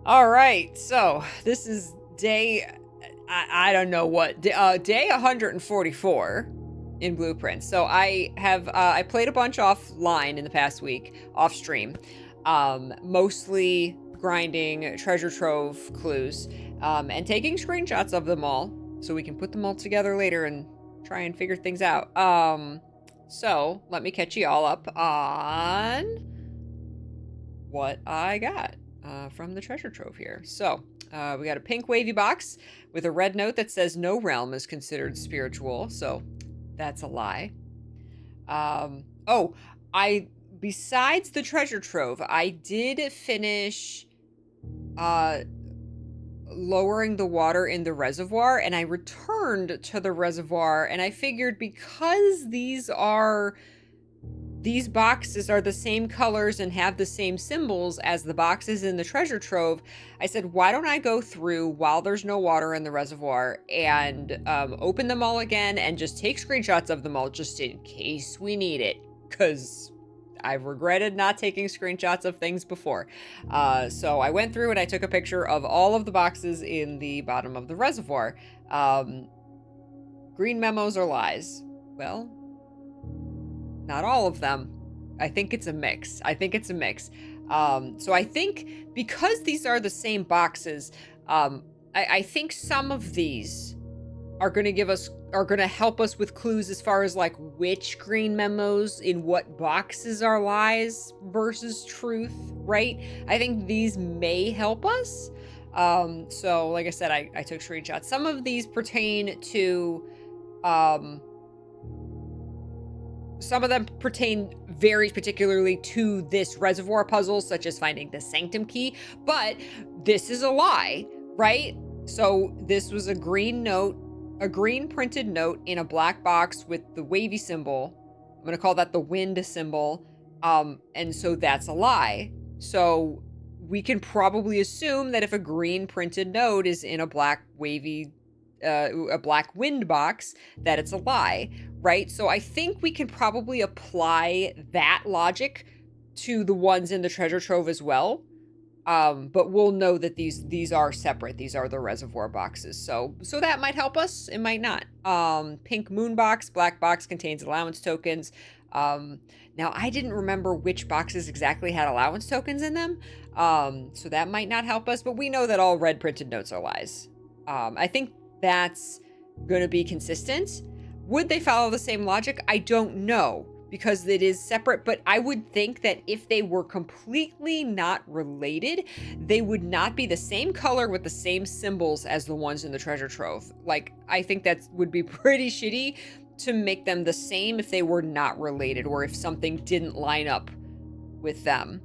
All right, so this is I don't know what, day 144 in Blueprints. So I played a bunch offline in the past week, off stream, mostly grinding treasure trove clues, and taking screenshots of them all so we can put them all together later and try and figure things out. So let me catch you all up on what I got from the treasure trove here. So we got a pink wavy box with a red note that says no realm is considered spiritual. So that's a lie. Oh, besides the treasure trove, I did finish lowering the water in the reservoir, and I returned to the reservoir, and I figured because these boxes are the same colors and have the same symbols as the boxes in the treasure trove, I said, why don't I go through while there's no water in the reservoir and open them all again and just take screenshots of them all just in case we need it, because I've regretted not taking screenshots of things before. So I went through and I took a picture of all of the boxes in the bottom of the reservoir. Green memos are lies. Well, not all of them. I think it's a mix. So I think because these are the same boxes, I think some of these are going to help us with clues as far as like which green memos in what boxes are lies versus truth, right? I think these may help us. So like I said, I took screenshots. Some of these pertain to, some of them pertain very particularly to this reservoir puzzle, such as finding the sanctum key, but this is a lie, right? So this was a green printed note in a black box with the wavy symbol. I'm going to call that the wind symbol. And so that's a lie. So we can probably assume that if a green printed note is in a black wavy, a black wind box, that it's a lie, right? So I think we can probably apply that logic to the ones in the treasure trove as well. But we'll know that these are separate. These are the reservoir boxes. So that might help us. It might not. Pink moon box, black box contains allowance tokens. Now I didn't remember which boxes exactly had allowance tokens in them. So that might not help us, but we know that all red printed notes are lies. I think that's going to be consistent. Would they follow the same logic? I don't know, because it is separate, but I would think that if they were completely not related, they would not be the same color with the same symbols as the ones in the treasure trove. Like, I think that would be pretty shitty to make them the same if they were not related, or if something didn't line up with them.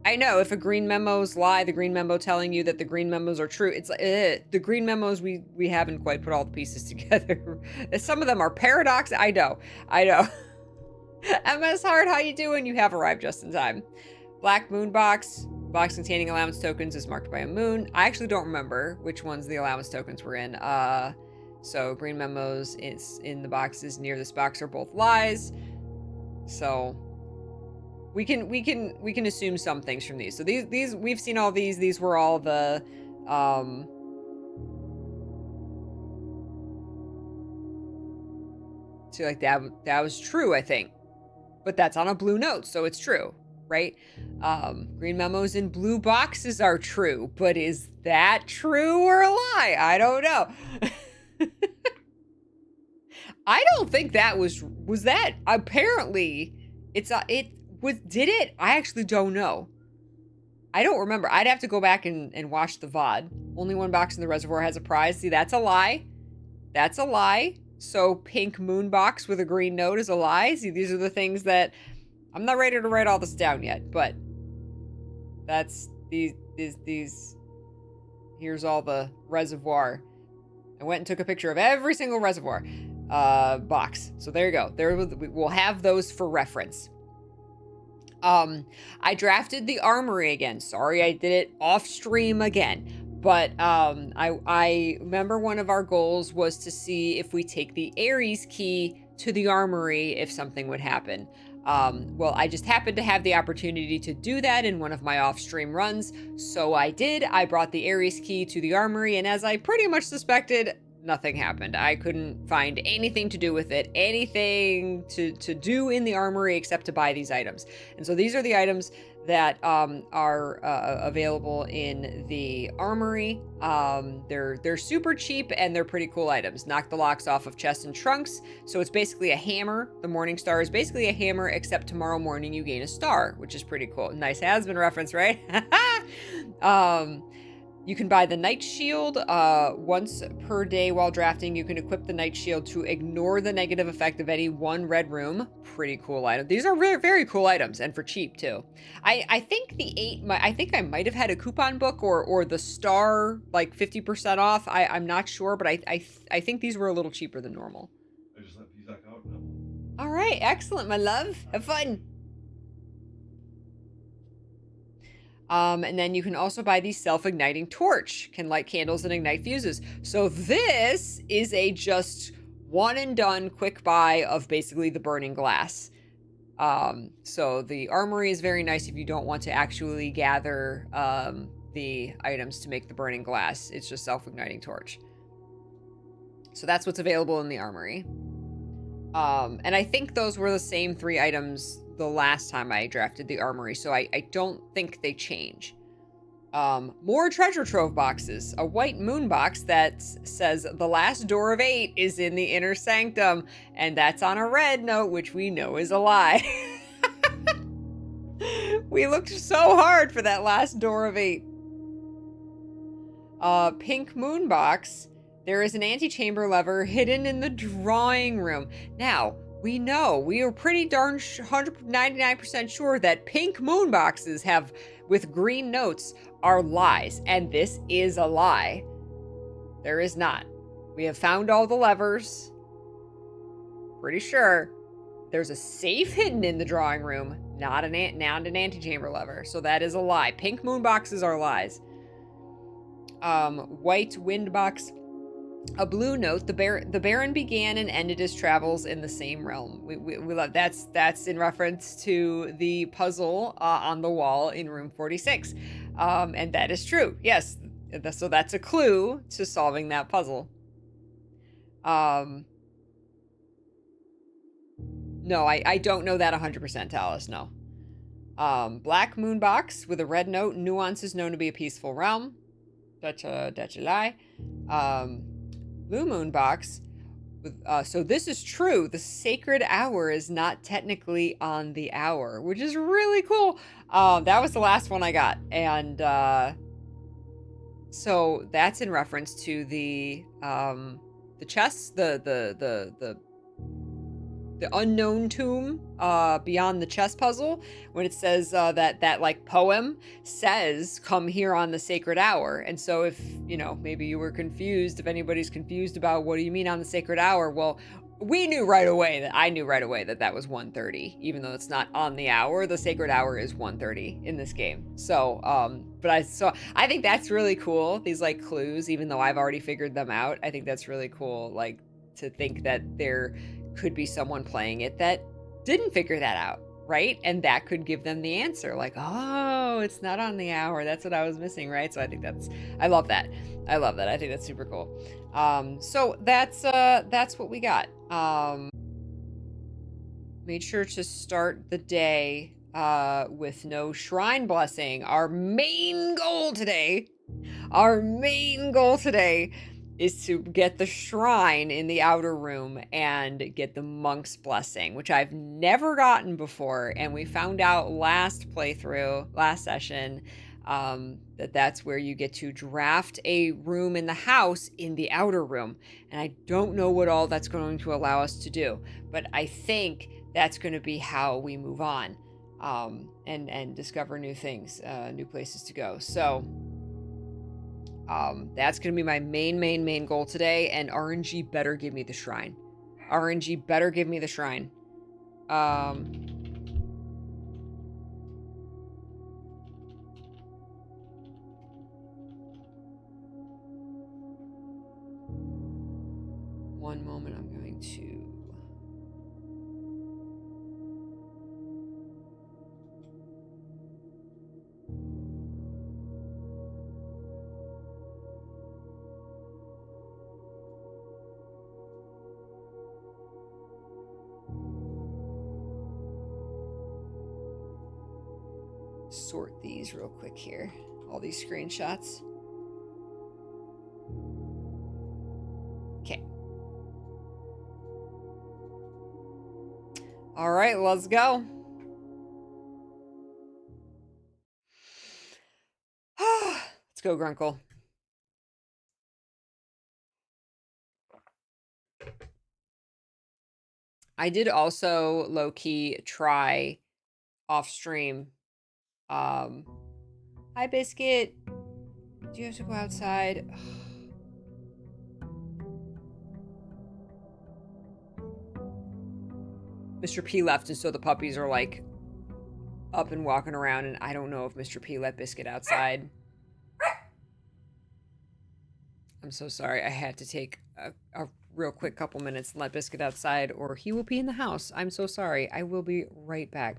I know, if a green memo's lie, the green memo telling you that the green memos are true, it's like, the green memos, we haven't quite put all the pieces together. Some of them are paradox. I know. MS Hard, how you doing? You have arrived just in time. Black moon box containing allowance tokens is marked by a moon. I actually don't remember which ones the allowance tokens were in. So green memos in the boxes near this box are both lies. So we can assume some things from these. So these we've seen all these. These were all the so like that was true, I think. But that's on a blue note, so it's true, right? Green memos in blue boxes are true, but is that true or a lie? I don't know. I don't think that was that. Apparently, did it? I actually don't know. I don't remember. I'd have to go back and watch the VOD. Only one box in the reservoir has a prize. See, that's a lie. That's a lie. So pink moon box with a green note is a lie. See, these are the things that I'm not ready to write all this down yet, but that's these. Here's all the reservoir. I went and took a picture of every single reservoir box. So there you go. We'll have those for reference. I drafted the armory again. Sorry, I did it off stream again. But I remember one of our goals was to see if we take the Ares key to the armory, if something would happen. Well, I just happened to have the opportunity to do that in one of my off-stream runs, so I did. I brought the Ares key to the armory, and as I pretty much suspected, nothing happened. I couldn't find anything to do with it, anything to do in the armory except to buy these items. And so these are the items that are available in the armory. They're super cheap and they're pretty cool items. Knock the locks off of chests and trunks. So it's basically a hammer. The Morning Star is basically a hammer, except tomorrow morning you gain a star, which is pretty cool. Nice has-been reference, right? You can buy the Night Shield once per day while drafting. You can equip the Night Shield to ignore the negative effect of any one red room. Pretty cool item. These are very, very cool items, and for cheap too. I think I think I might have had a coupon book or the star like 50% off. I'm not sure, but I think these were a little cheaper than normal. I just let Pizak out. All right, excellent, my love. Have fun. And then you can also buy the self-igniting torch, can light candles and ignite fuses. So this is a just one and done quick buy of basically the burning glass. So the armory is very nice if you don't want to actually gather the items to make the burning glass. It's just self-igniting torch. So that's what's available in the armory. And I think those were the same 3 items the last time I drafted the armory, so I don't think they change. More treasure trove boxes. A white moon box that says the last door of 8 is in the inner sanctum, and that's on a red note, which we know is a lie. We looked so hard for that last door of 8. Pink moon box. There is an antechamber lever hidden in the drawing room. Now, we know, we are pretty darn 199% sure that pink moon boxes with green notes are lies, and this is a lie. There is not. We have found all the levers. Pretty sure. There's a safe hidden in the drawing room, not an antechamber lever, so that is a lie. Pink moon boxes are lies. White wind box. A blue note. The Baron began and ended his travels in the same realm. We love that's in reference to the puzzle on the wall in room 46, and that is true. Yes, so that's a clue to solving that puzzle. No, I don't know that 100%, Talus. No. Black moon box with a red note. Nuance is known to be a peaceful realm. That's a lie. Blue moon box. So this is true. The sacred hour is not technically on the hour, which is really cool. That was the last one I got, and so that's in reference to the chest, the unknown tomb beyond the chess puzzle, when it says that like poem says come here on the sacred hour. And so if maybe you were confused, if anybody's confused about what do you mean on the sacred hour, well, I knew right away that that was 1:30, even though it's not on the hour. The sacred hour is 1:30 in this game. So I think that's really cool, these like clues, even though I've already figured them out. I think that's really cool, like to think that there could be someone playing it that didn't figure that out, right? And that could give them the answer, like, oh, it's not on the hour. That's what I was missing, right? So I think I love that. I think that's super cool. So that's what we got. Made sure to start the day with no shrine blessing. Our main goal today is to get the shrine in the outer room and get the monk's blessing, which I've never gotten before. And we found out last session, that's where you get to draft a room in the house in the outer room. And I don't know what all that's going to allow us to do, but I think that's going to be how we move on, and discover new things, new places to go. So that's going to be my main goal today, and RNG better give me the shrine. RNG better give me the shrine. One moment, I'm going to... sort these real quick here. All these screenshots. Okay. All right, let's go. Let's go, Grunkle. I did also low-key try off stream. Hi, Biscuit. Do you have to go outside? Mr. P left, and so the puppies are like up and walking around, and I don't know if Mr. P let Biscuit outside. I'm so sorry. I had to take a real quick couple minutes and let Biscuit outside, or he will be in the house. I'm so sorry. I will be right back.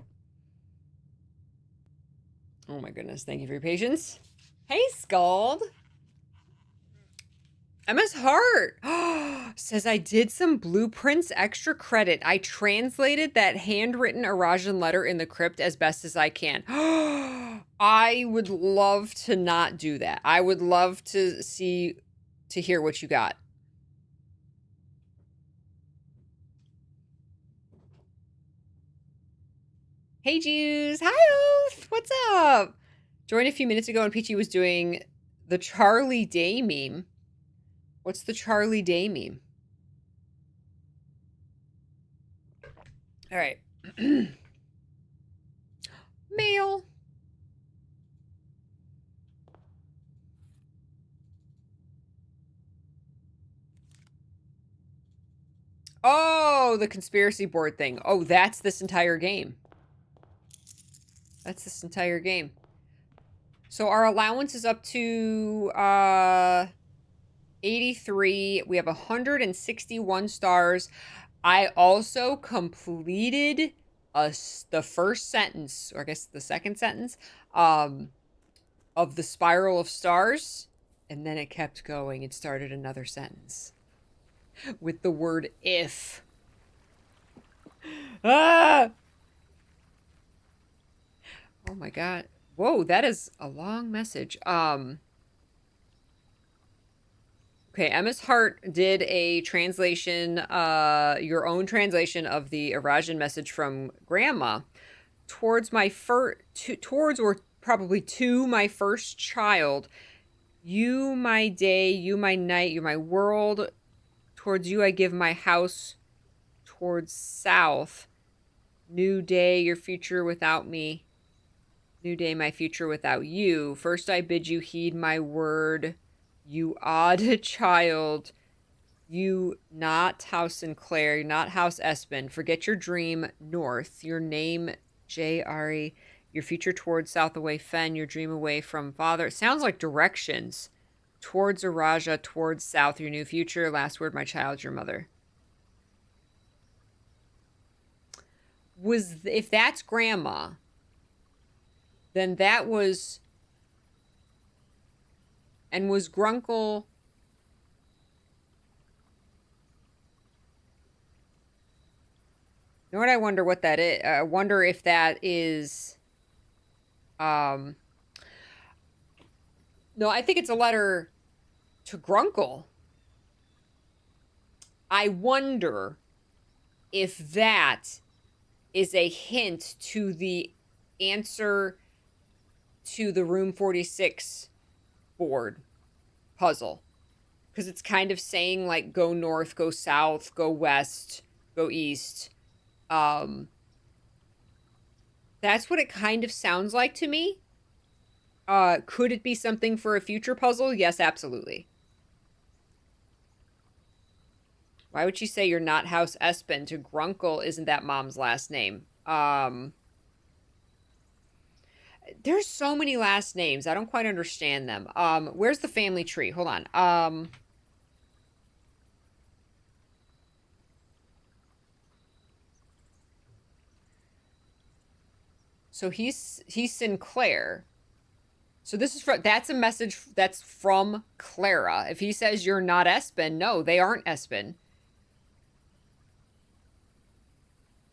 Oh my goodness. Thank you for your patience. Hey, Scald. MS Hart says, I did some blueprints extra credit. I translated that handwritten Arajan letter in the crypt as best as I can. I would love to not do that. I would love to hear what you got. Hey, Jews. Hi, Oath. What's up? Joined a few minutes ago and Peachy was doing the Charlie Day meme. What's the Charlie Day meme? All right. Mail. Oh, the conspiracy board thing. Oh, that's this entire game. That's this entire game. So our allowance is up to 83. We have 161 stars. I also completed the first sentence, or I guess the second sentence, of the Spiral of Stars. And then it kept going. It started another sentence with the word if. Ah! Oh my god. Whoa, that is a long message. Okay, MS Hart did a translation, your own translation of the Arajan message from Grandma towards my towards or probably to my first child. You my day, you my night, you're my world. Towards you I give my house. Towards south. New day, your future without me. New day, my future without you. First I bid you heed my word. You odd child. You not House Sinclair, not House Espen. Forget your dream, north. Your name, J. Ari. Your future towards south away, Fen. Your dream away from father. It sounds like directions. Towards Araja, towards south. Your new future. Last word, my child, your mother. If that's Grandma, then that was... And was Grunkle... You know what? I wonder what that is. I wonder if that is... No, I think it's a letter to Grunkle. I wonder if that is a hint to the answer to the Room 46 board puzzle. Because it's kind of saying, like, go north, go south, go west, go east. That's what it kind of sounds like to me. Could it be something for a future puzzle? Yes, absolutely. Why would she say you're not House Espen? To Grunkle, isn't that mom's last name? There's so many last names. I don't quite understand them. Where's the family tree? Hold on. So he's Sinclair. So this is that's a message that's from Clara. If he says you're not Espen, no, they aren't Espen.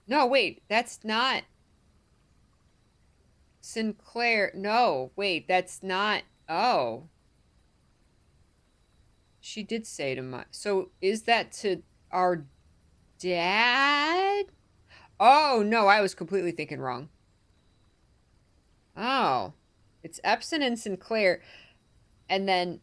No, wait, that's not. Sinclair. No, wait, that's not. Oh. She did say to my. So is that to our dad? Oh, no, I was completely thinking wrong. Oh. It's Epson and Sinclair. And then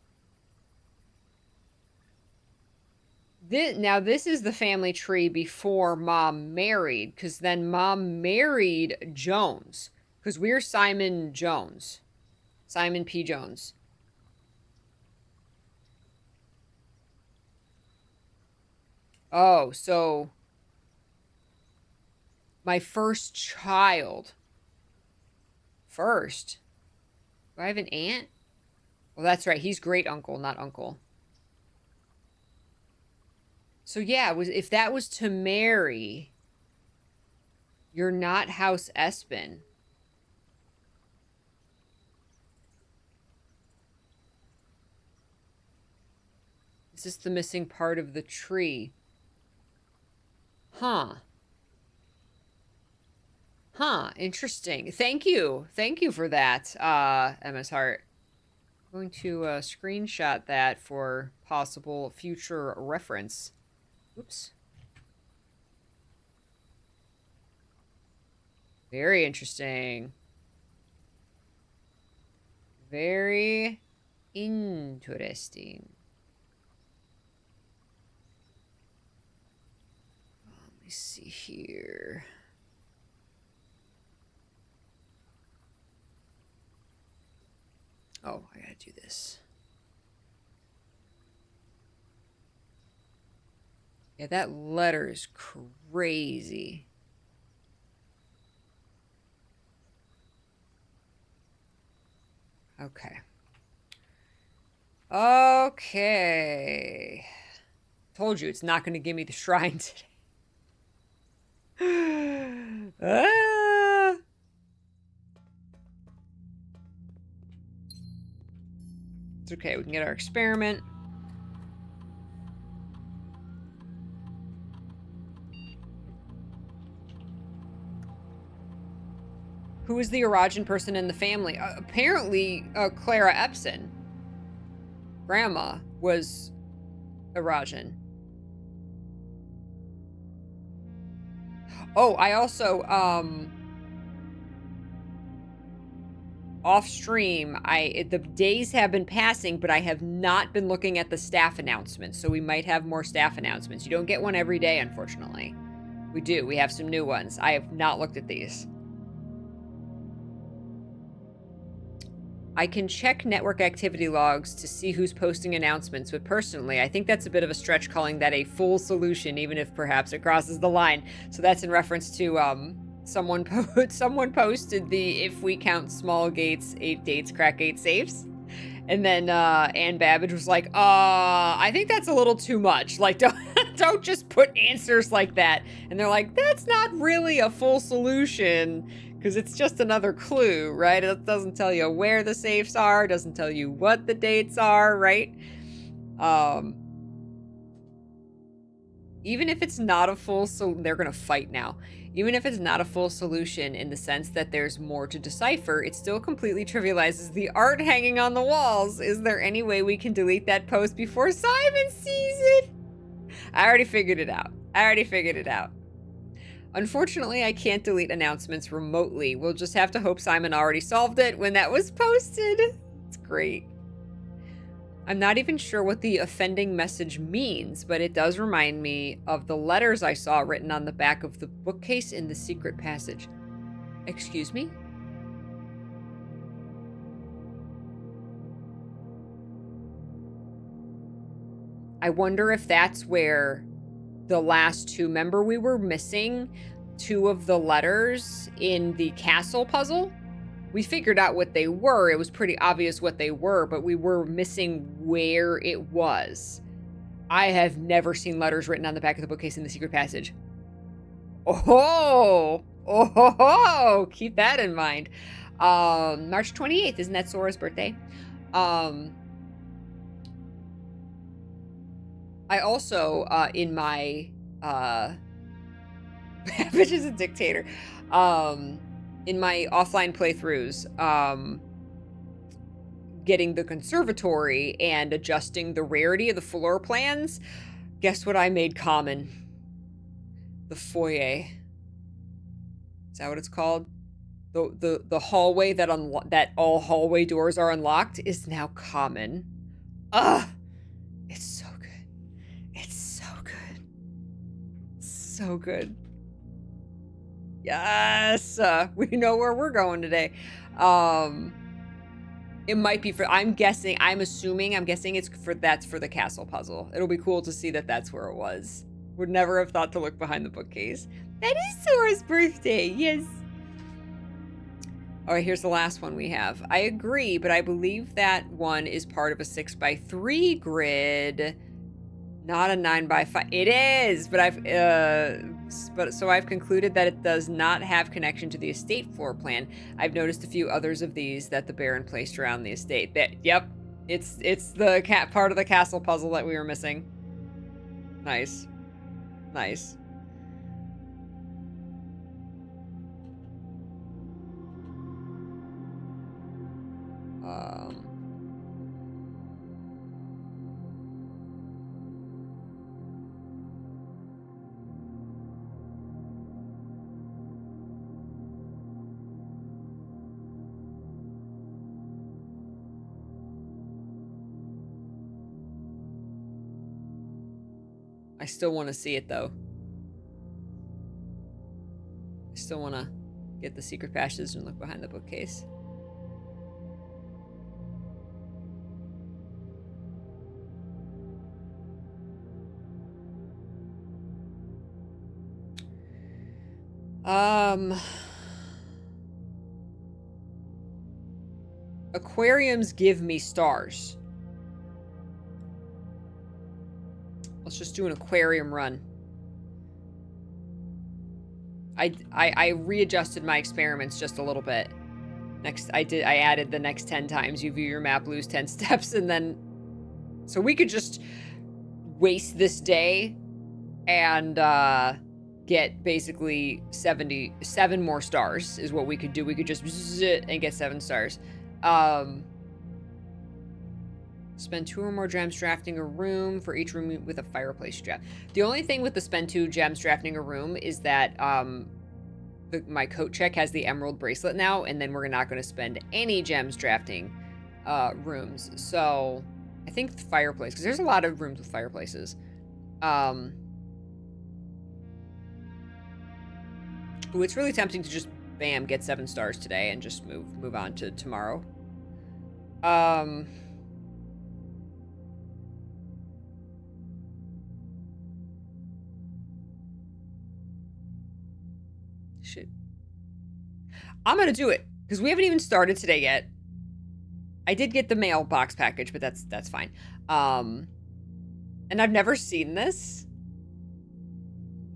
this is the family tree before Mom married, because then Mom married Jones, because we're Simon Jones. Simon P. Jones. Oh, so my first child. First? Do I have an aunt? Well, that's right. He's great uncle, not uncle. So yeah, if that was to marry, you're not House Espin. This is the missing part of the tree. Huh. Huh. Interesting. Thank you. Thank you for that, MS Hart. I'm going to screenshot that for possible future reference. Oops. Very interesting. Very interesting. Let me see here. Oh, I gotta do this. Yeah, that letter is crazy. Okay. Okay. Told you it's not going to give me the shrine today. Ah. It's okay. We can get our experiment. Who is the Arajan person in the family? Apparently, Clara Epson. Grandma was Arajan. Oh, I also, off stream, the days have been passing, but I have not been looking at the staff announcements, so we might have more staff announcements. You don't get one every day, unfortunately. We do. We have some new ones. I have not looked at these. I can check network activity logs to see who's posting announcements, but personally, I think that's a bit of a stretch calling that a full solution, even if perhaps it crosses the line. So that's in reference to someone posted the "if we count small gates, 8 dates, crack 8 safes." And then Ann Babbage was like, I think that's a little too much. Like, don't just put answers like that. And they're like, that's not really a full solution, because it's just another clue, right? It doesn't tell you where the safes are, doesn't tell you what the dates are, right? Even if it's not a full, so they're gonna fight now. Even if it's not a full solution in the sense that there's more to decipher, it still completely trivializes the art hanging on the walls. Is there any way we can delete that post before Simon sees it? I already figured it out. Unfortunately, I can't delete announcements remotely. We'll just have to hope Simon already solved it when that was posted. It's great. I'm not even sure what the offending message means, but it does remind me of the letters I saw written on the back of the bookcase in the secret passage. Excuse me? I wonder if that's where the last two, remember we were missing 2 of the letters in the castle puzzle? We figured out what they were. It was pretty obvious what they were, but we were missing where it was. I have never seen letters written on the back of the bookcase in the secret passage. Oh, keep that in mind. March 28th, isn't that Sora's birthday? I also, in my, Babbage is a dictator. in my offline playthroughs, getting the conservatory and adjusting the rarity of the floor plans, guess what I made common? The foyer. Is that what it's called? The hallway that all hallway doors are unlocked is now common. Ugh! It's so good. It's so good. So good. Yes! We know where we're going today. It might be for, I'm guessing that's for the castle puzzle. It'll be cool to see that that's where it was. Would never have thought to look behind the bookcase. That is Sora's birthday, yes. All right, here's the last one we have. I agree, but I believe that one is part of a 6x3 grid, not a 9x5. It is, but so I've concluded that it does not have connection to the estate floor plan. I've noticed a few others of these that the Baron placed around the estate. Yep, it's the part of the castle puzzle that we were missing. Nice, nice. I still want to see it, though. I still want to get the secret passages and look behind the bookcase. Aquariums give me stars. Let's just do an aquarium run. I readjusted my experiments just a little bit. I added the next 10 times you view your map, lose 10 steps, and then... So we could just waste this day and get basically 77 more stars is what we could do. We could just zzz and get 7 stars. Spend 2 or more gems drafting a room for each room with a fireplace draft. The only thing with the spend 2 gems drafting a room is that my coat check has the emerald bracelet now, and then we're not going to spend any gems drafting rooms. So I think the fireplace, because there's a lot of rooms with fireplaces. Ooh, it's really tempting to just bam get 7 stars today and just move on to tomorrow. Shit. I'm gonna do it because we haven't even started today yet. I did get the mailbox package, but that's fine. And I've never seen this.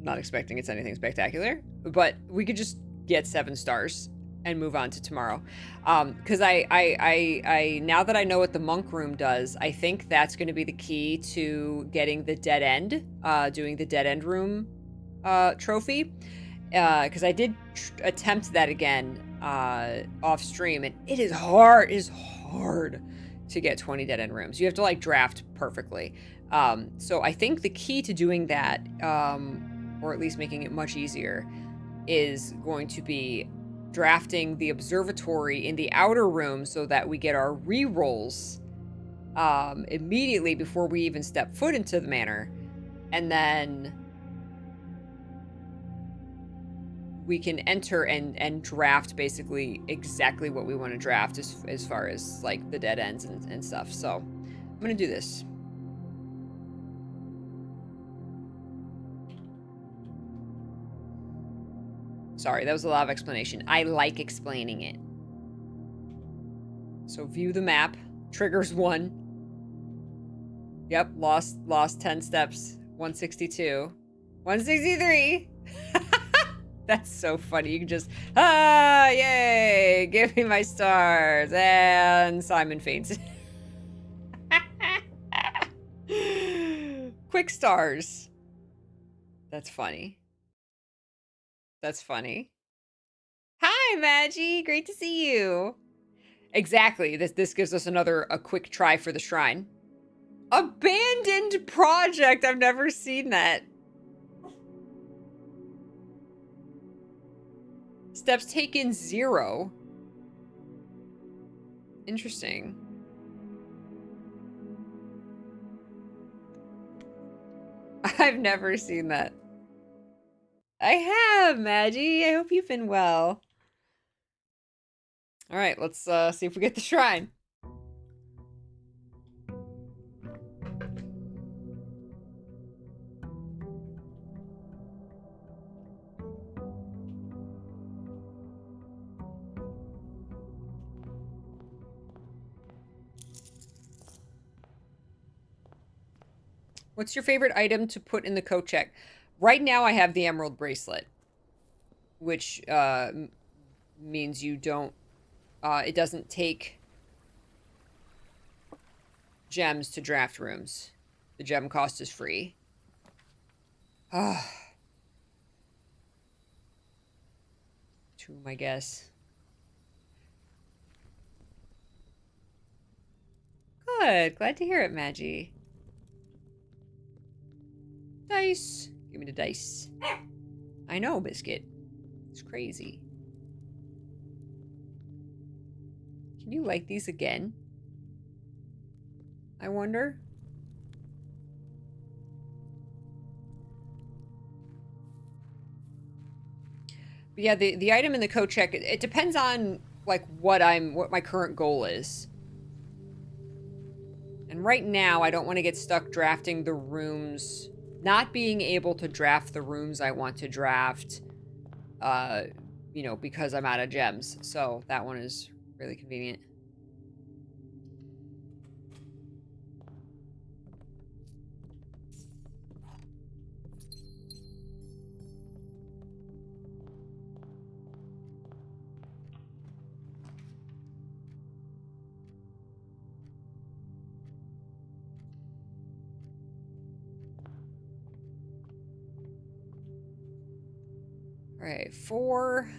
Not expecting it's anything spectacular, but we could just get 7 stars and move on to tomorrow. Because I now that I know what the monk room does, I think that's going to be the key to getting the dead end, doing the dead end room trophy. Because I did attempt that again off stream, and it is hard. It is hard to get 20 dead end rooms. You have to like draft perfectly. So I think the key to doing that, or at least making it much easier, is going to be drafting the observatory in the outer room so that we get our re-rolls immediately before we even step foot into the manor, and then we can enter and draft basically exactly what we want to draft as far as like the dead ends and stuff. So I'm gonna do this. Sorry, that was a lot of explanation. I like explaining it. So view the map. Triggers 1. Yep, lost 10 steps. 162. 163. That's so funny. You can just, yay, give me my stars. And Simon faints. Quick stars. That's funny. That's funny. Hi. Hi, Maggie. Great to see you. Exactly. This gives us a quick try for the shrine. Abandoned project. I've never seen that. Steps taken 0. Interesting. I've never seen that. I have, Maggie. I hope you've been well. All right, let's see if we get the shrine. What's your favorite item to put in the coat check? Right now, I have the emerald bracelet, which means you don't. It doesn't take gems to draft rooms. The gem cost is free. Ah, 2, I guess. Good. Glad to hear it, Maggie. Dice. Give me the dice. I know, Biscuit. It's crazy. Can you like these again? I wonder. But yeah, the item in the coat check, it depends on like what my current goal is. And right now, I don't want to get stuck drafting the rooms, not being able to draft the rooms I want to draft, you know, because I'm out of gems. So that one is really convenient. All right, 4,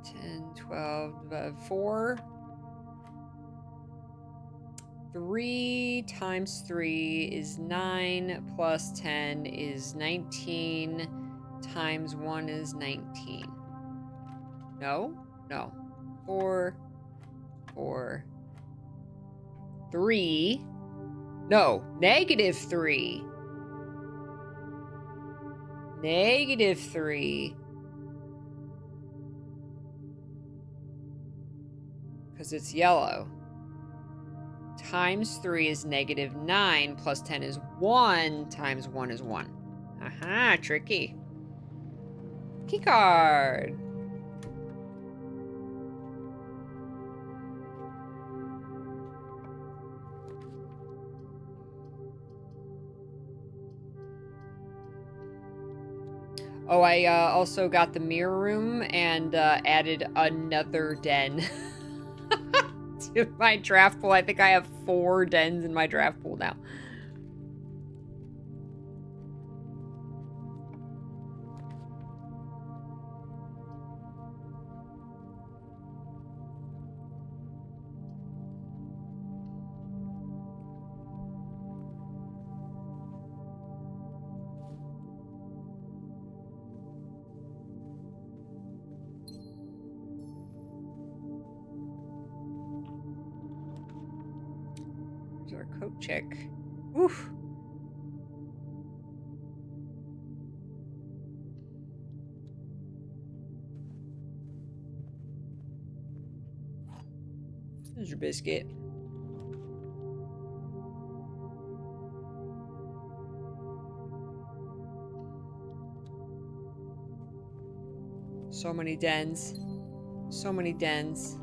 10, 12, 4. 3 times 3 is 9, plus 10 is 19, times 1 is 19. No? No. 4, 4, 3. No, -3. -3. Because it's yellow. Times 3 is -9, plus 10 is 1, times 1 is 1. Aha, tricky. Keycard. Oh, I also got the mirror room and added another den to my draft pool. I think I have 4 dens in my draft pool now. Here's our coat check. Oof. There's your biscuit. So many dens. So many dens.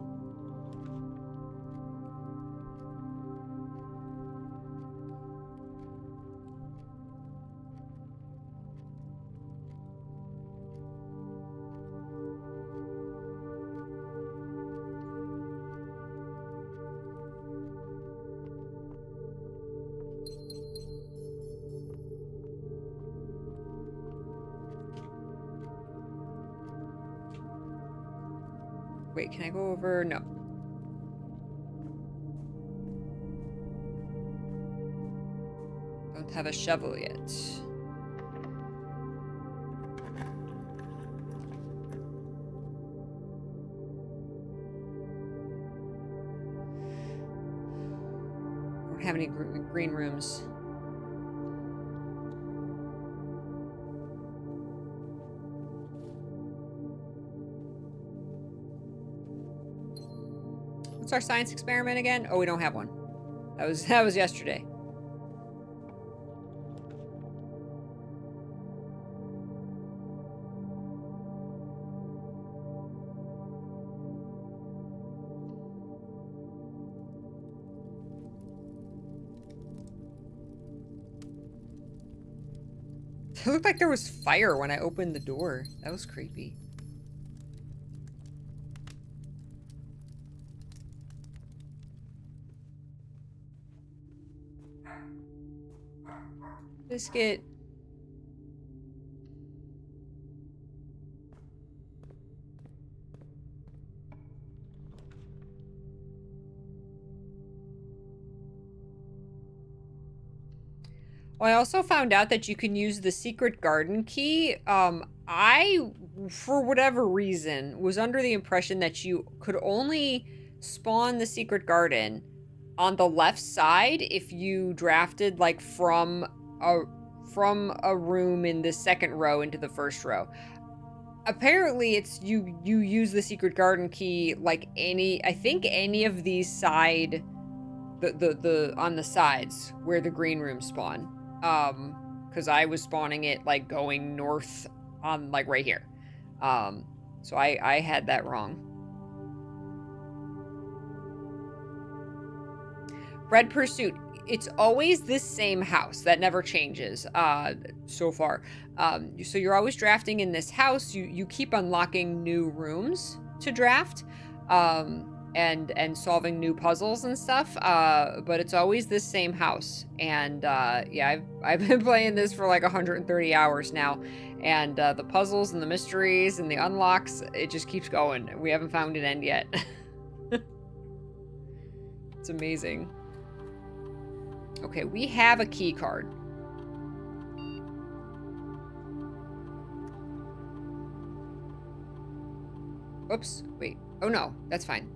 Wait, can I go over? No. Don't have a shovel yet. Don't have any green rooms. What's our science experiment again? Oh, we don't have one. That was yesterday. It looked like there was fire when I opened the door. That was creepy. Biscuit. Well, I also found out that you can use the secret garden key. I, for whatever reason, was under the impression that you could only spawn the secret garden on the left side if you drafted like from a room in the second row into the first row. Apparently, it's you use the secret garden key like I think any of these side the on the sides where the green rooms spawn. Because I was spawning it like going north on like right here. So I had that wrong. Red Pursuit. It's always this same house. That never changes so far. So you're always drafting in this house. You keep unlocking new rooms to draft. And solving new puzzles and stuff, but it's always this same house. And yeah, I've been playing this for like 130 hours now, and the puzzles and the mysteries and the unlocks, it just keeps going. We haven't found an end yet. It's amazing. Okay, we have a key card. Oops, wait. Oh no, that's fine.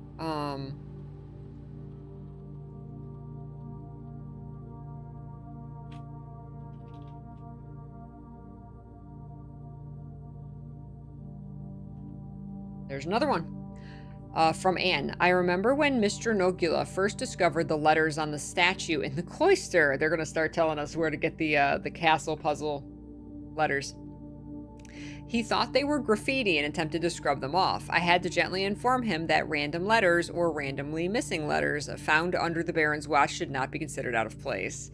There's another one. From Anne. I remember when Mr. Nogula first discovered the letters on the statue in the cloister. They're gonna start telling us where to get the castle puzzle letters. He thought they were graffiti and attempted to scrub them off. I had to gently inform him that random letters or randomly missing letters found under the Baron's watch should not be considered out of place.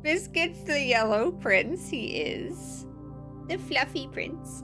Biscuit's the yellow prince, he is. The fluffy prince.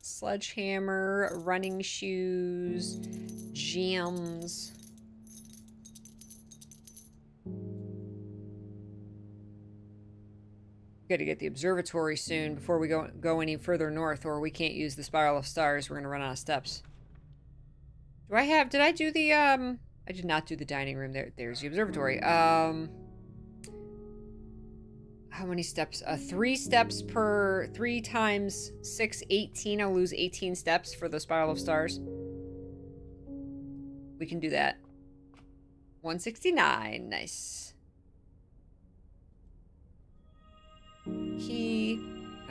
Sledgehammer, running shoes, gems. Got to get the observatory soon before we go any further north, or we can't use the Spiral of Stars. We're going to run out of steps. did I do the, I did not do the dining room. There's the observatory. How many steps? 3 steps per 3 times 6, 18. I'll lose 18 steps for the Spiral of Stars. We can do that. 169. Nice. Key.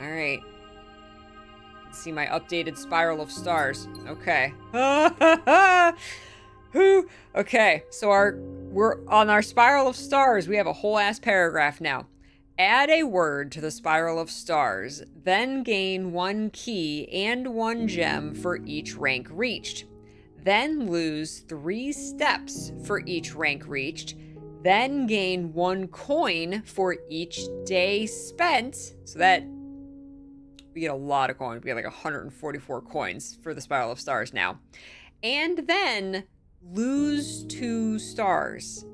All right. See my updated Spiral of Stars. Okay. Okay. So we're on our Spiral of Stars. We have a whole ass paragraph now. Add a word to the Spiral of Stars, then gain 1 key and 1 gem for each rank reached. Then lose 3 steps for each rank reached. Then gain 1 coin for each day spent. So that we get a lot of coins. We get like 144 coins for the Spiral of Stars now. And then lose 2 stars.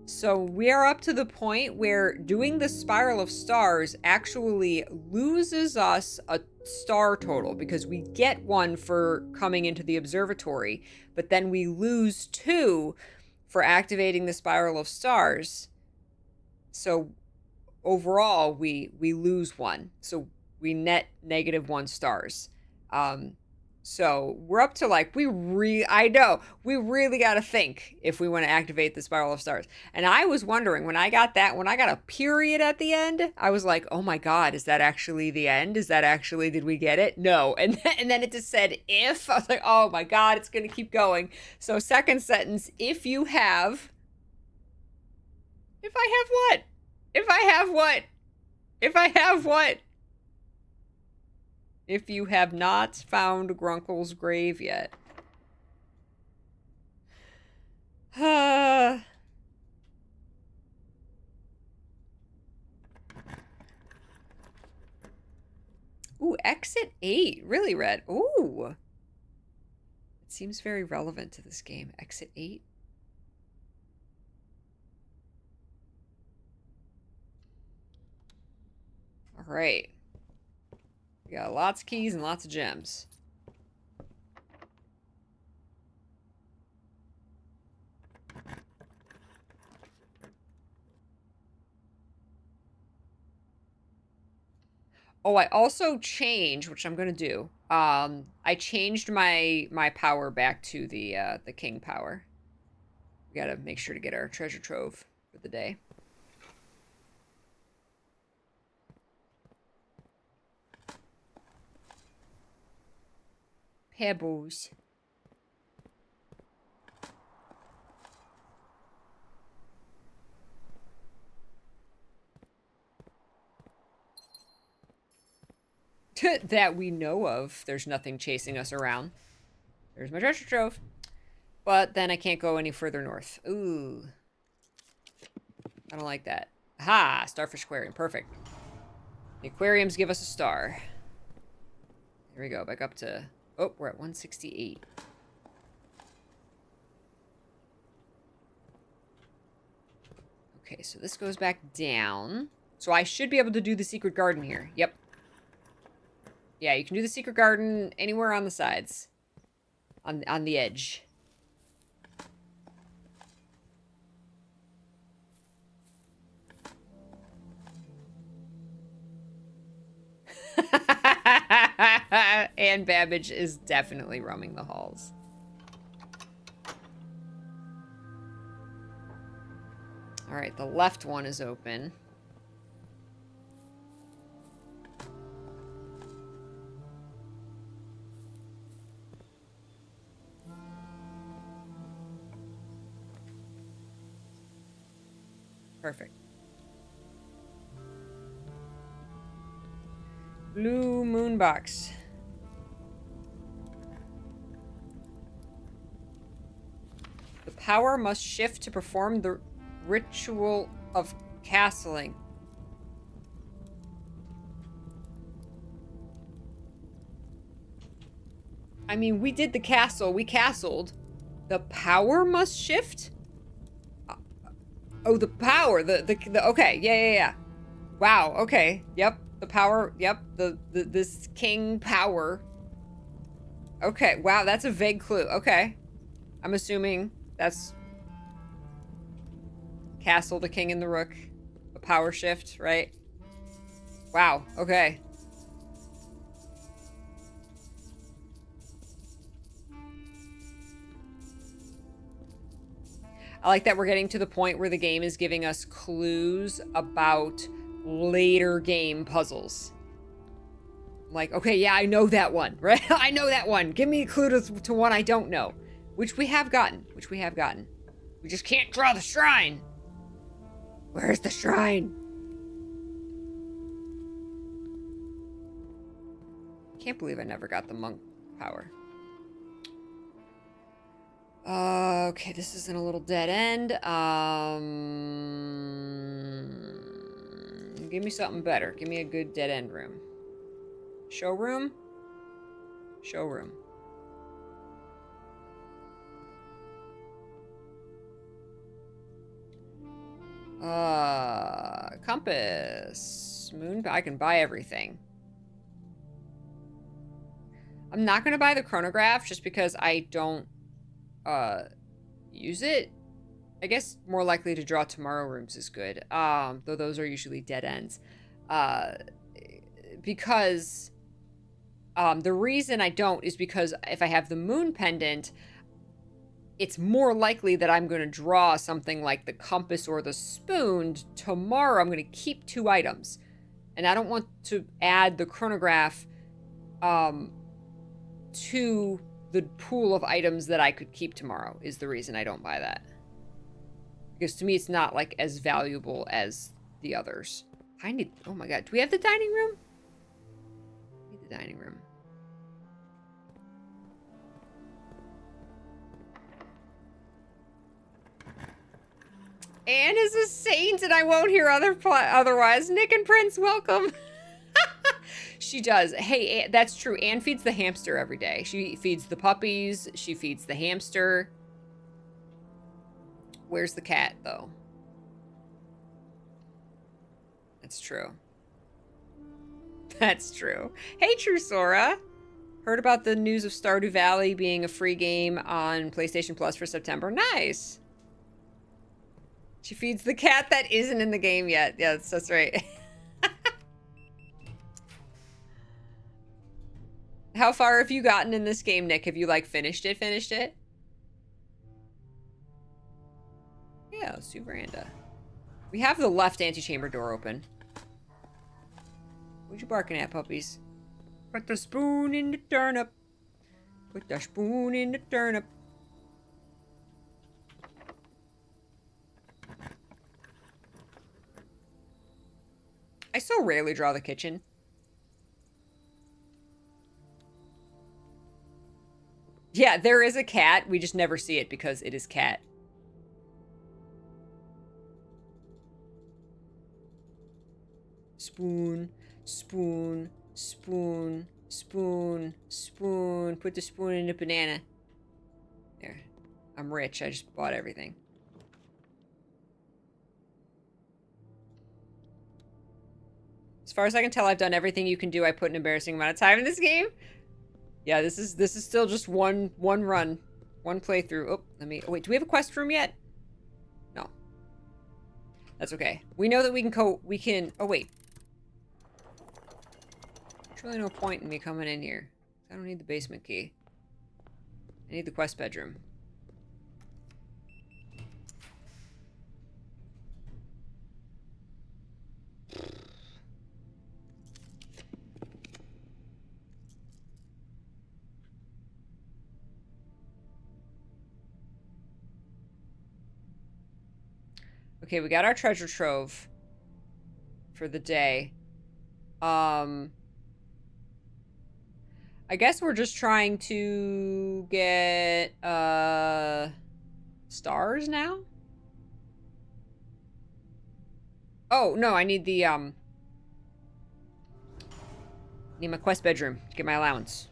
So we are up to the point where doing the Spiral of Stars actually loses us a star total because we get 1 for coming into the observatory, but then we lose 2 for activating the Spiral of Stars. So overall, we lose 1. So we net -1 stars. So we're up to like, I know, we really got to think if we want to activate the Spiral of Stars. And I was wondering when I got a period at the end, I was like, oh my God, is that actually the end? Did we get it? No. And then it just said, if. I was like, oh my God, it's going to keep going. So second sentence, if I have what? If you have not found Grunkle's grave yet. Ooh, exit 8. Really, Red? Ooh. It seems very relevant to this game. Exit 8. All right. We got lots of keys and lots of gems. Oh, I also changed, which I'm gonna do. I changed my power back to the king power. We gotta make sure to get our treasure trove for the day. Pebbles. That we know of. There's nothing chasing us around. There's my treasure trove. But then I can't go any further north. Ooh. I don't like that. Aha! Starfish aquarium. Perfect. The aquariums give us a star. There we go. Back up to... Oh, we're at 168. Okay, so this goes back down. So I should be able to do the secret garden here. Yep. Yeah, you can do the secret garden anywhere on the sides. On the edge. And Babbage is definitely roaming the halls. All right, the left one is open. Perfect. Blue moon box. The power must shift to perform the ritual of castling. I mean, we did the castle. We castled. The power must shift? Oh, the power. Okay. Yeah. Wow. Okay. Yep. The power. Yep. This king power. Okay. Wow. That's a vague clue. Okay. I'm assuming that's Castle, the King, and the Rook. A power shift, right? Wow, okay. I like that we're getting to the point where the game is giving us clues about later game puzzles. I'm like, okay, yeah, I know that one, right? I know that one. Give me a clue to one I don't know. Which we have gotten. We just can't draw the shrine. Where's the shrine? Can't believe I never got the monk power. Okay, this is in a little dead end. Give me something better. Give me a good dead end room. Showroom? Showroom. Compass. Moon. I can buy everything. I'm not going to buy the chronograph just because I don't use it. I guess more likely to draw tomorrow rooms is good. Though those are usually dead ends. Because the reason I don't is because if I have the moon pendant, it's more likely that I'm going to draw something like the compass or the spoon tomorrow. I'm going to keep 2 items. And I don't want to add the chronograph to the pool of items that I could keep tomorrow is the reason I don't buy that. Because to me, it's not like as valuable as the others. I need, oh my God, do we have the dining room? I need the dining room. Anne is a saint and I won't hear otherwise. Nick and Prince, welcome. She does. Hey, that's true. Anne feeds the hamster every day. She feeds the puppies. She feeds the hamster. Where's the cat, though? That's true. That's true. Hey, True Sora. Heard about the news of Stardew Valley being a free game on PlayStation Plus for September. Nice. She feeds the cat that isn't in the game yet. Yeah, that's right. How far have you gotten in this game, Nick? Have you, like, finished it? Yeah, let's do veranda. We have the left antechamber door open. What you barking at, puppies? Put the spoon in the turnip. Put the spoon in the turnip. I so rarely draw the kitchen. Yeah, there is a cat. We just never see it because it is cat. Spoon, spoon, spoon, spoon, spoon. Put the spoon in the banana. There. I'm rich. I just bought everything. As far as I can tell, I've done everything you can do. I put an embarrassing amount of time in this game. Yeah, this is still just one run. One playthrough. Oh, wait, do we have a quest room yet? No. That's okay. We know that we can, oh wait. There's really no point in me coming in here. I don't need the basement key. I need the quest bedroom. Okay, we got our treasure trove for the day. I guess we're just trying to get stars now? Oh, no, I need the need my quest bedroom to get my allowance.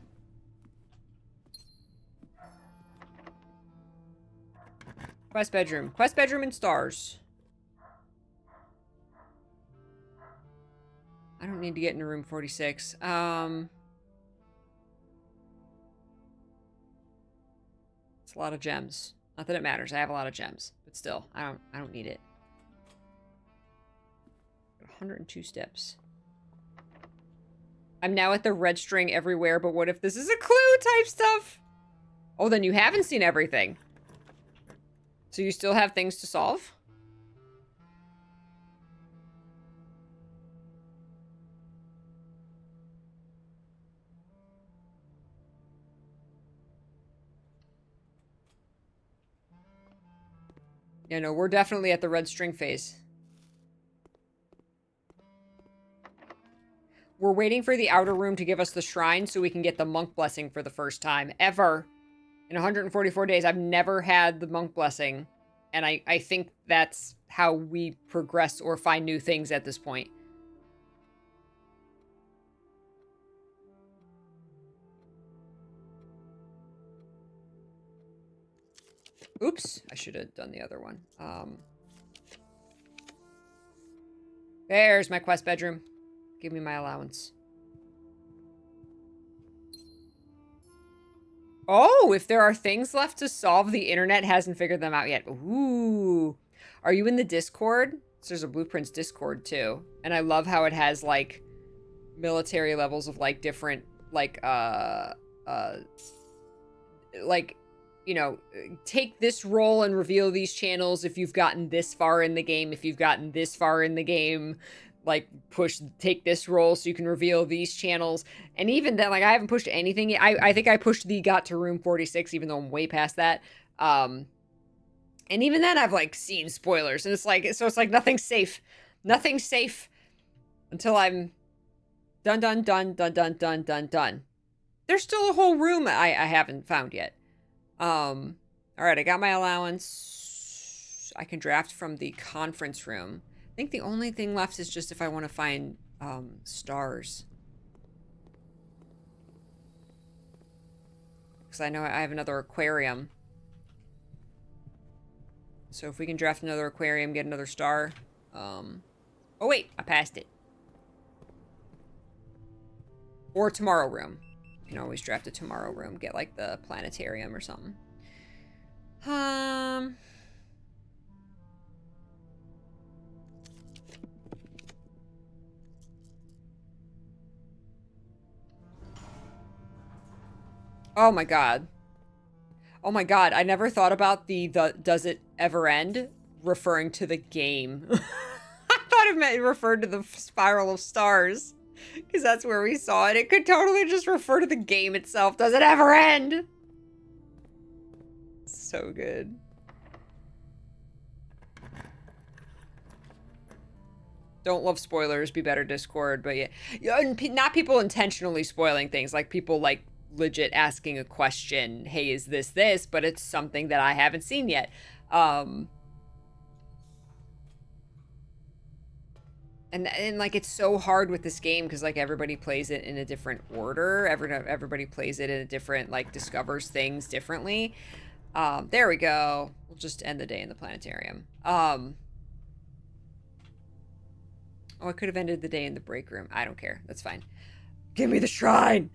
Quest bedroom. Quest bedroom and stars. I don't need to get into room 46. It's It's a lot of gems. Not that it matters. I have a lot of gems, but still, I don't need it. 102 steps. I'm now at the red string everywhere, but what if this is a clue type stuff? Oh, then you haven't seen everything. So you still have things to solve? Yeah, no, we're definitely at the red string phase. We're waiting for the outer room to give us the shrine so we can get the monk blessing for the first time ever. In 144 days, I've never had the monk blessing. And I think that's how we progress or find new things at this point. Oops, I should have done the other one. There's my quest bedroom. Give me my allowance. Oh, if there are things left to solve, the internet hasn't figured them out yet. Ooh. Are you in the Discord? So there's a Blueprints Discord too. And I love how it has like military levels of like different like you know, take this role and reveal these channels if you've gotten this far in the game. If you've gotten this far in the game, like take this role so you can reveal these channels. And even then, like I haven't pushed anything yet. I think I pushed the got to room 46, even though I'm way past that. And even then I've like seen spoilers and it's like, so it's like nothing's safe. Nothing's safe until I'm done. There's still a whole room I haven't found yet. All right, I got my allowance. I can draft from the conference room. I think the only thing left is just if I want to find, stars. Because I know I have another aquarium. So if we can draft another aquarium, get another star. Oh wait, I passed it. Or tomorrow room. You can always draft a tomorrow room, get like the planetarium or something. Oh my god. Oh my god, I never thought about the does it ever end referring to the game. I thought it referred to the spiral of stars. Because that's where we saw it. It could totally just refer to the game itself. Does it ever end? So good. Don't love spoilers. Be better, Discord. But yeah, not people intentionally spoiling things. Like people like legit asking a question. Hey, is this? But it's something that I haven't seen yet. And like it's so hard with this game because like everybody plays it in a different order. Everybody plays it in a different, like discovers things differently. There we go. We'll just end the day in the planetarium. Oh, I could have ended the day in the break room. I don't care. That's fine. Give me the shrine.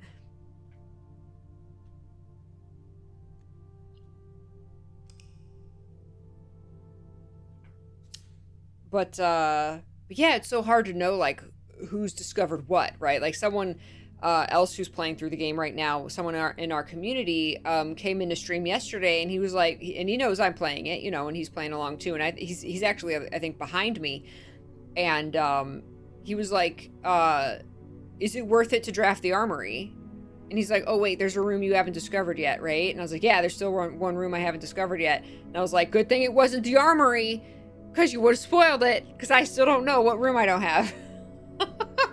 But yeah, it's so hard to know like who's discovered what, right? Like someone else who's playing through the game right now, someone in our community came into stream yesterday and he was like, and he knows I'm playing it, you know, and he's playing along too. And he's actually, I think, behind me. And he was like, is it worth it to draft the armory? And he's like, oh, wait, there's a room you haven't discovered yet, right? And I was like, yeah, there's still one room I haven't discovered yet. And I was like, good thing it wasn't the armory. Because you would have spoiled it. Because I still don't know what room I don't have.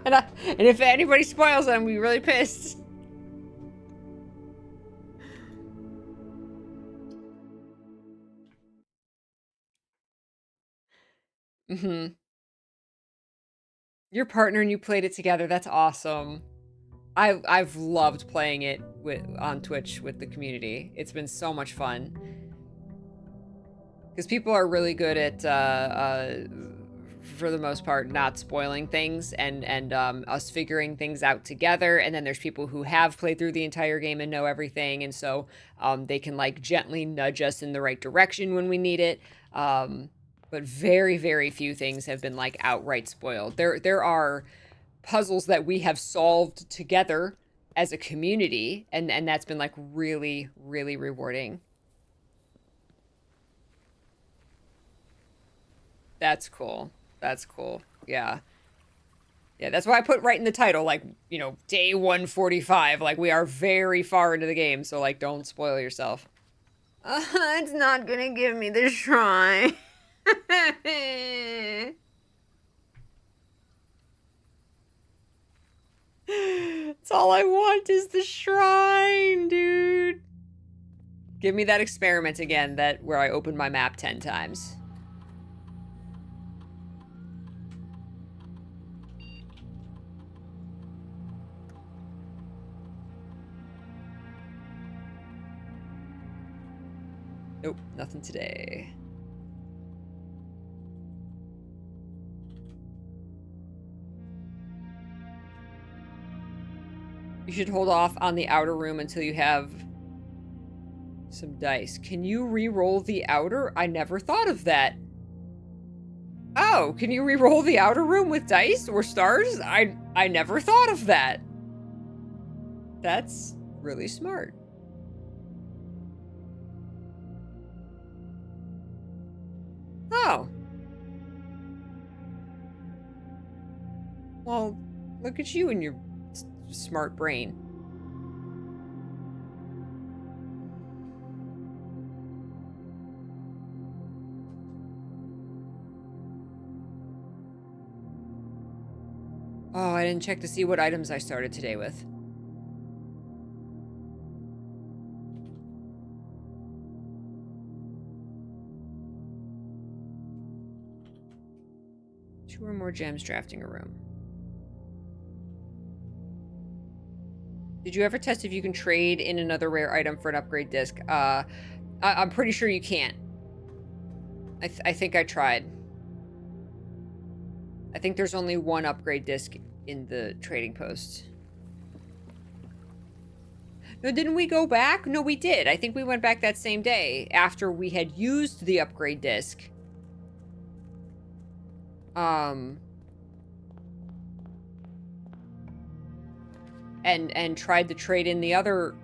and if anybody spoils it, I'm going to be really pissed. Mm-hmm. Your partner and you played it together. That's awesome. I've loved playing it on Twitch with the community. It's been so much fun. Because people are really good at for the most part, not spoiling things and us figuring things out together. And then there's people who have played through the entire game and know everything. And so they can like gently nudge us in the right direction when we need it. But very, very few things have been like outright spoiled. There are puzzles that we have solved together as a community, and that's been like really, really rewarding. That's cool. That's cool. Yeah. Yeah, that's why I put right in the title, like, you know, day 145. Like, we are very far into the game, so, like, don't spoil yourself. It's not gonna give me the shrine. That's all I want is the shrine, dude. Give me that experiment again, that where I open my map 10 times. Nope, nothing today. You should hold off on the outer room until you have some dice. Can you re-roll the outer? I never thought of that. Oh, can you re-roll the outer room with dice or stars? I never thought of that. That's really smart. Oh. Well, look at you and your smart brain. Oh, I didn't check to see what items I started today with. Two or more gems drafting a room. Did you ever test if you can trade in another rare item for an upgrade disc? I'm pretty sure you can't. I think I tried. I think there's only one upgrade disc in the trading post. No, didn't we go back? No, we did. I think we went back that same day after we had used the upgrade disc. And tried to trade in the other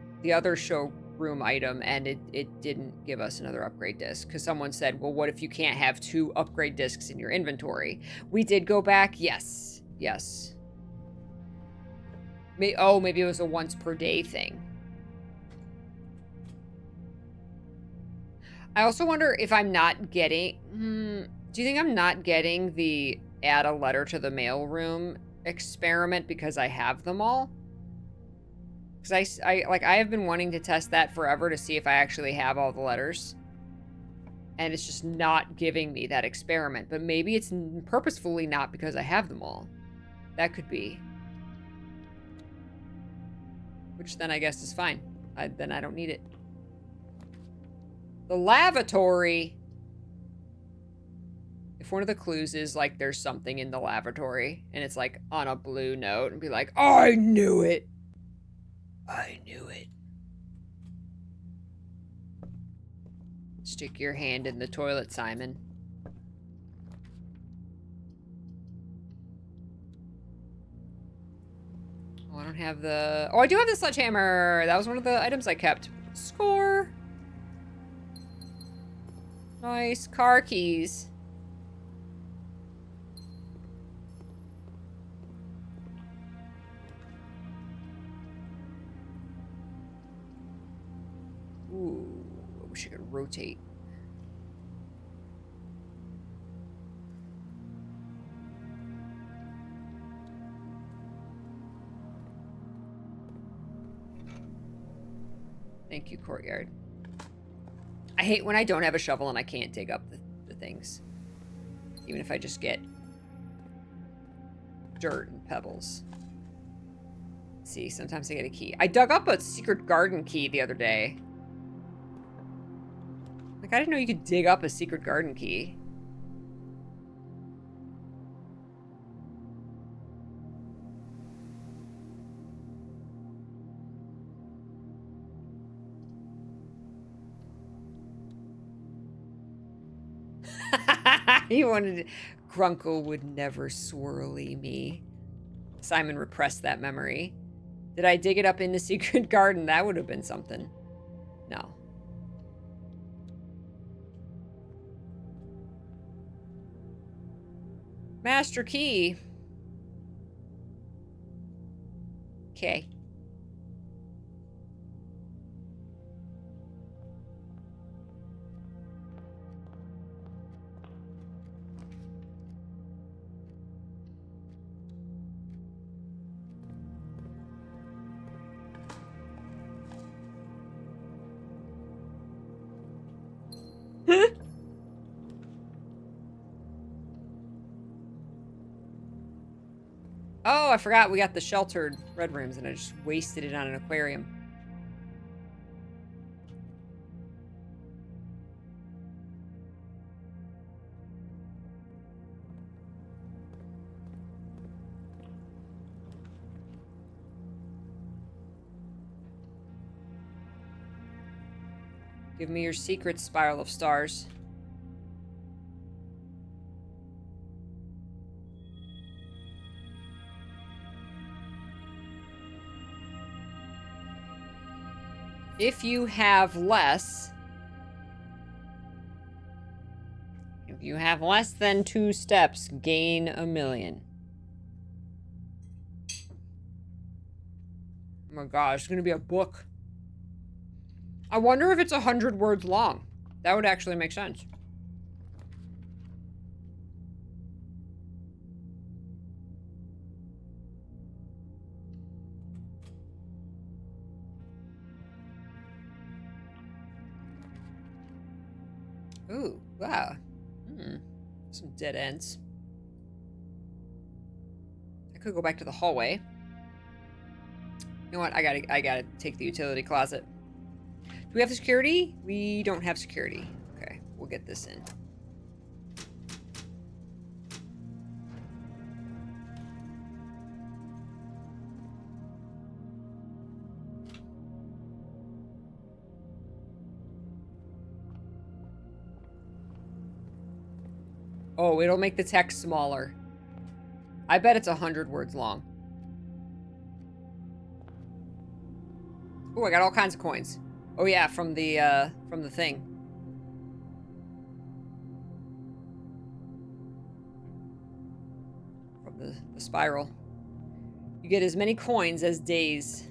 showroom item, and it didn't give us another upgrade disc because someone said, well, what if you can't have 2 upgrade discs in your inventory? We did go back. Yes. Maybe it was a once per day thing. I also wonder if I'm not getting... do you think I'm not getting the add a letter to the mailroom experiment because I have them all? Because I have been wanting to test that forever to see if I actually have all the letters. And it's just not giving me that experiment. But maybe it's purposefully not because I have them all. That could be. Which then I guess is fine. Then I don't need it. The lavatory. If one of the clues is like there's something in the lavatory and it's like on a blue note and be like, I knew it. I knew it. Stick your hand in the toilet, Simon. Oh, I don't have the... Oh, I do have the sledgehammer. That was one of the items I kept. Score. Nice. Car keys. Ooh, I wish I could rotate. Thank you, courtyard. I hate when I don't have a shovel and I can't dig up the things. Even if I just get dirt and pebbles. See, sometimes I get a key. I dug up a secret garden key the other day. Like, I didn't know you could dig up a secret garden key. He wanted to... Grunkle would never swirly me. Simon repressed that memory. Did I dig it up in the secret garden? That would have been something. No. Master key. Okay. Oh, I forgot we got the sheltered red rooms and I just wasted it on an aquarium. Give me your secret spiral of stars. If you have less... If you have less than 2 steps, gain 1,000,000. Oh my gosh, it's gonna be a book. I wonder if it's 100 words long. That would actually make sense. Ooh, wow. Some dead ends. I could go back to the hallway. You know what? I gotta take the utility closet. Do we have security? We don't have security. Okay, we'll get this in. Oh, it'll make the text smaller. I bet it's 100 words long. Oh, I got all kinds of coins. Oh yeah, from the thing. From the spiral. You get as many coins as days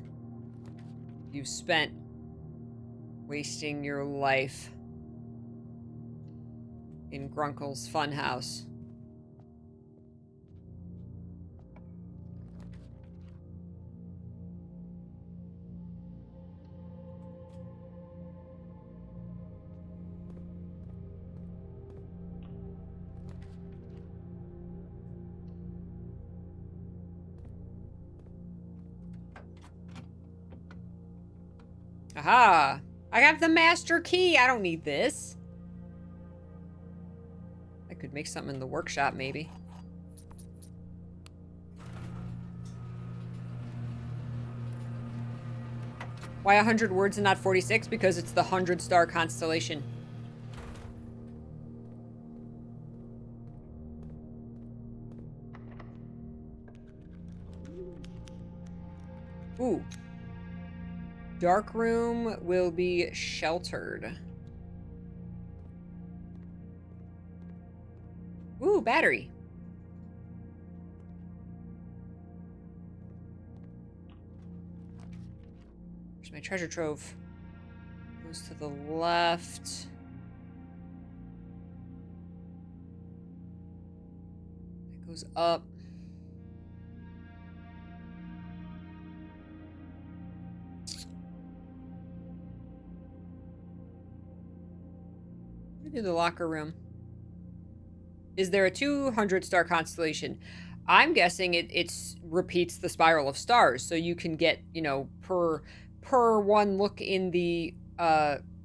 you've spent wasting your life in Grunkle's funhouse. Aha! I have the master key! I don't need this. I could make something in the workshop, maybe. Why 100 words and not 46? Because it's the 100-star constellation. Ooh. Dark room will be sheltered. Ooh, battery. Where's my treasure trove? Goes to the left. It goes up. Do the locker room. Is there a 200-star constellation? I'm guessing it repeats the spiral of stars, so you can get, you know, per one look in the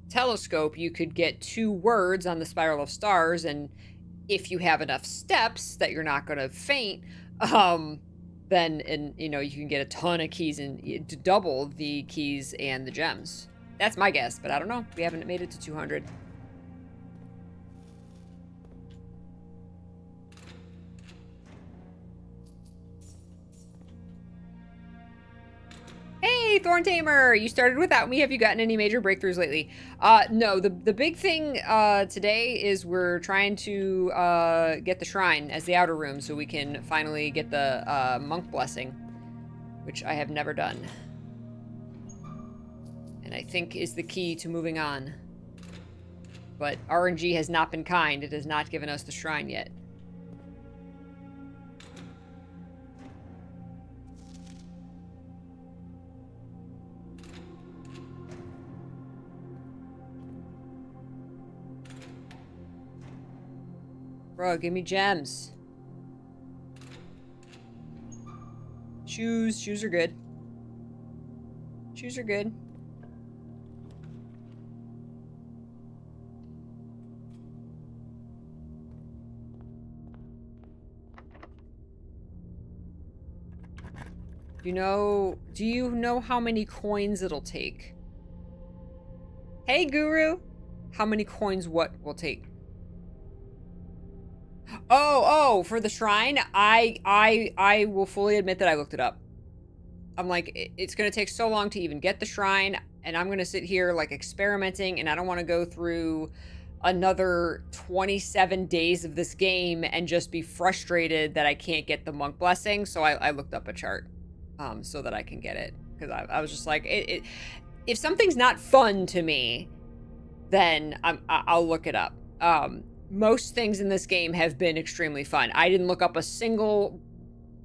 telescope, you could get 2 words on the spiral of stars, and if you have enough steps that you're not going to faint, then you know, you can get a ton of keys and to double the keys and the gems. That's my guess, but I don't know. We haven't made it to 200. Hey, Thorn Tamer, you started without me. Have you gotten any major breakthroughs lately? No, the big thing today is we're trying to get the shrine as the outer room so we can finally get the monk blessing, which I have never done. And I think is the key to moving on. But RNG has not been kind. It has not given us the shrine yet. Bro, give me gems. Shoes. Shoes are good. Shoes are good. Do you know how many coins it'll take? Hey, Guru. How many coins what will take? Oh, for the shrine, I will fully admit that I looked it up. I'm like, it's going to take so long to even get the shrine, and I'm going to sit here like experimenting, and I don't want to go through another 27 days of this game and just be frustrated that I can't get the monk blessing. So I looked up a chart so that I can get it, because I was just like, if something's not fun to me, then I'll look it up. Most things in this game have been extremely fun. I didn't look up a single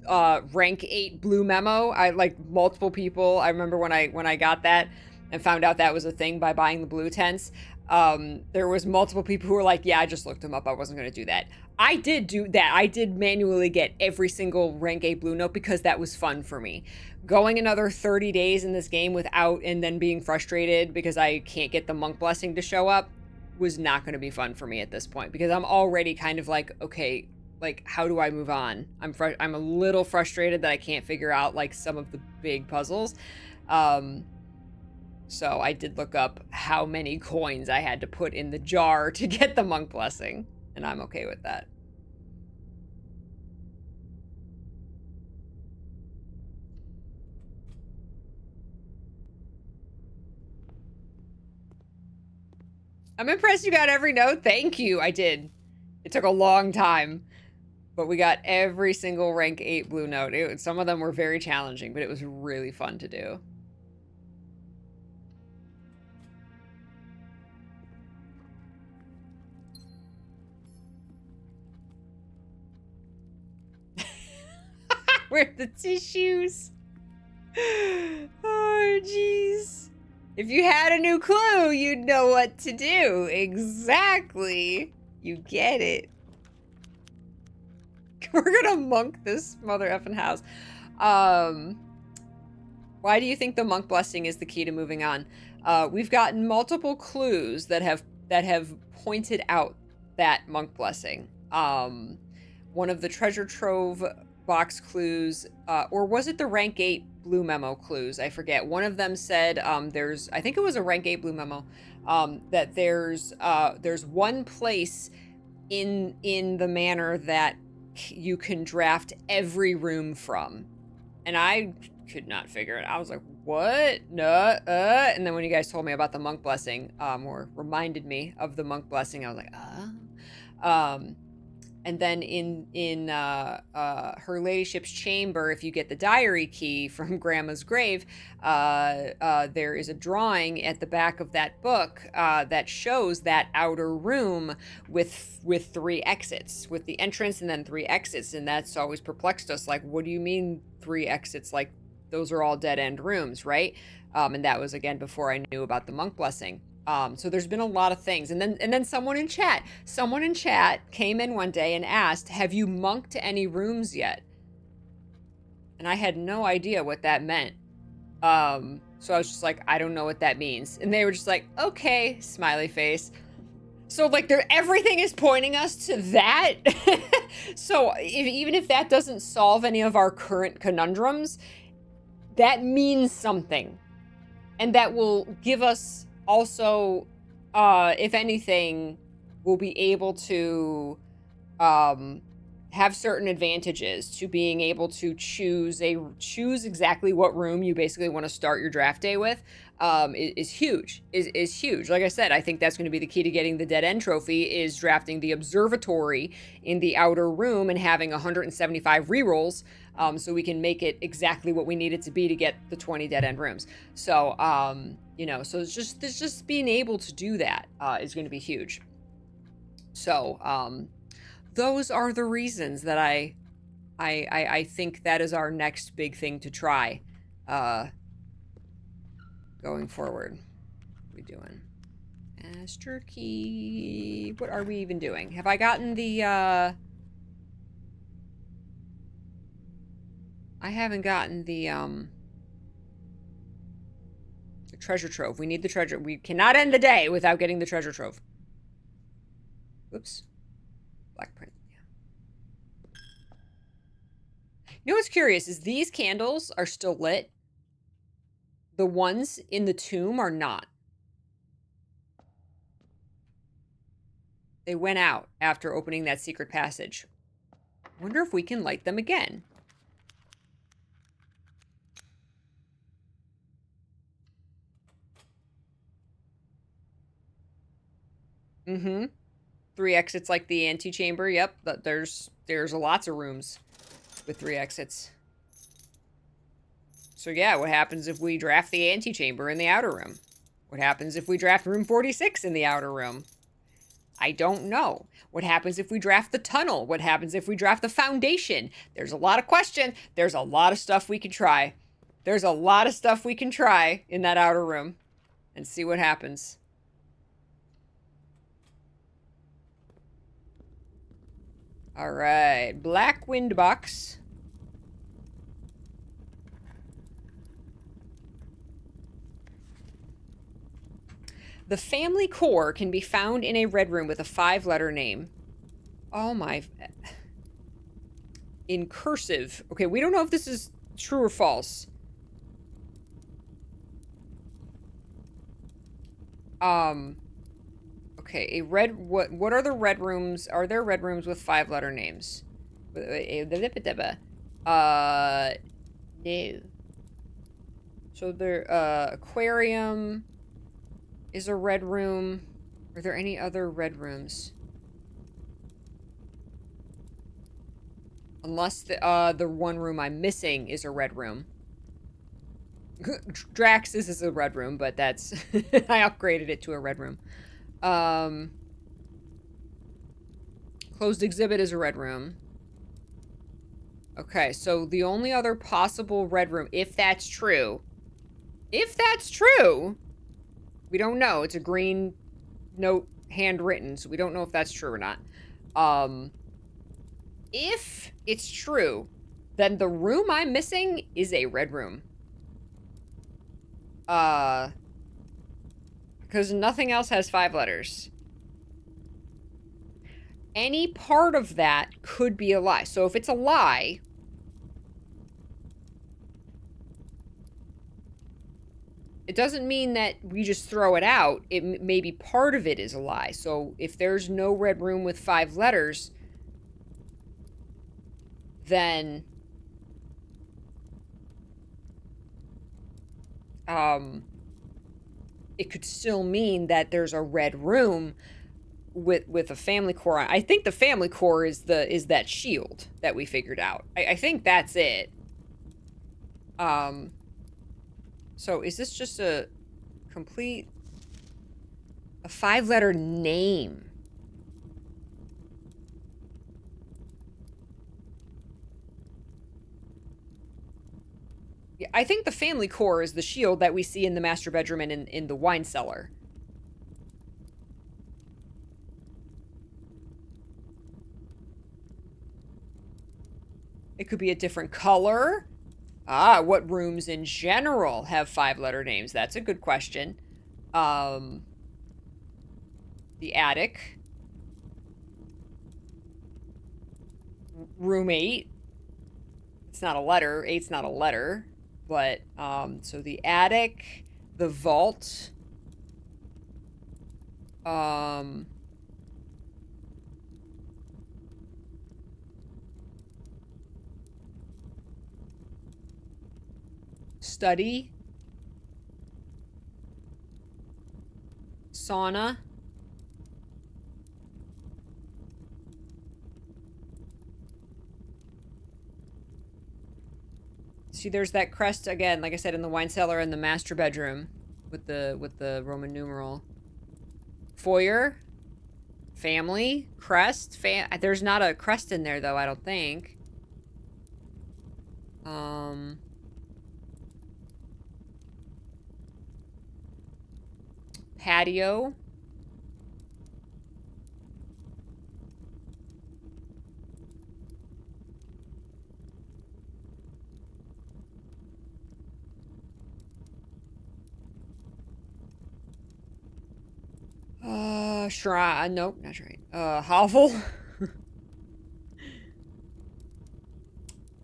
rank 8 blue memo. I like multiple people. I remember when I got that and found out that was a thing by buying the blue tents. There was multiple people who were like, yeah, I just looked them up. I wasn't going to do that. I did do that. I did manually get every single rank 8 blue note because that was fun for me. Going another 30 days in this game without and then being frustrated because I can't get the monk blessing to show up was not going to be fun for me at this point, because I'm already kind of like, okay, like, how do I move on? I'm a little frustrated that I can't figure out like some of the big puzzles. So I did look up how many coins I had to put in the jar to get the monk blessing, and I'm okay with that. I'm impressed you got every note. Thank you. I did. It took a long time, but we got every single rank 8 blue note. Some of them were very challenging, but it was really fun to do. Where are the tissues? Oh, jeez. If you had a new clue, you'd know what to do. Exactly. You get it. We're gonna monk this mother effing house. Why do you think the monk blessing is the key to moving on? We've gotten multiple clues that have pointed out that monk blessing. One of the treasure trove box clues, or was it the rank 8 blue memo clues? I forget. One of them said I think it was a rank 8 blue memo, that there's one place in the manor that you can draft every room from, and I could not figure it. I was like, what? No, and then when you guys told me about the monk blessing, or reminded me of the monk blessing, I was like, and then in her ladyship's chamber, if you get the diary key from Grandma's grave, there is a drawing at the back of that book that shows that outer room with 3 exits, with the entrance and then 3 exits, and that's always perplexed us. Like, what do you mean 3 exits? Like, those are all dead-end rooms, right? And that was, again, before I knew about the monk blessing. So there's been a lot of things. And then someone in chat came in one day and asked, have you monked any rooms yet? And I had no idea what that meant. So I was just like, I don't know what that means. And they were just like, okay, smiley face. So like everything is pointing us to that. So even if that doesn't solve any of our current conundrums, that means something. And that will give us also, if anything, we'll be able to have certain advantages to being able to choose exactly what room you basically want to start your draft day with, is huge. Is huge. Like I said, I think that's going to be the key to getting the dead end trophy, is drafting the observatory in the outer room and having 175 rerolls, so we can make it exactly what we need it to be to get the 20 dead end rooms. So you know, so it's just being able to do that is going to be huge. So those are the reasons that I think that is our next big thing to try going forward. What are we doing? Master key. What are we even doing? Have I gotten the I haven't gotten the treasure trove. We need the treasure. We cannot end the day without getting the treasure trove. Oops. Black print. You know what's curious is these candles are still lit. The ones in the tomb are not. They went out after opening that secret passage. Wonder if we can light them again. Mm-hmm. 3 exits like the antechamber. Yep. There's lots of rooms with 3 exits. So yeah, what happens if we draft the antechamber in the outer room? What happens if we draft room 46 in the outer room? I don't know. What happens if we draft the tunnel? What happens if we draft the foundation? There's a lot of questions. There's a lot of stuff we can try. There's a lot of stuff we can try in that outer room and see what happens. All right, black wind box. The family core can be found in a red room with a 5-letter name. Oh my. In cursive. Okay, we don't know if this is true or false. Okay, a red. What are the red rooms? Are there red rooms with 5-letter names? No. So there, aquarium is a red room. Are there any other red rooms? Unless the one room I'm missing is a red room. Drax's is a red room, but that's I upgraded it to a red room. Closed exhibit is a red room. Okay, so the only other possible red room, if that's true, we don't know. It's a green note, handwritten, so we don't know if that's true or not. If it's true, then the room I'm missing is a red room. Because nothing else has 5 letters. Any part of that could be a lie. So if it's a lie, it doesn't mean that we just throw it out. It maybe part of it is a lie. So if there's no red room with 5 letters, then it could still mean that there's a red room with a family core on. I think the family core is that shield that we figured out. I think that's it. So is this just a 5-letter name? Yeah, I think the family core is the shield that we see in the master bedroom and in the wine cellar. It could be a different color. What rooms in general have 5-letter names? That's a good question. The attic. Room 8. It's not a letter. 8's not a letter. But, so the attic, the vault. Study. Sauna. See, there's that crest again, like I said, in the wine cellar and the master bedroom with the Roman numeral. Foyer. Family. Crest. There's not a crest in there though, I don't think. Patio. Shrine. Nope, not shrine. Hovel.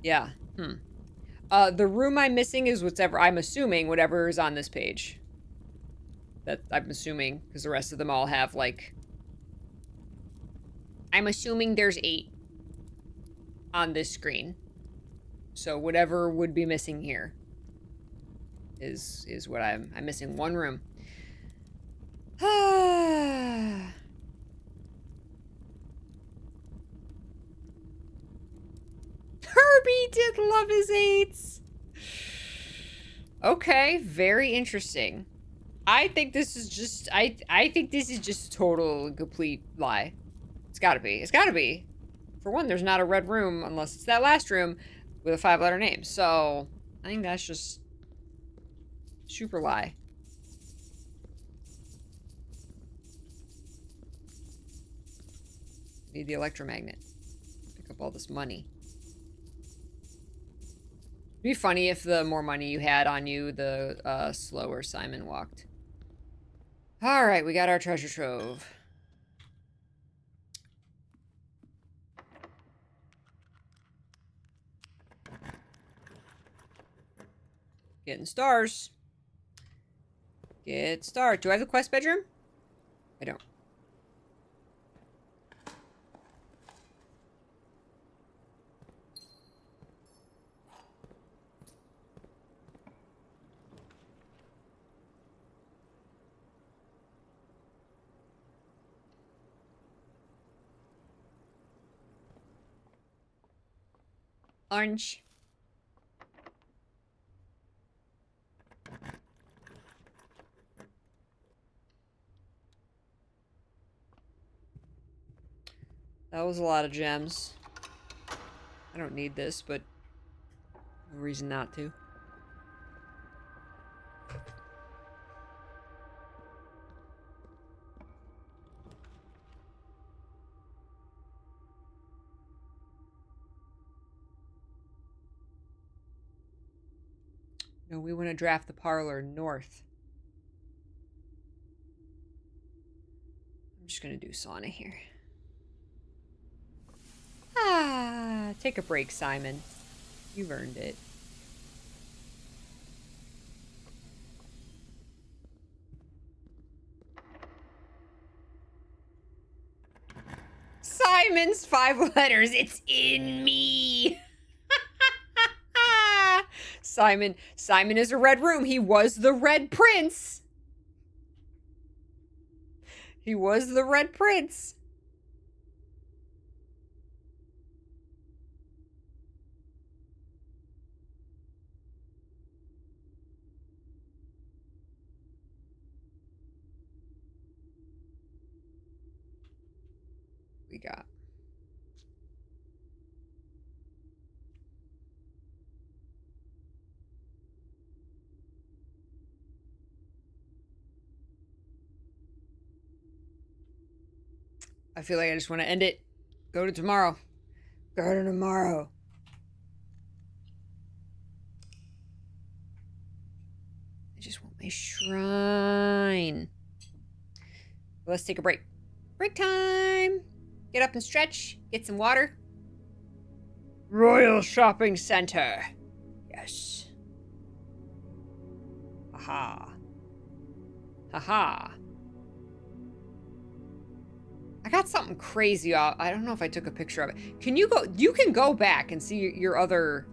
Yeah. The room I'm missing is whatever, I'm assuming, whatever is on this page. That I'm assuming, because the rest of them all have, like... I'm assuming there's 8 on this screen. So whatever would be missing here is what I'm missing 1 room. Herbie did love his 8s. Okay, very interesting. I think this is just I think this is just a total and complete lie. It's gotta be. It's gotta be. For one, there's not a red room unless it's that last room with a 5-letter name. So I think that's just super lie. Need the electromagnet. Pick up all this money. It'd be funny if the more money you had on you, the slower Simon walked. Alright, we got our treasure trove. Getting stars. Get stars. Do I have the quest bedroom? I don't. Orange. That was a lot of gems. I don't need this, but no reason not to. No, we want to draft the parlor north. I'm just going to do sauna here. Ah, take a break, Simon. You've earned it. Simon's 5 letters. It's in me. Simon is a red room. He was the Red Prince. He was the Red Prince. We got. I feel like I just want to end it. Go to tomorrow. Go to tomorrow. I just want my shrine. Let's take a break. Break time. Get up and stretch. Get some water. Royal Shopping Center. Yes. Haha. Haha. I got something crazy. I don't know if I took a picture of it. Can you go? You can go back and see your other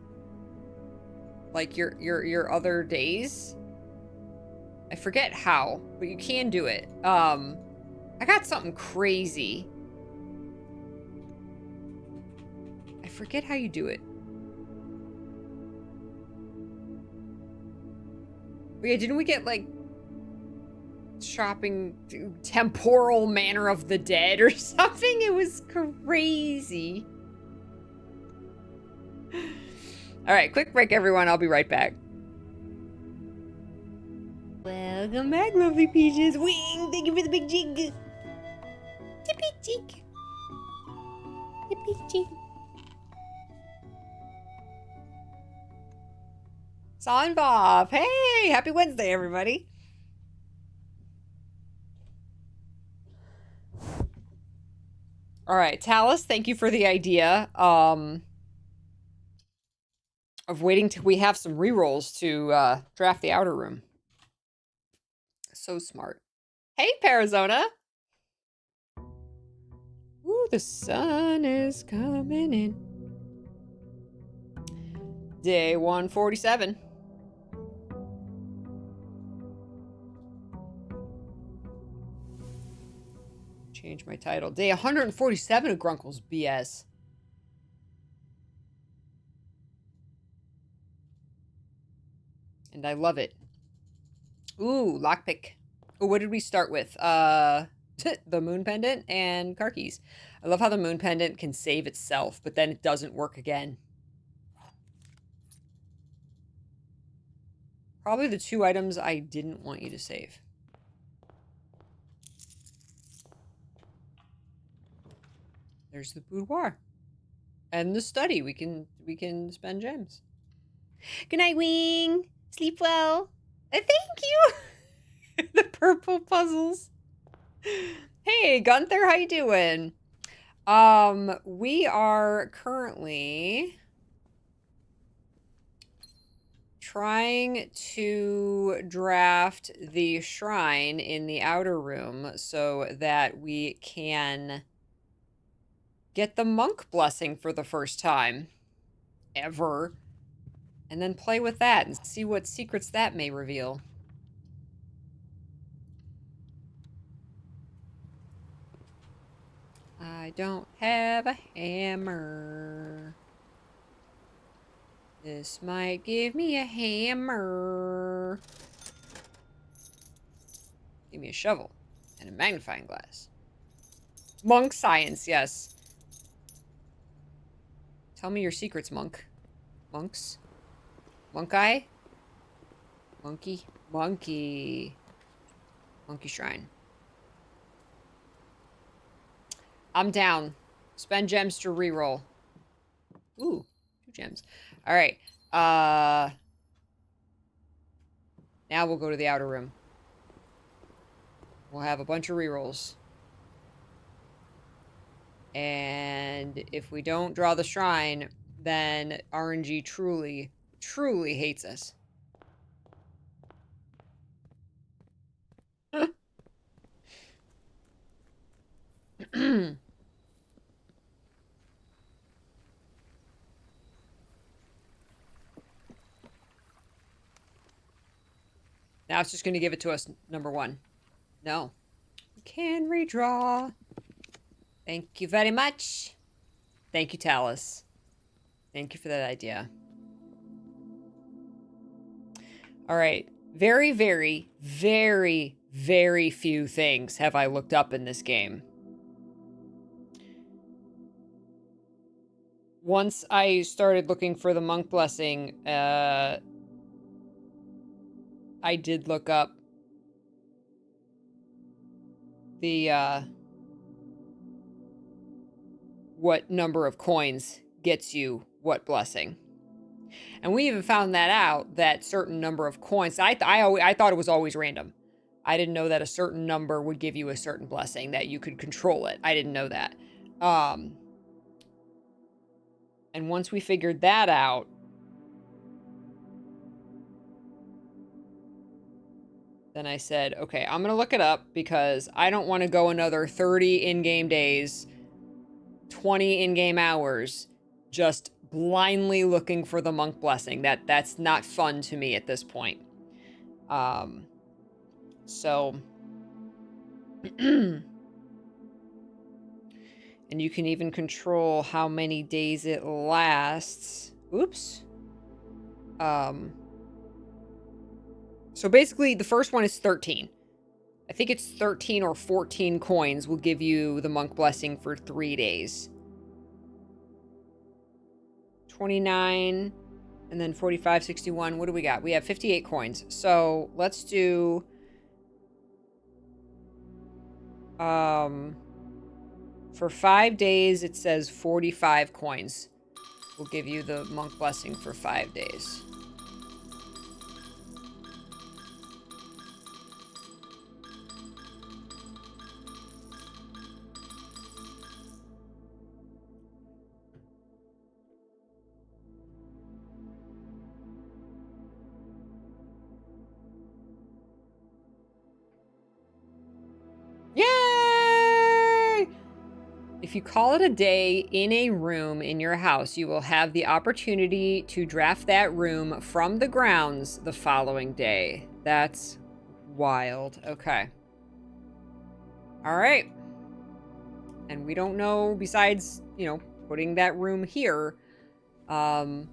like your other days. I forget how, but you can do it. I got something crazy. I forget how you do it. But yeah, didn't we get like shopping temporal manner of the dead or something? It was crazy. All right, quick break, everyone. I'll be right back. Welcome back, lovely peaches. Wing, thank you for the big jig. The big jig. The big jig. Sonbob. Hey, happy Wednesday, everybody. All right, Talus, thank you for the idea of waiting till we have some rerolls to draft the outer room. So smart. Hey, Parazona. Ooh, the sun is coming in. Day 147. Change my title. Day 147 of Grunkle's BS. And I love it. Ooh, lockpick. Ooh, what did we start with? The moon pendant and car keys. I love how the moon pendant can save itself, but then it doesn't work again. Probably the two items I didn't want you to save. There's the boudoir. And the study. We can spend gems. Good night, Wing. Sleep well. Thank you. The purple puzzles. Hey, Gunther, how you doing? We are currently trying to draft the shrine in the outer room so that we can get the monk blessing for the first time ever, and then play with that and see what secrets that may reveal. I don't have a hammer. This might give me a hammer. Give me a shovel and a magnifying glass. Monk science, yes. Tell me your secrets, monk. Monks? Monk eye? Monkey? Monkey. Monkey shrine. I'm down. Spend gems to reroll. Ooh, 2 gems. All right. Now we'll go to the outer room. We'll have a bunch of rerolls. And if we don't draw the shrine, then RNG truly, truly hates us. Now it's just going to give it to us, number 1. No. We can redraw. Thank you very much. Thank you, Talus. Thank you for that idea. All right. Very, very, very, very few things have I looked up in this game. Once I started looking for the monk blessing, I did look up the, what number of coins gets you what blessing. And we even found that out, that certain number of coins. I thought it was always random. I didn't know that a certain number would give you a certain blessing, that you could control it. I didn't know that. And once we figured that out, then I said, okay, I'm going to look it up because I don't want to go another 30 in-game days, 20 in-game hours, just blindly looking for the monk blessing. That's not fun to me at this point. So and you can even control how many days it lasts. Oops. So basically the first one is 13. I think it's 13 or 14 coins will give you the monk blessing for 3 days. 29 and then 45, 61. What do we got? We have 58 coins. So let's do for 5 days it says 45 coins will give you the monk blessing for 5 days. Yay! If you call it a day in a room in your house, you will have the opportunity to draft that room from the grounds the following day. That's wild. Okay. All right. And we don't know, besides, you know, putting that room here, I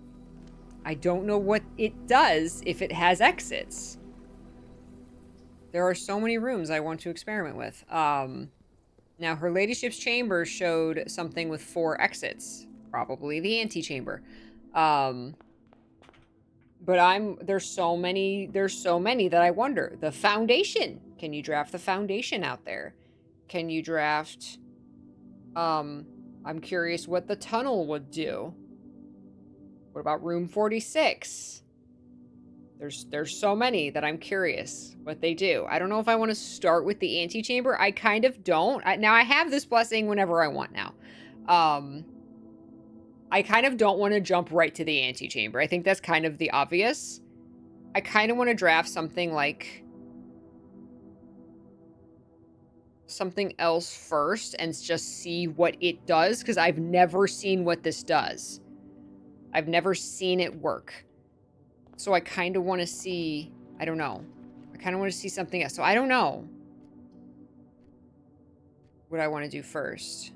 don't know what it does if it has exits. There are so many rooms I want to experiment with. Now, her ladyship's chamber showed something with 4 exits. Probably the antechamber. But there's so many that I wonder. The foundation. Can you draft the foundation out there? Can you draft... I'm curious what the tunnel would do. What about room 46? There's so many that I'm curious what they do. I don't know if I want to start with the antechamber. I kind of don't. Now I have this blessing whenever I want now. I kind of don't want to jump right to the antechamber. I think that's kind of the obvious. I kind of want to draft something like something else first and just see what it does, because I've never seen what this does. I've never seen it work. So I kind of want to see, I don't know. I kind of want to see something else. So I don't know what I want to do first.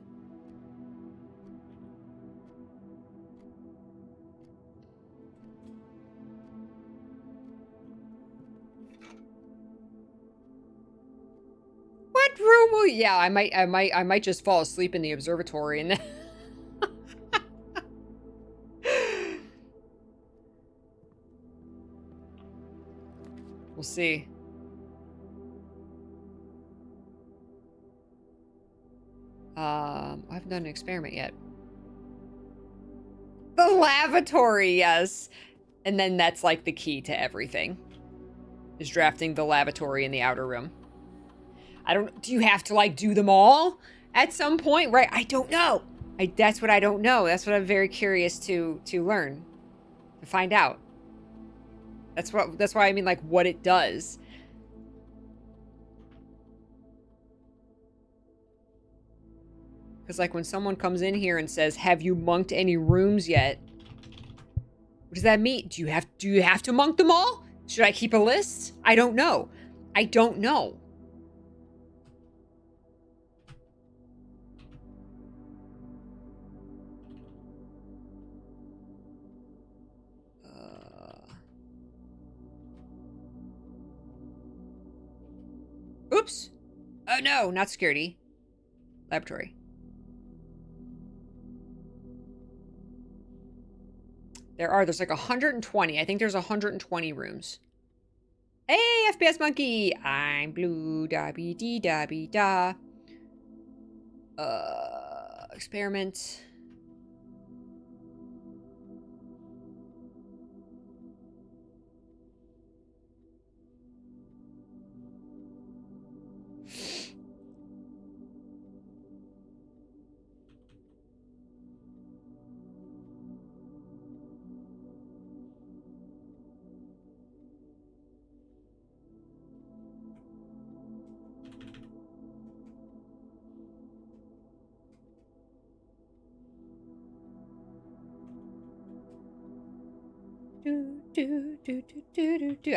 What room will, yeah, I might just fall asleep in the observatory and then we'll see. I haven't done an experiment yet. The lavatory, yes. And then that's like the key to everything. Is drafting the lavatory in the outer room. Do you have to like do them all at some point? Right, I don't know. That's what I don't know. That's what I'm very curious to learn. To find out. That's why I mean like what it does. Because like when someone comes in here and says, "Have you monked any rooms yet?" What does that mean? Do you have to monk them all? Should I keep a list? I don't know. I don't know. Oops. Oh no, not security. Laboratory. There's like 120. I think there's 120 rooms. Hey, FPS monkey! I'm blue, dabby dee dabby da. Experiment.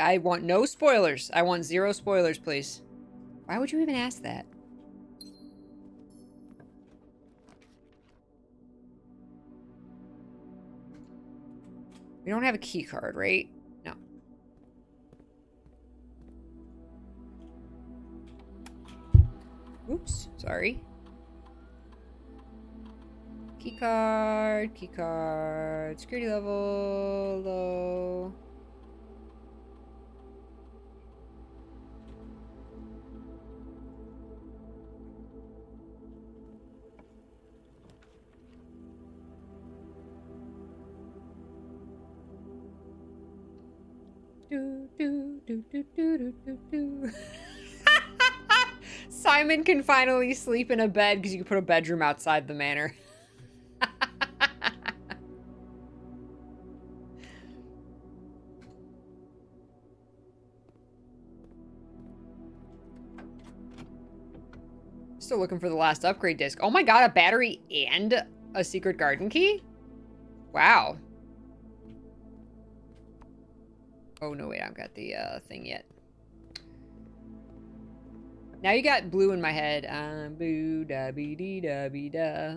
I want no spoilers. I want 0 spoilers, please. Why would you even ask that? We don't have a key card, right? No. Oops, sorry. Key card, security level, low. Simon can finally sleep in a bed because you can put a bedroom outside the manor. Still looking for the last upgrade disc. Oh my god, a battery and a secret garden key? Wow. Oh no, wait, I haven't got the thing yet. Now you got blue in my head. Boo da be dee da be da.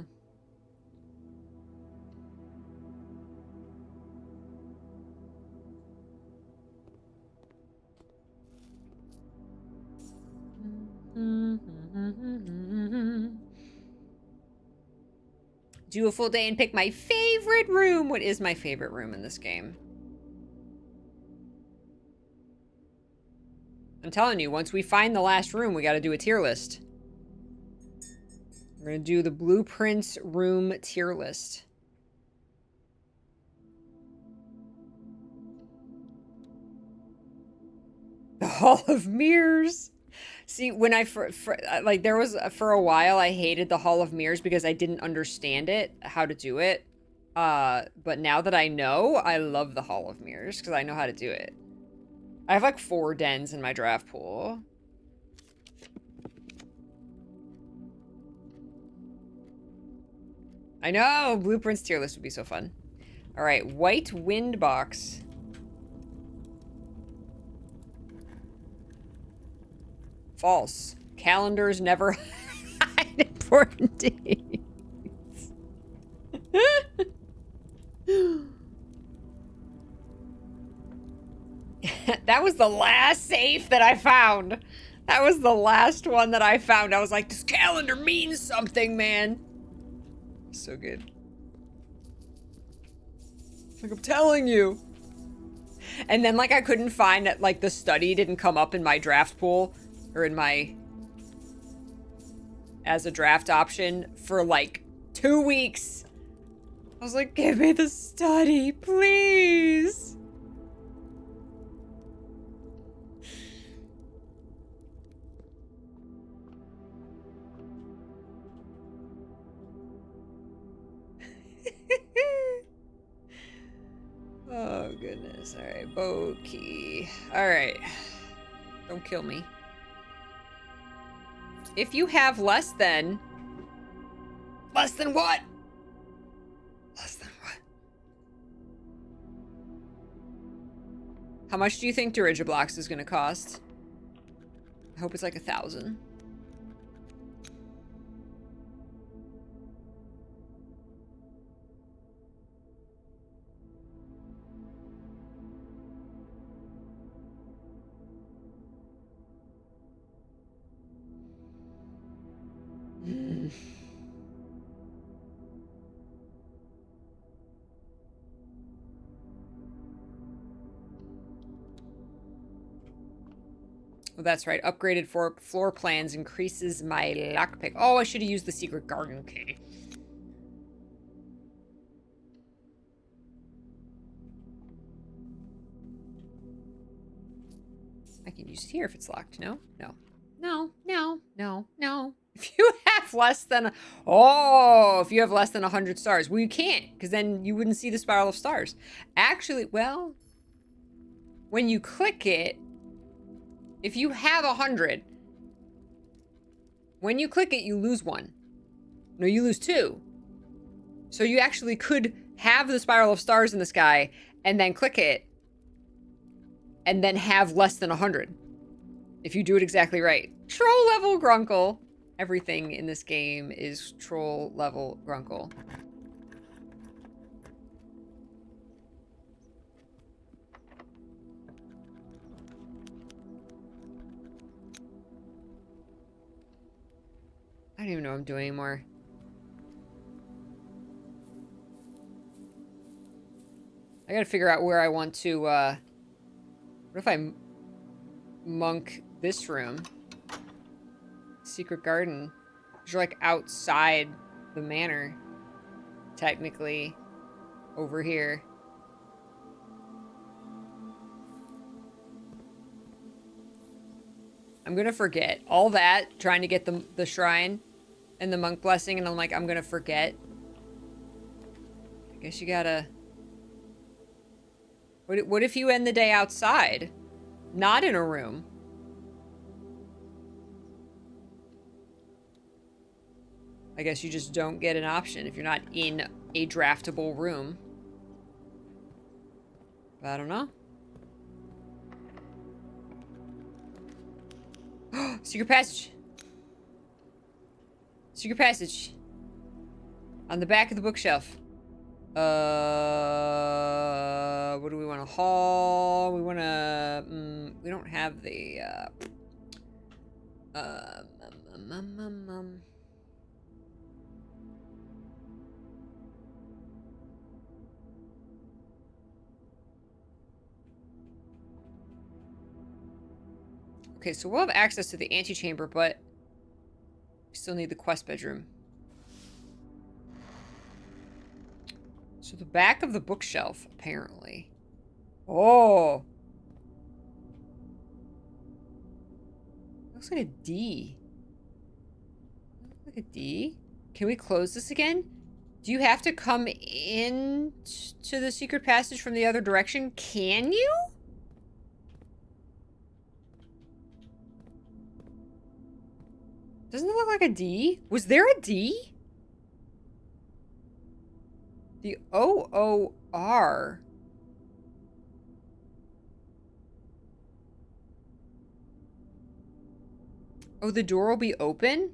Do a full day and pick my favorite room. What is my favorite room in this game? I'm telling you, once we find the last room, we got to do a tier list. We're going to do the blueprints room tier list. The Hall of Mirrors. See, when I, like, there was, for a while, I hated the Hall of Mirrors because I didn't understand it, how to do it. But now that I know, I love the Hall of Mirrors because I know how to do it. I have like 4 dens in my draft pool. I know! Blueprints tier list would be so fun. Alright, white wind box. False. Calendars never hide important dates. That was the last safe that I found. That was the last one that I found. I was like, this calendar means something, man. So good. It's like, I'm telling you. And then, like, I couldn't find that, like, the study didn't come up in my draft pool. Or in my... as a draft option for, like, 2 weeks. I was like, give me the study, please. Oh, goodness. All right, bow key. All right. Don't kill me. If you have less than... Less than what? Less than what? How much do you think Dirigiblox is going to cost? I hope it's like 1,000. Oh, that's right. Upgraded for floor plans increases my lockpick. Oh, I should have used the secret garden key. I can use it here if it's locked. No? No. No, no, no, no. If you have less than... Oh, if you have less than 100 stars. Well, you can't, because then you wouldn't see the spiral of stars. Actually, well... When you click it... If you have 100... When you click it, you lose 1. No, you lose 2. So you actually could have the spiral of stars in the sky and then click it, and then have less than 100. If you do it exactly right. Troll level Grunkle. Everything in this game is troll level Grunkle. I don't even know what I'm doing anymore. I gotta figure out where I want to, what if I monk this room? Secret garden. You're like outside the manor, technically, over here. I'm gonna forget all that, trying to get the shrine and the monk blessing, and I'm like, I'm gonna forget. I guess you gotta... What if you end the day outside? Not in a room? I guess you just don't get an option if you're not in a draftable room. But I don't know. Secret passage. Secret passage. On the back of the bookshelf. What do we want to haul? We want to... we don't have the... Okay, so we'll have access to the antechamber, but we still need the quest bedroom. So the back of the bookshelf, apparently. Oh! Looks like a D. Looks like a D? Can we close this again? Do you have to come in to the secret passage from the other direction? Can you? Doesn't it look like a D? Was there a D? The OOR. Oh, the door will be open?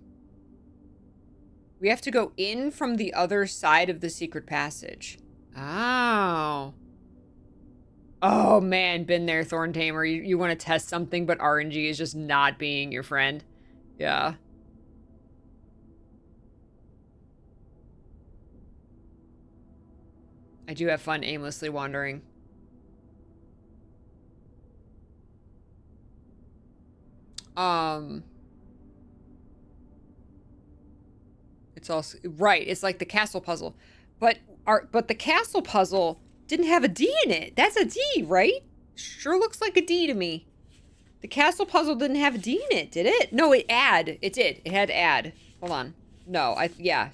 We have to go in from the other side of the secret passage. Oh. Oh, man. Been there, Thorn Tamer. You want to test something, but RNG is just not being your friend. Yeah. I do have fun aimlessly wandering. It's also right. It's like the castle puzzle, but the castle puzzle didn't have a D in it. That's a D, right? Sure looks like a D to me. The castle puzzle didn't have a D in it, did it? No, it did. It had add. Hold on. No, yeah.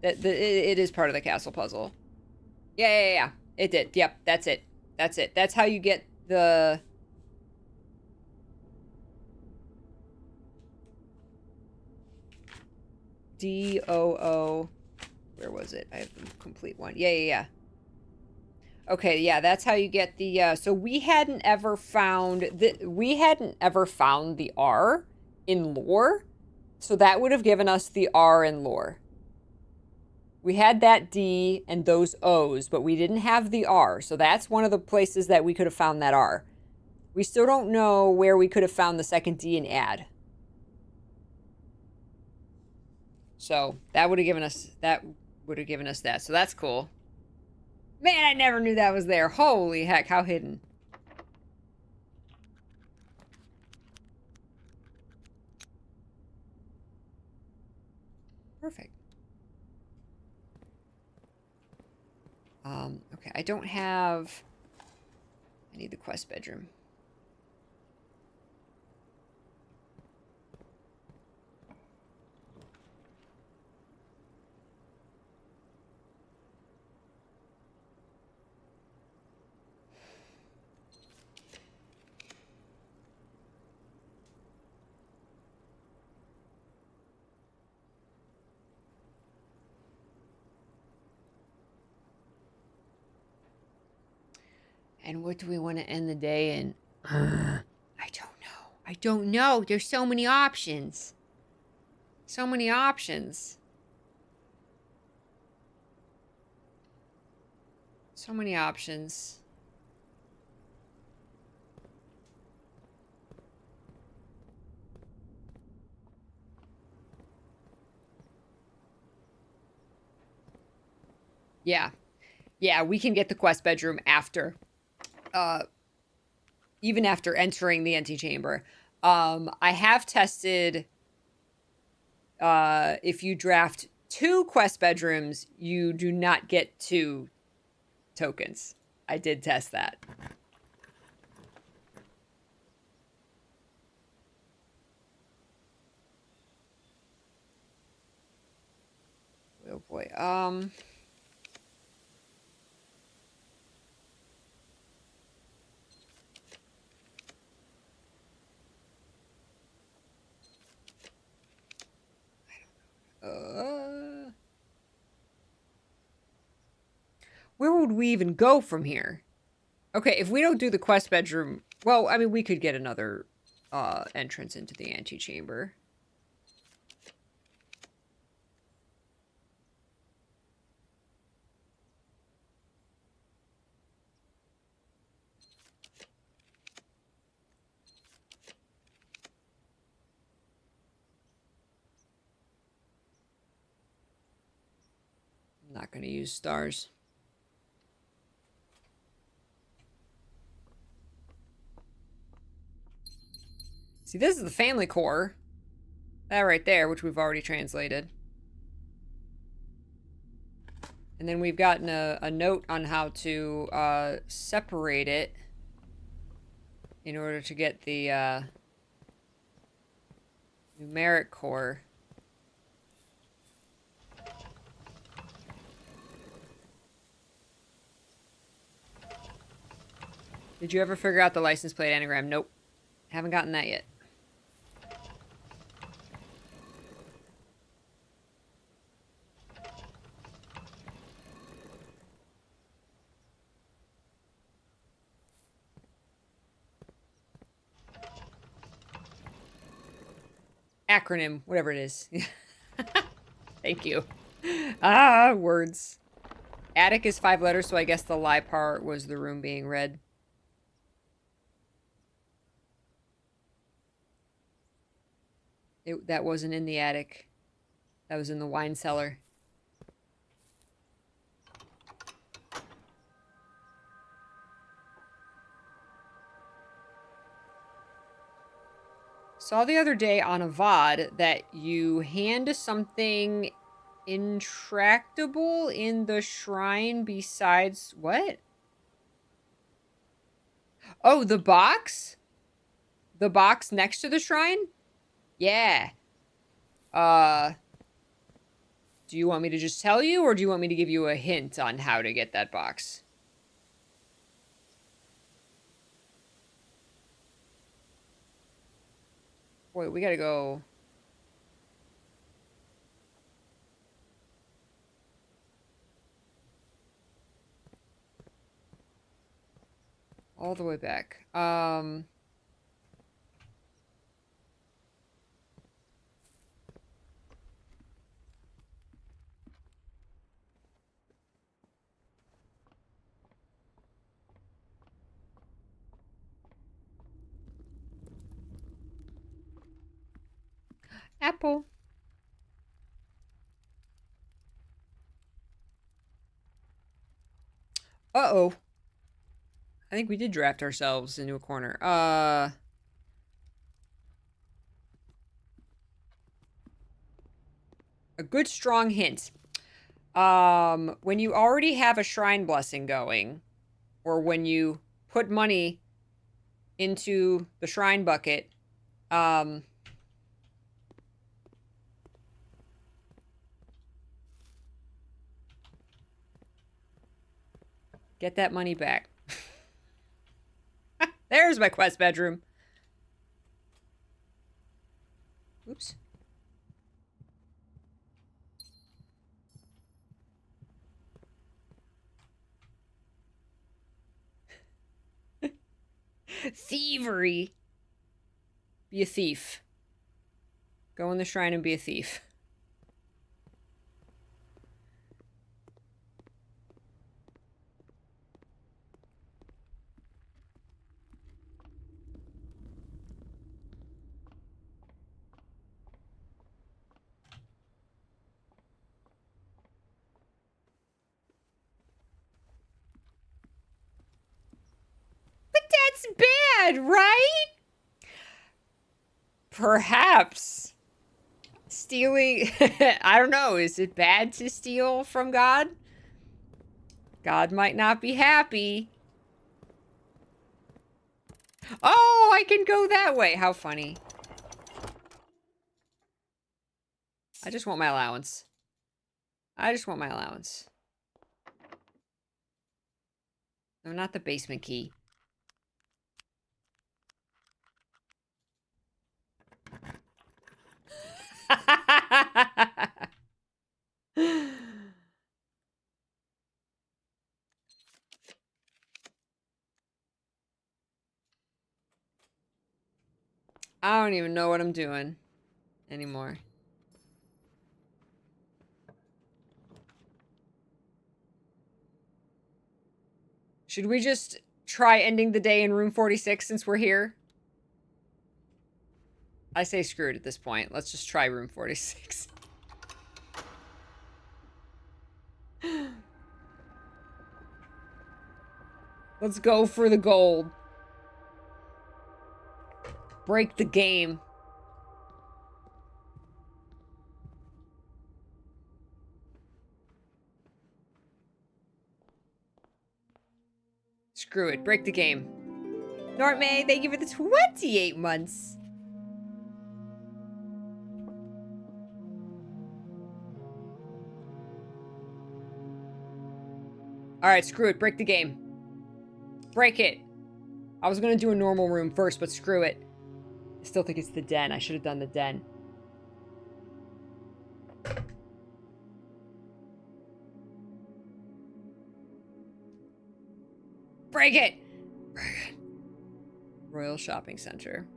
It is part of the castle puzzle. Yeah. It did. Yep, that's it. That's how you get the... DOO. Where was it? I have the complete one. Yeah. Okay, yeah, that's how you get the, so we hadn't ever found the R in lore, so that would have given us the R in lore. We had that D and those O's, but we didn't have the R, so that's one of the places that we could have found that R. We still don't know where we could have found the second D and add. So that would have given us that. So that's cool. Man, I never knew that was there. Holy heck, how hidden. Perfect. Okay, I need the quest bedroom. And what do we want to end the day in? I don't know. I don't know. There's so many options. So many options. So many options. Yeah. Yeah, we can get the quest bedroom after. Even after entering the antechamber. I have tested if you draft 2 quest bedrooms, you do not get 2 tokens. I did test that. Oh boy. Where would we even go from here? Okay, if we don't do the quest bedroom, well, I mean, we could get another entrance into the antechamber. I'm not going to use stars. See, this is the family core. That right there, which we've already translated. And then we've gotten a note on how to separate it in order to get the numeric core. Did you ever figure out the license plate anagram? Nope. Haven't gotten that yet. Acronym, whatever it is. Thank you. Ah, words. Attic is 5 letters, so I guess the lie part was the room being read. That wasn't in the attic. That was in the wine cellar. Saw the other day on a VOD that you hand something intractable in the shrine besides what? Oh, the box? The box next to the shrine? Yeah. Do you want me to just tell you, or do you want me to give you a hint on how to get that box? Boy, we gotta go. All the way back. Apple. Uh-oh. I think we did draft ourselves into a corner. A good strong hint. When you already have a shrine blessing going, or when you put money into the shrine bucket, get that money back. There's my quest bedroom. Oops. Thievery. Be a thief. Go in the shrine and be a thief. But that's bad, right? Perhaps. Stealing... I don't know. Is it bad to steal from God? God might not be happy. Oh, I can go that way. How funny. I just want my allowance. I just want my allowance. No, not the basement key. I don't even know what I'm doing anymore. Should we just try ending the day in room 46 since we're here? I say screw it at this point. Let's just try room 46. Let's go for the gold. Break the game. Screw it. Break the game. Nortmay, thank you for the 28 months. Alright, screw it. Break the game. Break it. I was gonna do a normal room first, but screw it. I still think it's the den. I should have done the den. Break it! Break it. Royal Shopping Center.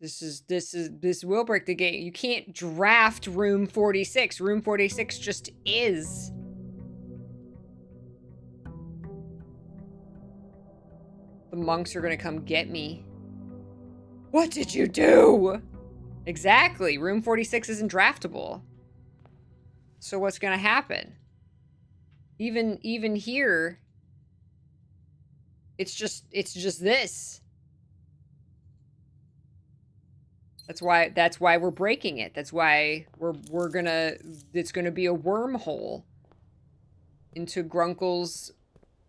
This will break the game. You can't draft room 46. Room 46 just is. The monks are gonna come get me. What did you do? Exactly. Room 46 isn't draftable. So what's gonna happen? Even here, it's just this. That's why we're breaking it. That's why it's gonna be a wormhole into Grunkle's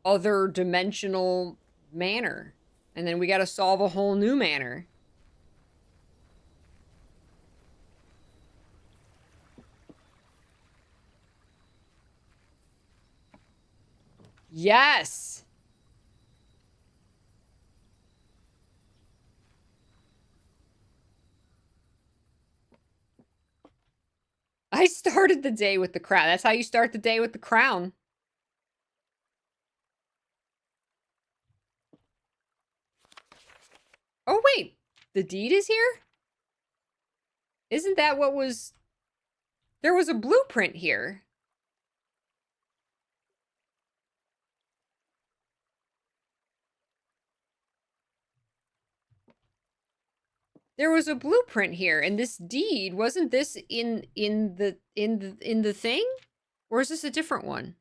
other dimensional manor. And then we gotta solve a whole new manor. Yes! I started the day with the crown. That's how you start the day with the crown. Oh, wait. The deed is here? Isn't that what was... There was a blueprint here. There was a blueprint here, and this deed, wasn't this in the thing? Or is this a different one?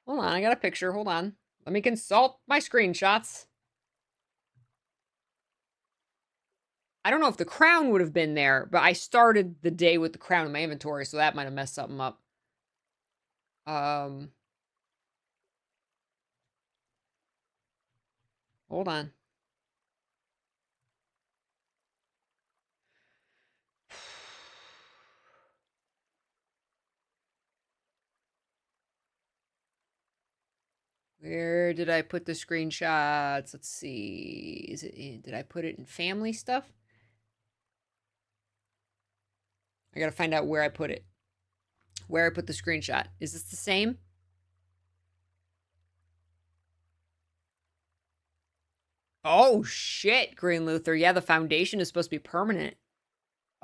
Hold on, I got a picture. Hold on. Let me consult my screenshots. I don't know if the crown would have been there, but I started the day with the crown in my inventory, so that might have messed something up. Hold on. Where did I put the screenshots? Let's see. Is it in, did I put it in family stuff? I gotta find out where I put it. Where I put the screenshot. Is this the same? Oh, shit, Green Luther. Yeah, the foundation is supposed to be permanent.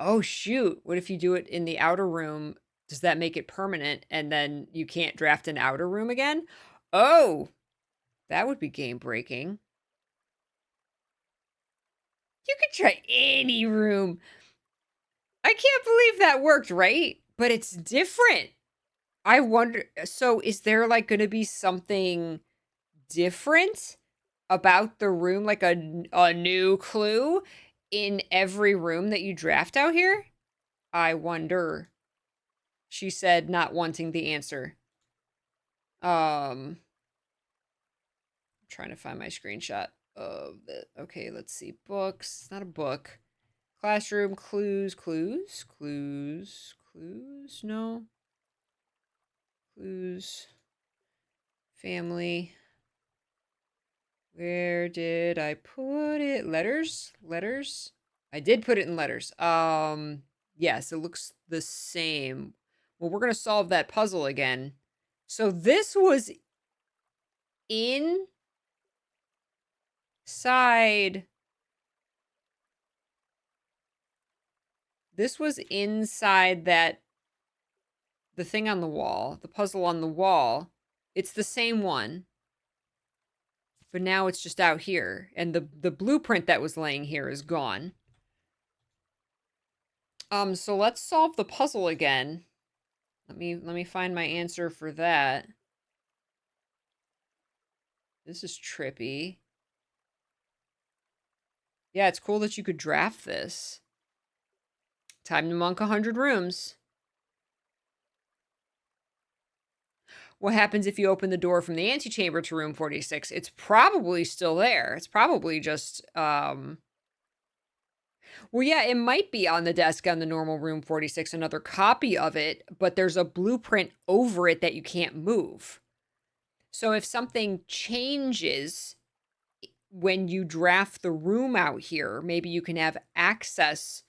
Oh, shoot. What if you do it in the outer room? Does that make it permanent and then you can't draft an outer room again? Oh, that would be game breaking. You could try any room. I can't believe that worked, right? But it's different. I wonder, so is there like going to be something different about the room, like a new clue in every room that you draft out here? I wonder. She said, not wanting the answer. I'm trying to find my screenshot of the. Okay, let's see. Books. Not a book. Classroom clues. Clues. Clues. Clues. No. Clues. Family. Where did I put it? Letters? Letters? I did put it in letters. Yes, it looks the same. Well, we're going to solve that puzzle again. So this was inside. This was inside that, the thing on the wall, the puzzle on the wall. It's the same one, but now it's just out here. And the blueprint that was laying here is gone. So let's solve the puzzle again. Let me find my answer for that. This is trippy. Yeah, it's cool that you could draft this. Time to monk 100 rooms. What happens if you open the door from the antechamber to room 46? It's probably still there. It's probably just well, yeah, it might be on the desk on the normal room 46, another copy of it, but there's a blueprint over it that you can't move. So if something changes when you draft the room out here, maybe you can have access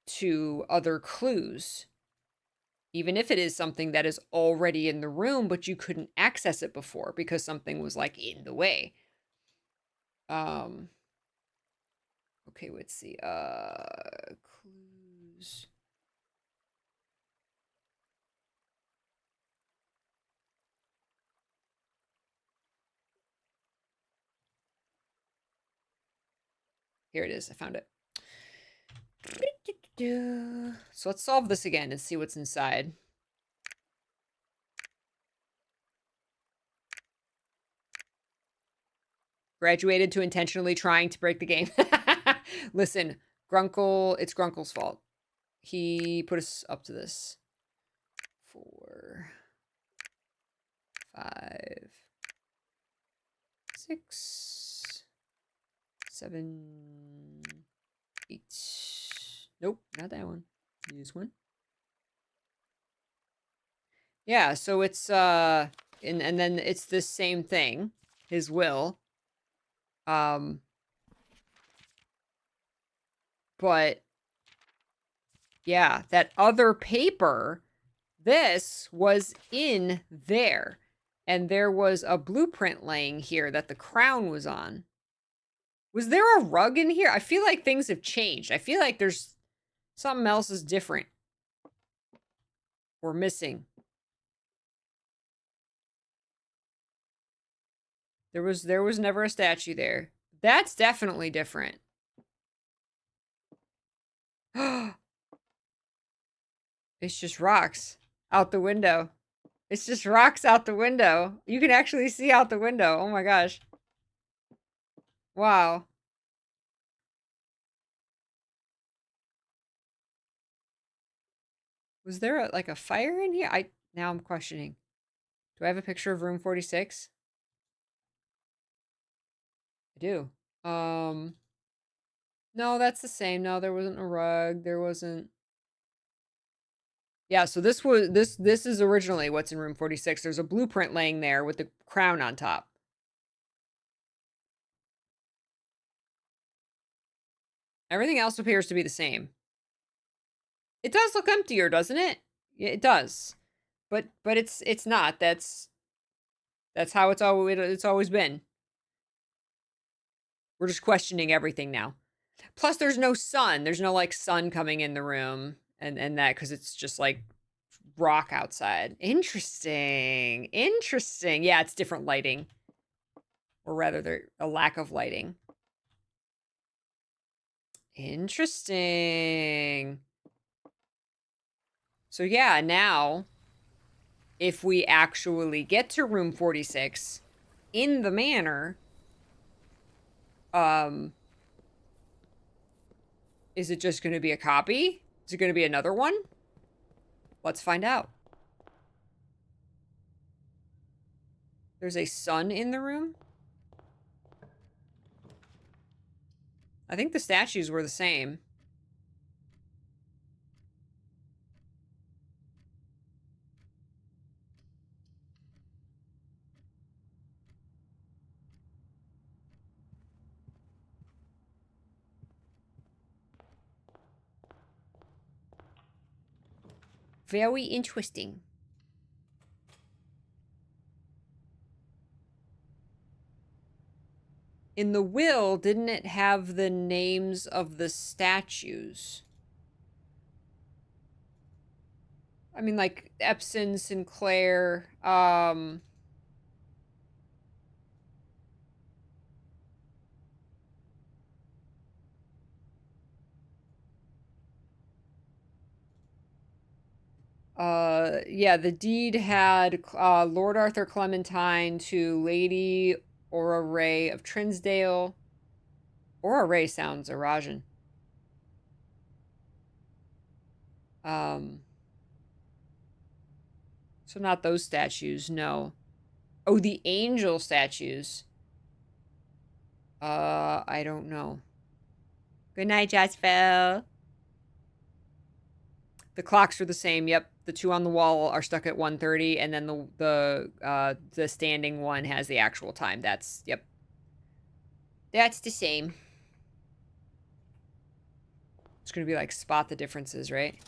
to other clues. Even if it is something that is already in the room, but you couldn't access it before because something was like in the way. Okay, let's see. Clues. Here it is. I found it. So let's solve this again and see what's inside. Graduated to intentionally trying to break the game. Listen, Grunkle, it's Grunkle's fault. He put us up to this. 4, 5, 6, 7, 8. Nope, not that one. This one. Yeah, so it's and then it's the same thing. His will. But yeah, that other paper, this was in there. And there was a blueprint laying here that the crown was on. Was there a rug in here? I feel like things have changed. I feel like there's something else is different or missing. There was never a statue there. That's definitely different. It's just rocks out the window. It's just rocks out the window. You can actually see out the window. Oh my gosh. Wow. Was there like a fire in here? Now I'm questioning. Do I have a picture of room 46? I do. No, that's the same. No, there wasn't a rug. There wasn't. Yeah, so this is originally what's in room 46. There's a blueprint laying there with the crown on top. Everything else appears to be the same. It does look emptier, doesn't it? Yeah, it does. But it's not. That's how it's always been. We're just questioning everything now. Plus there's no sun. There's no like sun coming in the room and that cuz it's just like rock outside. Interesting. Interesting. Yeah, it's different lighting. Or rather there a lack of lighting. Interesting. So yeah, now if we actually get to room 46 in the manor, is it just going to be a copy? Is it going to be another one? Let's find out. There's a sun in the room? I think the statues were the same. Very interesting. In the will, didn't it have the names of the statues? I mean, like Epson, Sinclair, yeah, the deed had Lord Arthur Clementine to Lady Aura Ray of Trinsdale. Aura Ray sounds Arajan. So not those statues, no. Oh, the angel statues. I don't know. Good night, Jasper. The clocks are the same. Yep, the two on the wall are stuck at 1:30, and then the standing one has the actual time. That's yep. That's the same. It's gonna be like spot the differences, right?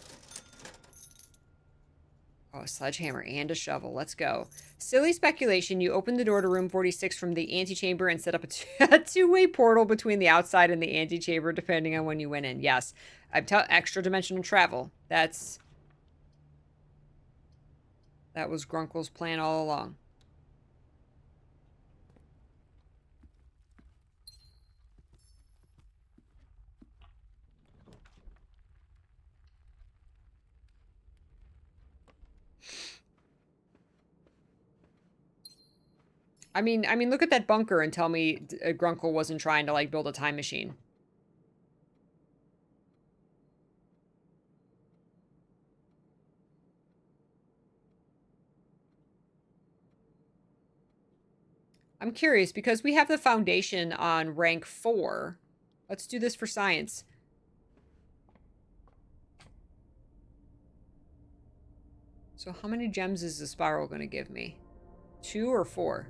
Oh, a sledgehammer and a shovel. Let's go. Silly speculation. You opened the door to room 46 from the antechamber and set up a two-way portal between the outside and the antechamber, depending on when you went in. Yes. Extra dimensional travel. That was Grunkle's plan all along. I mean, look at that bunker and tell me Grunkle wasn't trying to like build a time machine. I'm curious because we have the foundation on rank 4. Let's do this for science. So how many gems is the spiral going to give me? 2 or 4?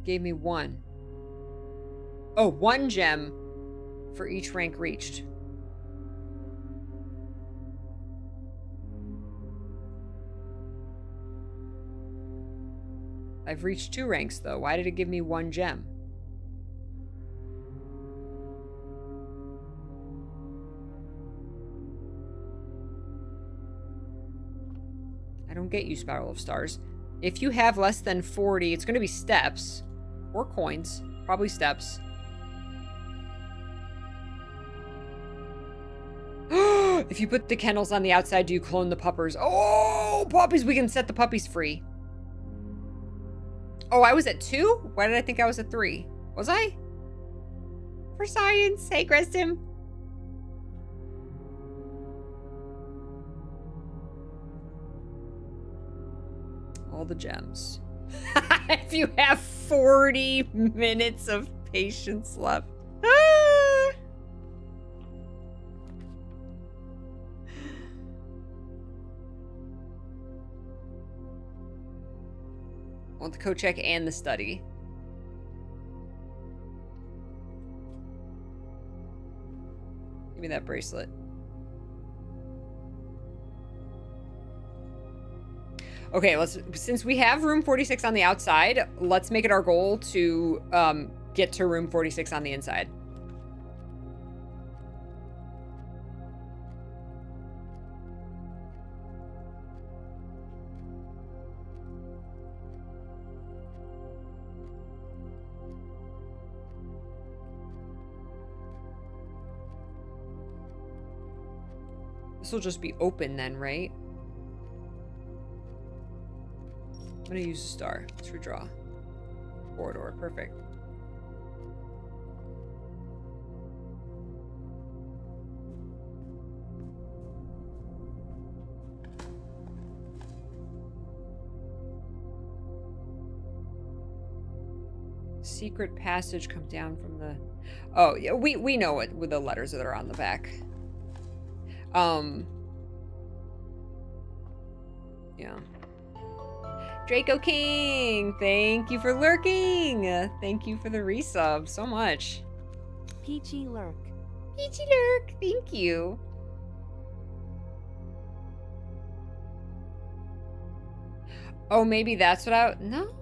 Gave me 1. Oh, 1 gem for each rank reached. I've reached 2 ranks though. Why did it give me 1 gem? I don't get you, Spiral of Stars. If you have less than 40, it's going to be steps. Or coins. Probably steps. If you put the kennels on the outside, do you clone the puppers? Oh, puppies! We can set the puppies free. Oh, I was at 2? Why did I think I was at 3? Was I? For science. Hey, Gristim. All the gems. If you have 40 minutes of patience left. Want the coat check and the study. Give me that bracelet. Okay, since we have room 46 on the outside, let's make it our goal to get to room 46 on the inside. This will just be open then, right? I'm gonna use a star. Let's redraw. Corridor, perfect. Secret passage come down from the... Oh, yeah, we know it with the letters that are on the back. Yeah. Draco King, thank you for lurking. Thank you for the resub so much. Peachy lurk. Peachy lurk, thank you. Oh, maybe that's what no?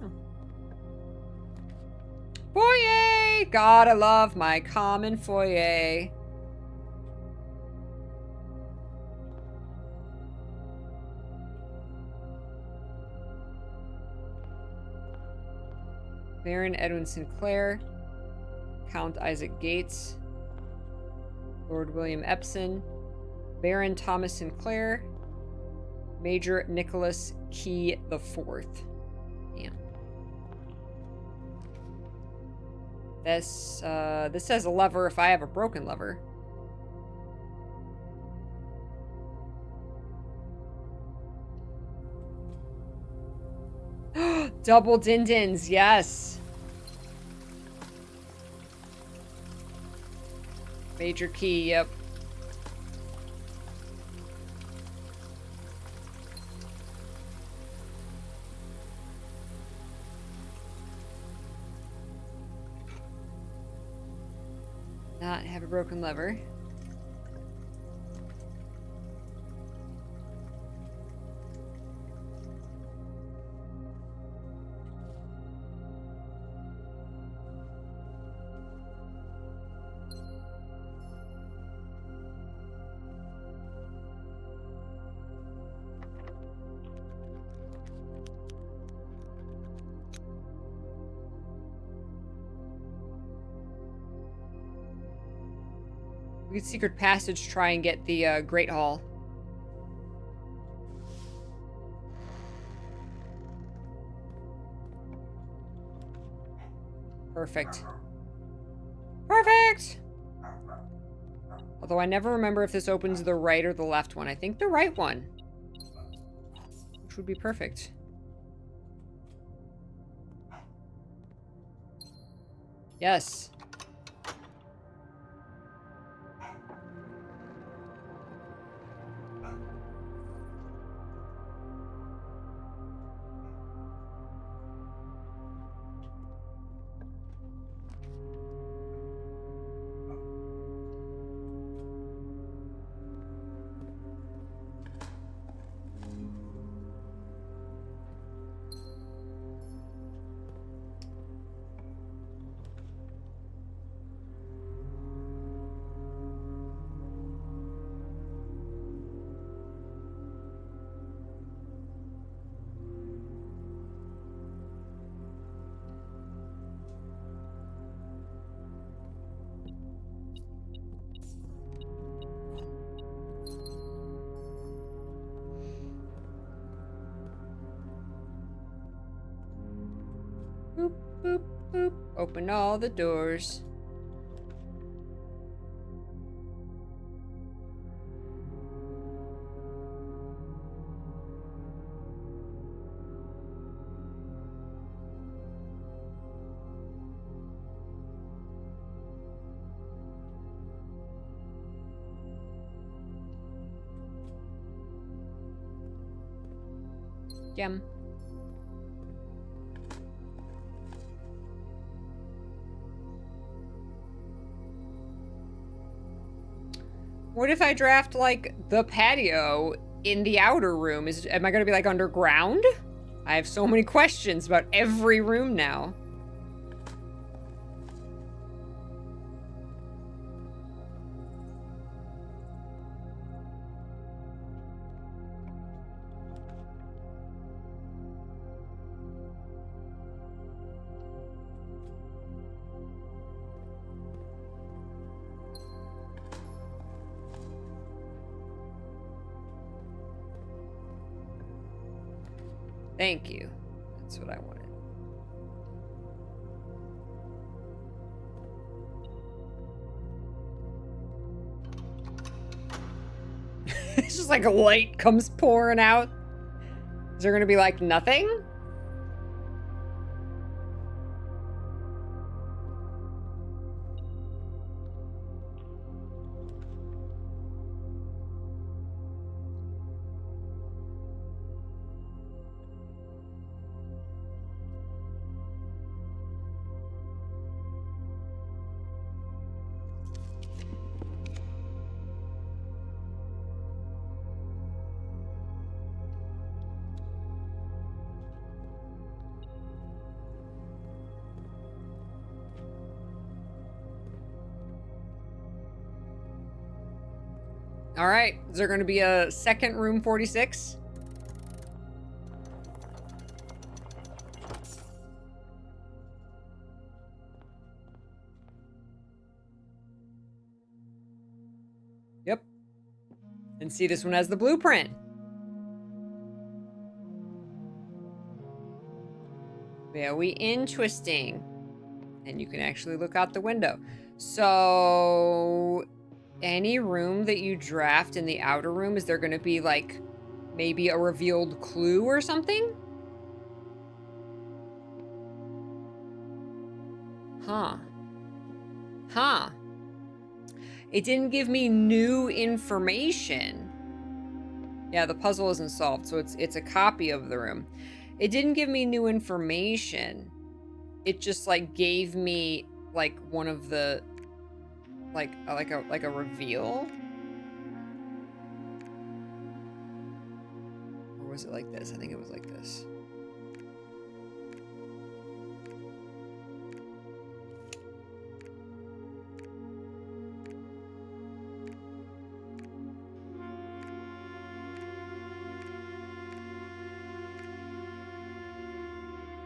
Oh. Foyer! God, I love my common foyer. Baron Edwin Sinclair, Count Isaac Gates, Lord William Epson, Baron Thomas Sinclair, Major Nicholas Key IV. Yeah. This says a lever if I have a broken lever. Double din-dins, yes. Major key, yep. Not have a broken lever. We could secret passage try and get the Great Hall. Perfect. Perfect! Although I never remember if this opens the right or the left one. I think the right one. Which would be perfect. Yes. Boop, boop, boop. Open all the doors. Gem. What if I draft, like, the patio in the outer room? Am I gonna be, like, underground? I have so many questions about every room now. Thank you. That's what I wanted. It's just like a light comes pouring out. Is there gonna be like nothing? All right, is there gonna be a second room 46? Yep. And see, this one has the blueprint. Very interesting. And you can actually look out the window. So, any room that you draft in the outer room, is there going to be like maybe a revealed clue or something? Huh. Huh. It didn't give me new information. Yeah, the puzzle isn't solved, so it's a copy of the room. It didn't give me new information. It just like gave me like one of the like a reveal. Or was it like this? I think it was like this.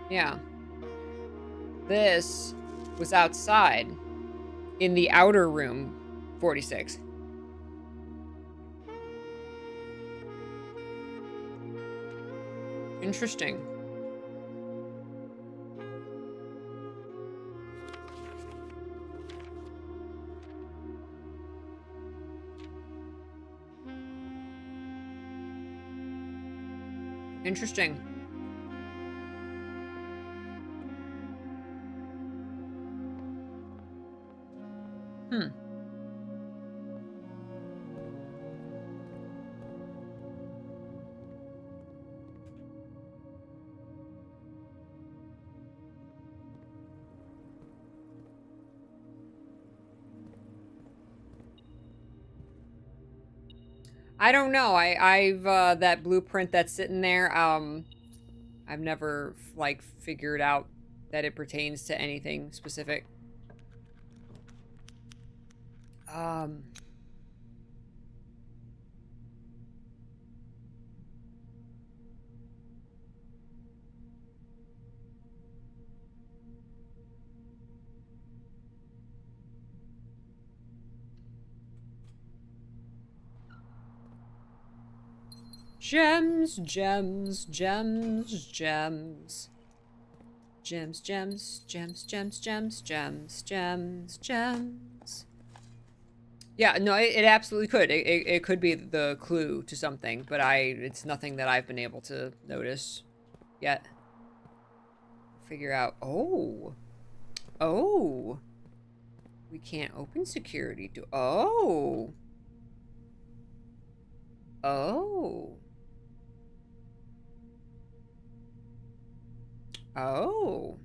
Yeah. This was outside in the outer room 46. Interesting. Interesting. Hmm. I don't know. I've that blueprint that's sitting there, I've never like figured out that it pertains to anything specific. Um Gems, gems, gems, gems. Gems, gems, gems, gems, gems, gems, gems, gems. Yeah, no, it absolutely could. It could be the clue to something, but it's nothing that I've been able to notice yet. Figure out. Oh. Oh. We can't open security to. Oh. Oh. Oh.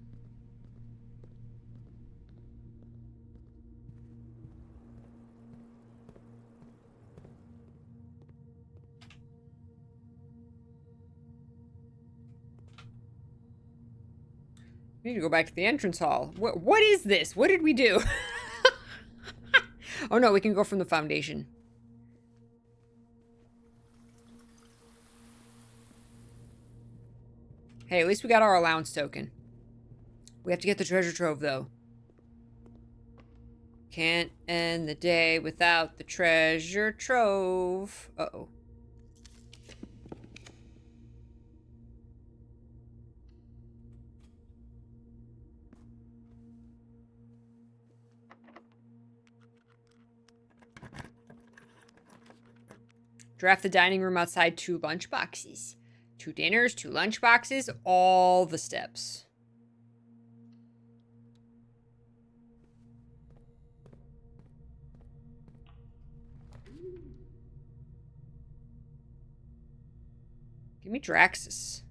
We need to go back to the entrance hall. What is this? What did we do? Oh no, we can go from the foundation. Hey, at least we got our allowance token. We have to get the treasure trove, though. Can't end the day without the treasure trove. Uh-oh. Draft the dining room outside 2 lunch boxes. 2 dinners, 2 lunch boxes, all the steps. Give me Draxus.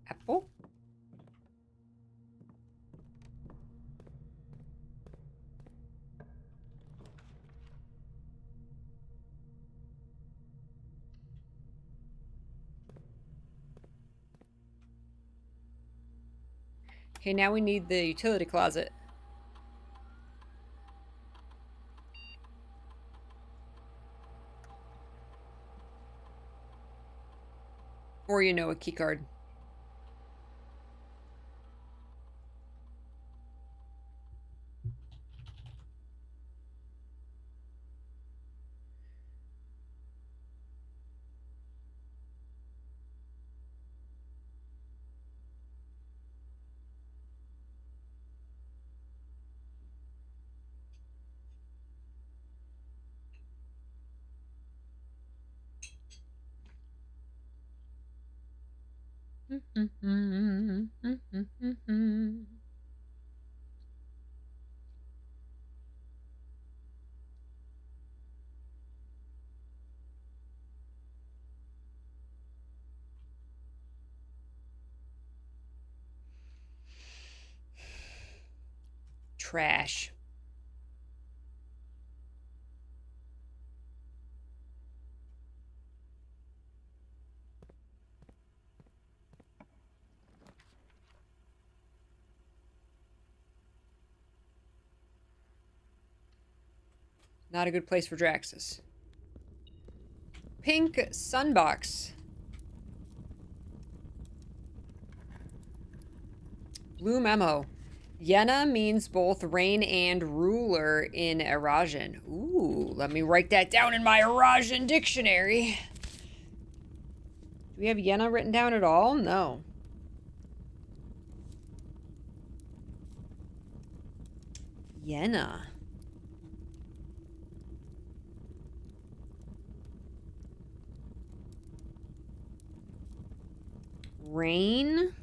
Apple. Okay, now we need the utility closet. Or, you know, a key card. Trash. Not a good place for Draxus. Pink sunbox. Blue memo. Yenna means both reign and ruler in Eurasian. Ooh, let me write that down in my Eurasian dictionary. Do we have Yenna written down at all? No. Yenna. Reign.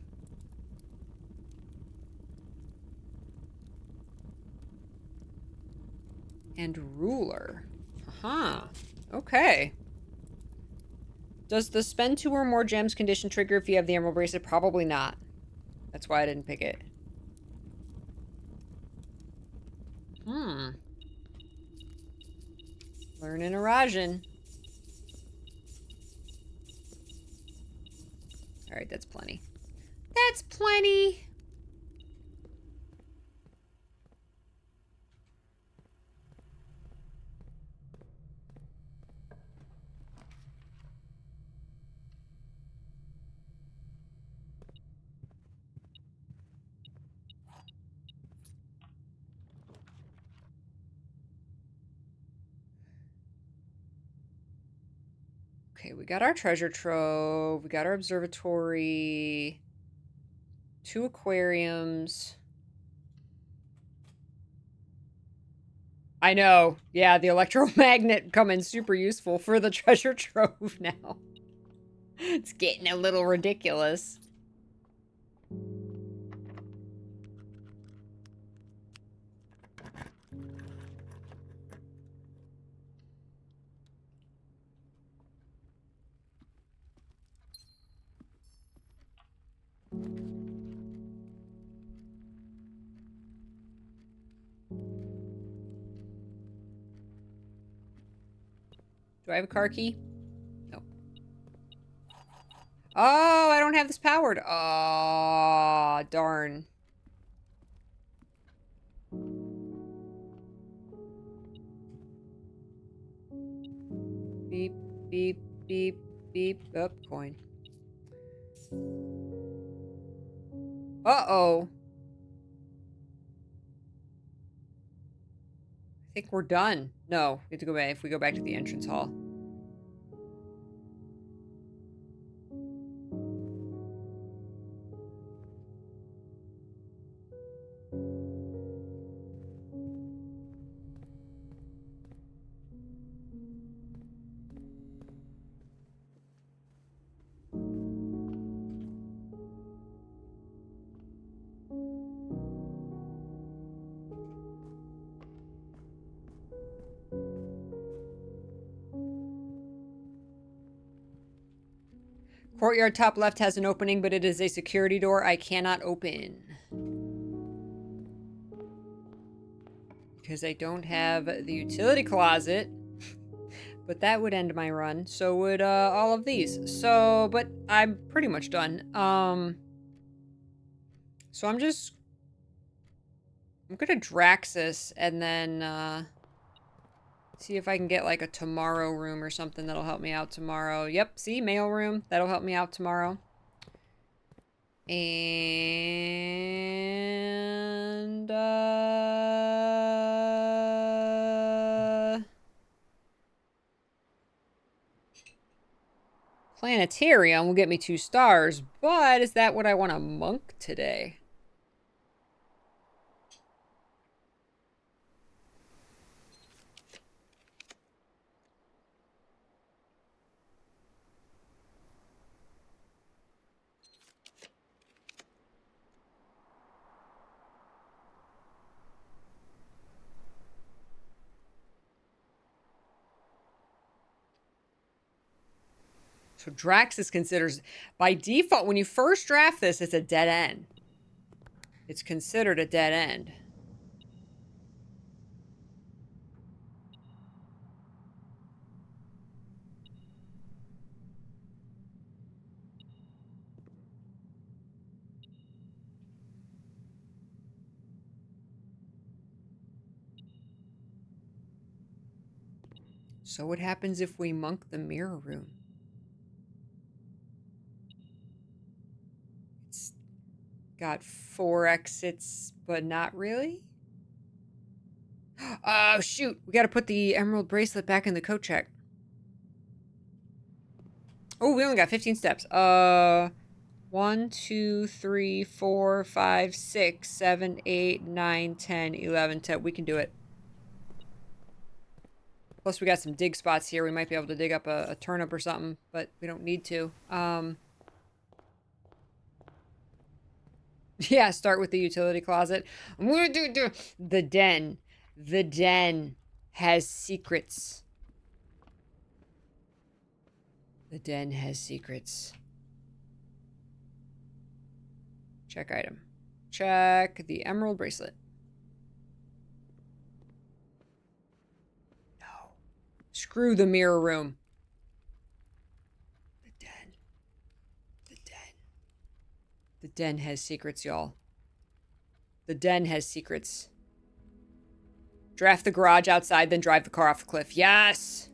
And ruler. Huh. Okay. Does the spend 2 or more gems condition trigger if you have the emerald bracelet? Probably not. That's why I didn't pick it. Learning Eurasian. Alright, that's plenty. That's plenty! Okay, we got our treasure trove. We got our observatory. 2 aquariums. I know. Yeah, the electromagnet coming super useful for the treasure trove now. It's getting a little ridiculous. Do I have a car key? No. Oh, I don't have this powered. Oh, darn. Beep, beep, beep, beep. Up, coin. Uh-oh. I think we're done. No, we have to go back. If we go back to the entrance hall. Courtyard top left has an opening, but it is a security door I cannot open. Because I don't have the utility closet. But that would end my run. So would all of these. So, but I'm pretty much done. So I'm gonna Draxus and then see if I can get like a tomorrow room or something that'll help me out tomorrow. Yep, see, mail room. That'll help me out tomorrow. And planetarium will get me 2 stars, but is that what I want to monk today? So Draxus considers, by default, when you first draft this, it's a dead end. It's considered a dead end. So what happens if we monk the mirror room? It's got 4 exits, but not really? Oh, shoot. We got to put the emerald bracelet back in the coat check. Oh, we only got 15 steps. 1, 2, 3, 4, 5, 6, 7, 8, 9, 10, 11, 10. We can do it. Plus, we got some dig spots here. We might be able to dig up a turnip or something, but we don't need to. Yeah, start with the utility closet. I'm gonna do the den. The den has secrets. The den has secrets. Check item. Check the emerald bracelet. No. Screw the mirror room. The den. The den. The den has secrets, y'all. The den has secrets. Draft the garage outside, then drive the car off the cliff. Yes!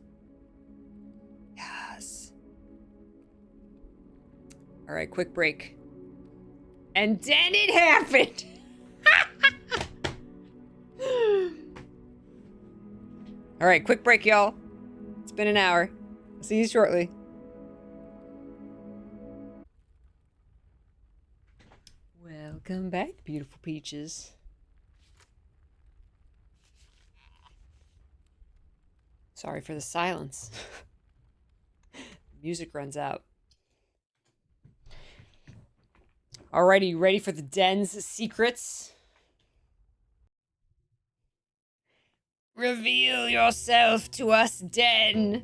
Yes. Alright, quick break. And then it happened! Alright, quick break, y'all. It's been an hour. I'll see you shortly. Welcome back, beautiful peaches. Sorry for the silence. Music runs out. Alrighty, you ready for the den's secrets? Reveal yourself to us, den.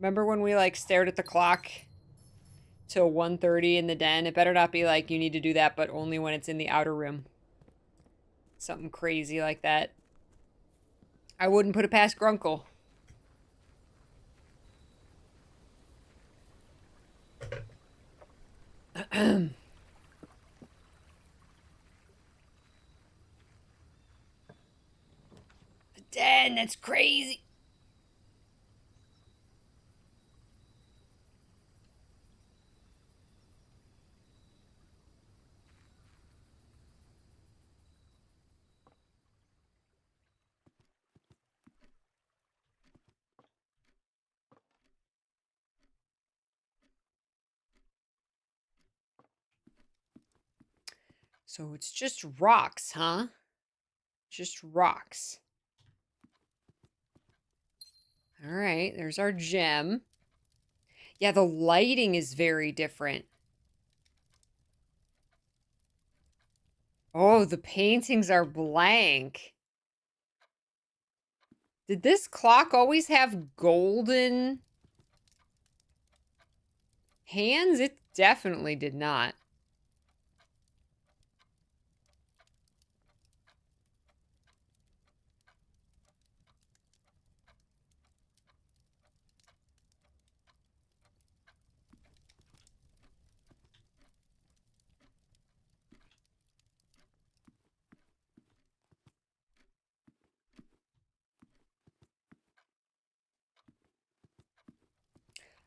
Remember when we like stared at the clock till 1:30 in the den? It better not be like you need to do that, but only when it's in the outer room. Something crazy like that. I wouldn't put it past Grunkle. The den, that's crazy. So it's just rocks, huh? Just rocks. All right, there's our gem. Yeah, the lighting is very different. Oh, the paintings are blank. Did this clock always have golden hands? It definitely did not.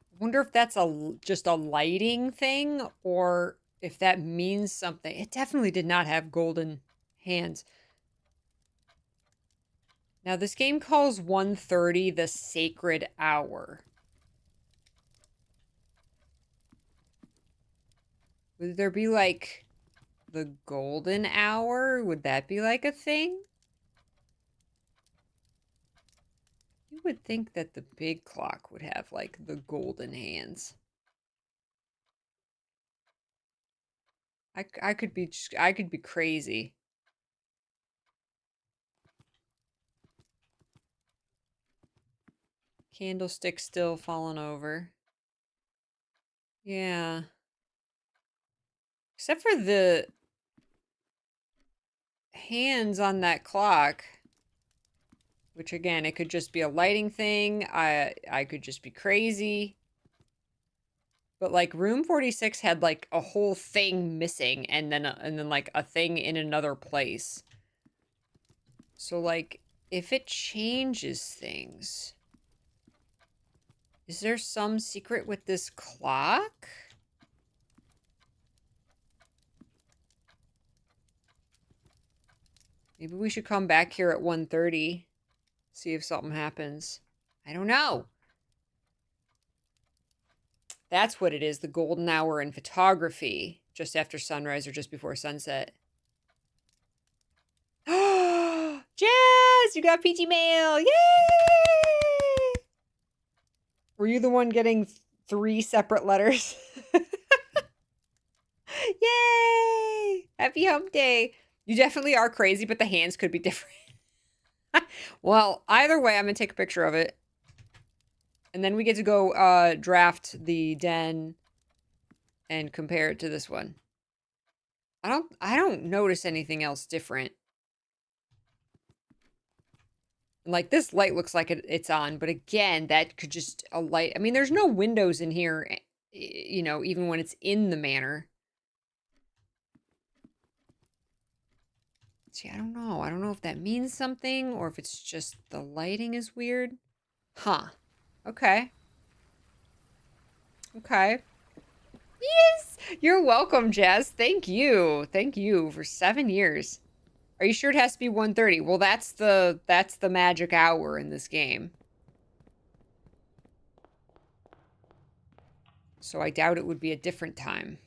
I wonder if that's just a lighting thing or if that means something. It definitely did not have golden hands. Now, this game calls 1:30 the sacred hour. Would there be like the golden hour? Would that be like a thing? You would think that the big clock would have like the golden hands. I could be crazy. Candlestick still falling over. Yeah. Except for the hands on that clock, which again, it could just be a lighting thing. I could just be crazy. But like room 46 had like a whole thing missing and then like a thing in another place. So like if it changes things, is there some secret with this clock? Maybe we should come back here at 1:30, see if something happens. I don't know. That's what it is, the golden hour in photography, just after sunrise or just before sunset. Jazz, you got peachy mail. Yay! Were you the one getting 3 separate letters? Yay! Happy hump day. You definitely are crazy, but the hands could be different. Well, either way, I'm going to take a picture of it. And then we get to go draft the den and compare it to this one. I don't notice anything else different. Like this light looks like it's on, but again, that could just a light. I mean, there's no windows in here, you know, even when it's in the manor. See, I don't know. I don't know if that means something or if it's just the lighting is weird. Huh. Okay. Okay. Yes! You're welcome, Jazz. Thank you. Thank you for 7 years. Are you sure it has to be 1:30? Well, that's the magic hour in this game. So I doubt it would be a different time.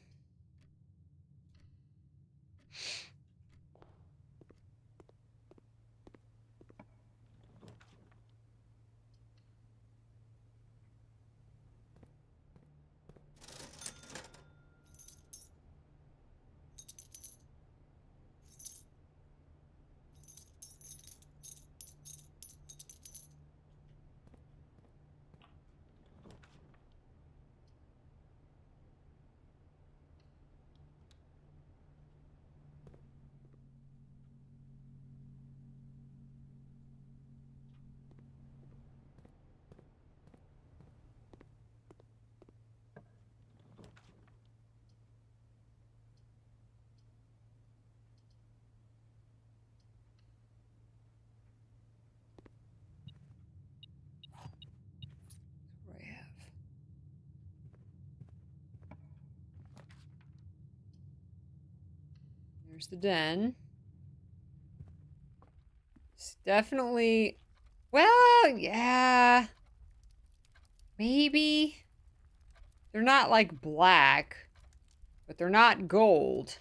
There's the den. It's definitely... Well, yeah. Maybe. They're not like black, but they're not gold.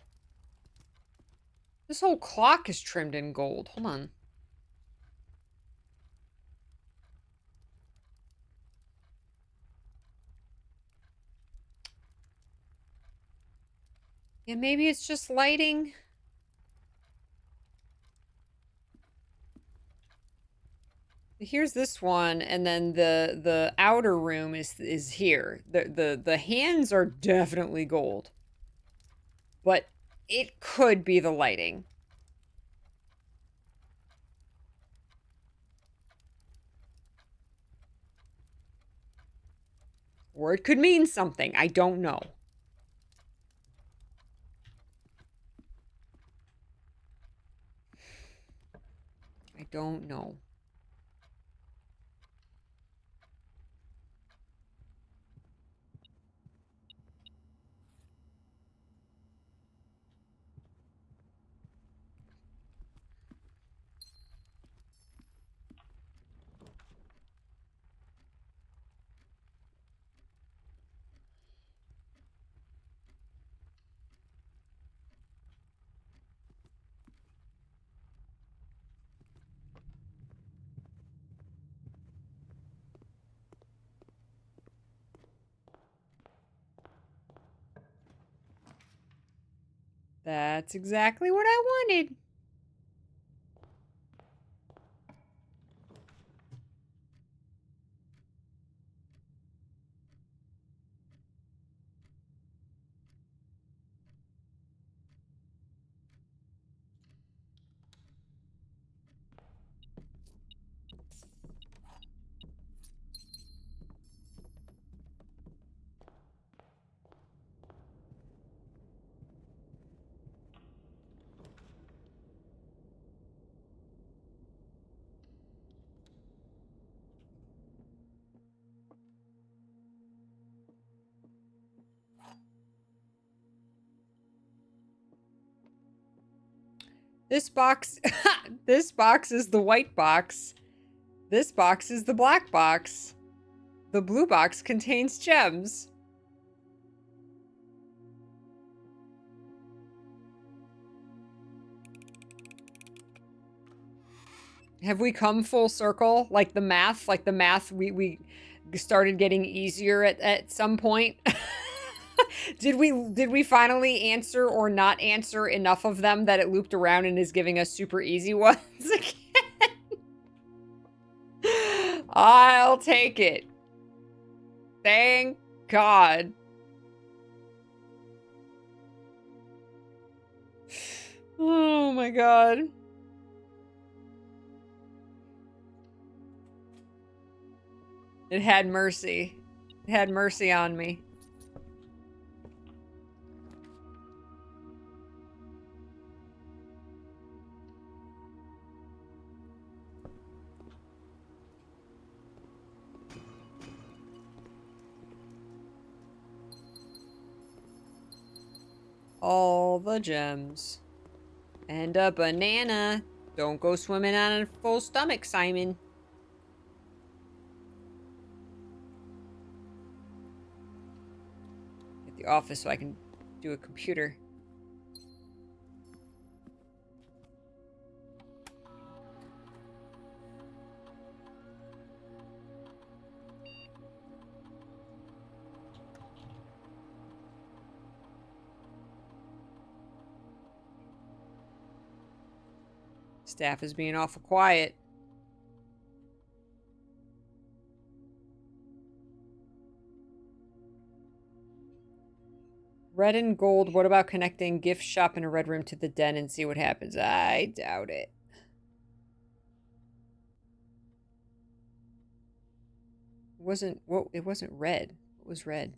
This whole clock is trimmed in gold. Hold on. Yeah, maybe it's just lighting. Here's this one, and then the outer room is here. The hands are definitely gold. But it could be the lighting. Or it could mean something. I don't know. I don't know. That's exactly what I wanted. This box, this box is the white box. This box is the black box. The blue box contains gems. Have we come full circle? Like the math we started getting easier at some point? Did we finally answer or not answer enough of them that it looped around and is giving us super easy ones again? I'll take it. Thank God. Oh my God. It had mercy. It had mercy on me. All the gems. And a banana. Don't go swimming on a full stomach, Simon. At the office so I can do a computer. Staff is being awful quiet. Red and gold. What about connecting gift shop in a red room to the den and see what happens? I doubt it. It wasn't red. It was red.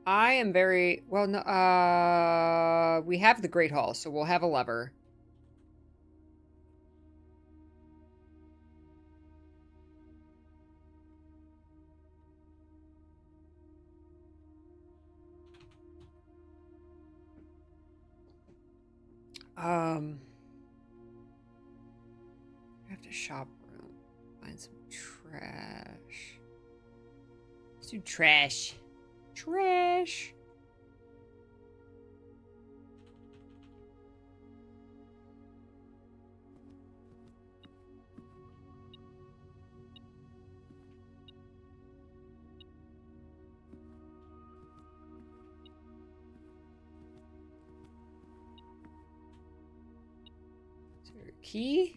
I am very well. No, we have the Great Hall, so we'll have a lever. I have to shop around, find some trash. Let's do trash. Trash. Is there a key?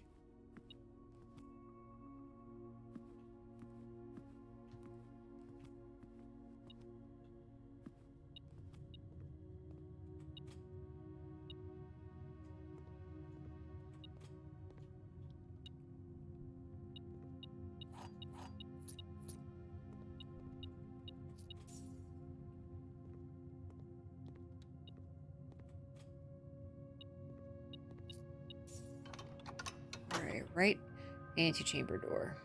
All right, antechamber door.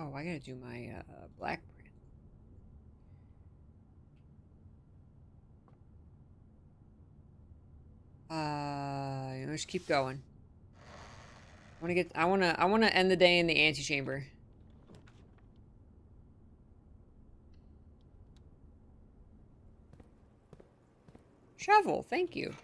Oh, I gotta do my black print. Just keep going. I wanna end the day in the antechamber. Shovel, thank you.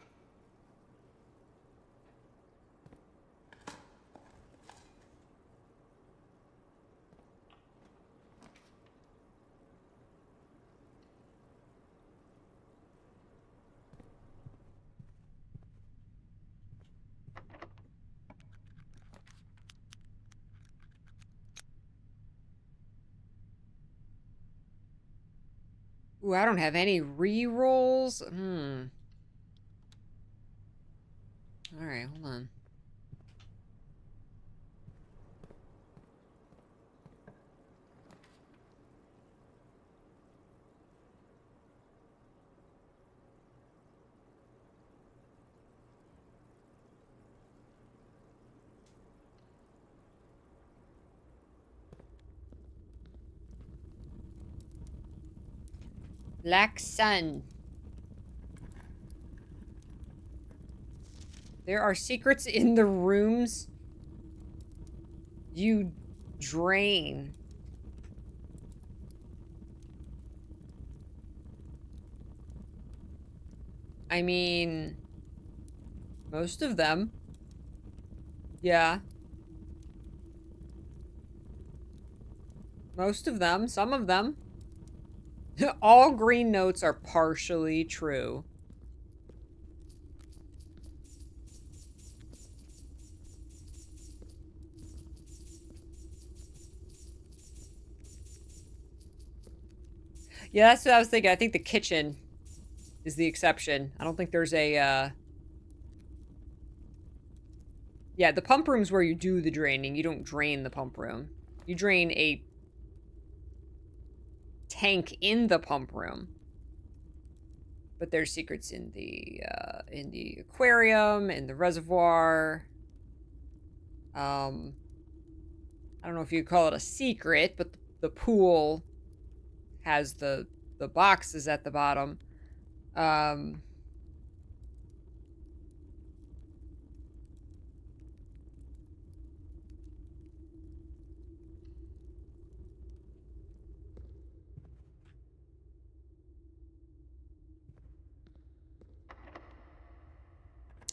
Ooh, I don't have any re-rolls. Alright, hold on. Black sun. There are secrets in the rooms you drain. I mean, most of them. Yeah. Most of them. Some of them. All green notes are partially true. Yeah, that's what I was thinking. I think the kitchen is the exception. I don't think there's a, yeah, the pump room's where you do the draining. You don't drain the pump room. You drain a tank in the pump room. But there's secrets in the aquarium, in the reservoir. I don't know if you call it a secret, but the pool has the boxes at the bottom.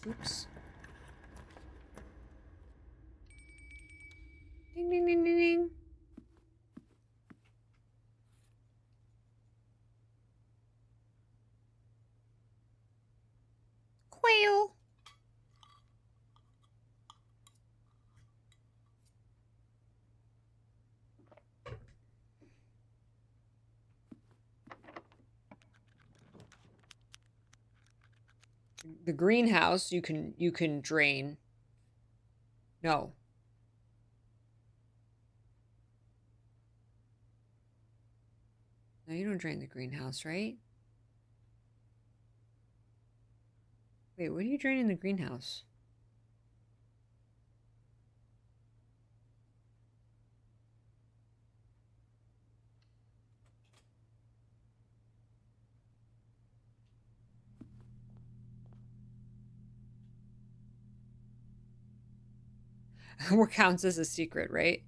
Oops. Ding ding ding ding ding. Quail. The greenhouse you can drain. No. No, you don't drain the greenhouse, right? Wait, what are you draining the greenhouse? What counts as a secret, right?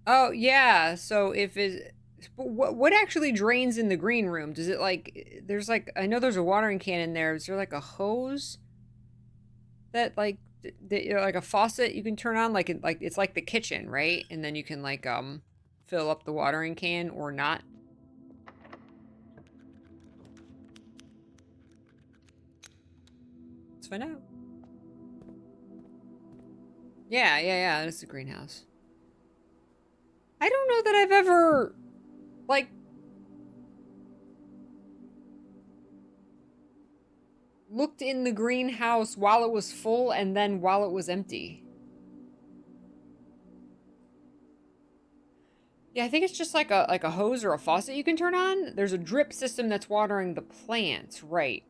Oh, yeah. So if it what actually drains in the green room? Does it like there's like I know there's a watering can in there. Is there like a hose that like like a faucet you can turn on like it's like the kitchen, right? And then you can like fill up the watering can or not. Let's find out. Yeah. It's a greenhouse. I don't know that I've ever like looked in the greenhouse while it was full and then while it was empty. Yeah, I think it's just like a hose or a faucet you can turn on. There's a drip system that's watering the plants, right?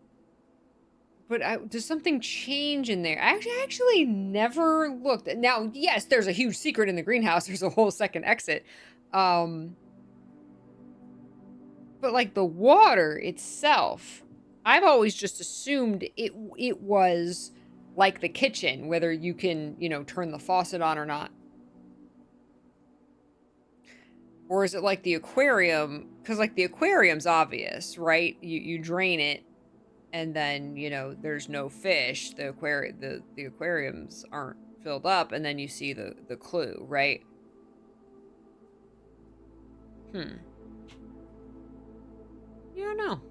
But does something change in there? I actually never looked. Now, yes, there's a huge secret in the greenhouse. There's a whole second exit. Um, but like the water itself, I've always just assumed it was like the kitchen, whether you can, turn the faucet on or not. Or is it like the aquarium? Because like the aquarium's obvious, right? You drain it and then, there's no fish. The aquariums aren't filled up and then you see the clue, right? Hmm. You don't know.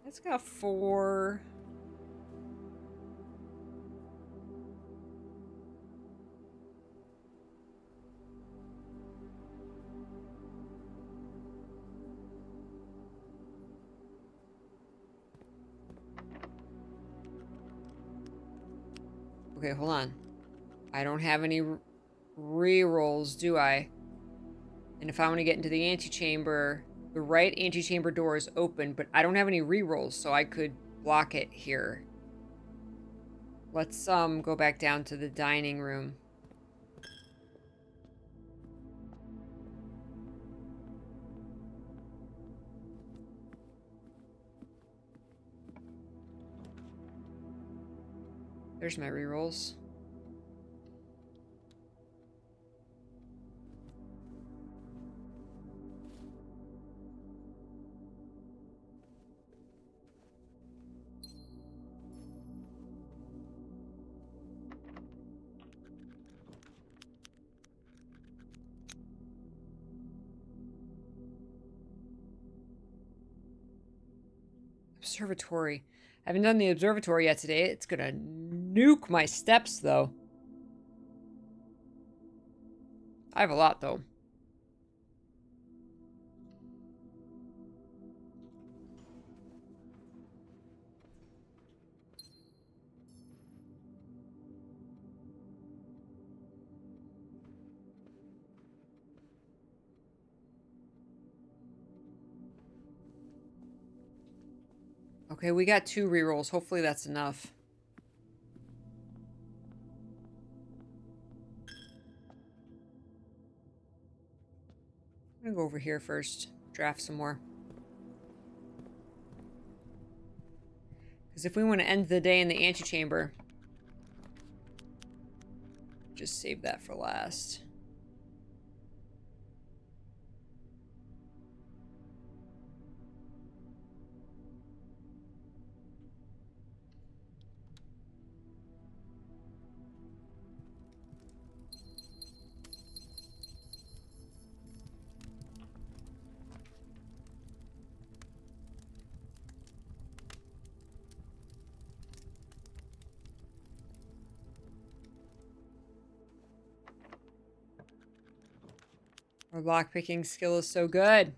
It's got 4. Okay, hold on. I don't have any re-rolls, do I? And if I want to get into the antechamber, the right antechamber door is open, but I don't have any re-rolls, so I could block it here. Let's go back down to the dining room. There's my re-rolls. Observatory. I haven't done the observatory yet today. It's gonna nuke my steps, though. I have a lot, though. Okay, we got 2 rerolls. Hopefully that's enough. I'm gonna go over here first. Draft some more. Because if we want to end the day in the antechamber, just save that for last. Our lockpicking skill is so good.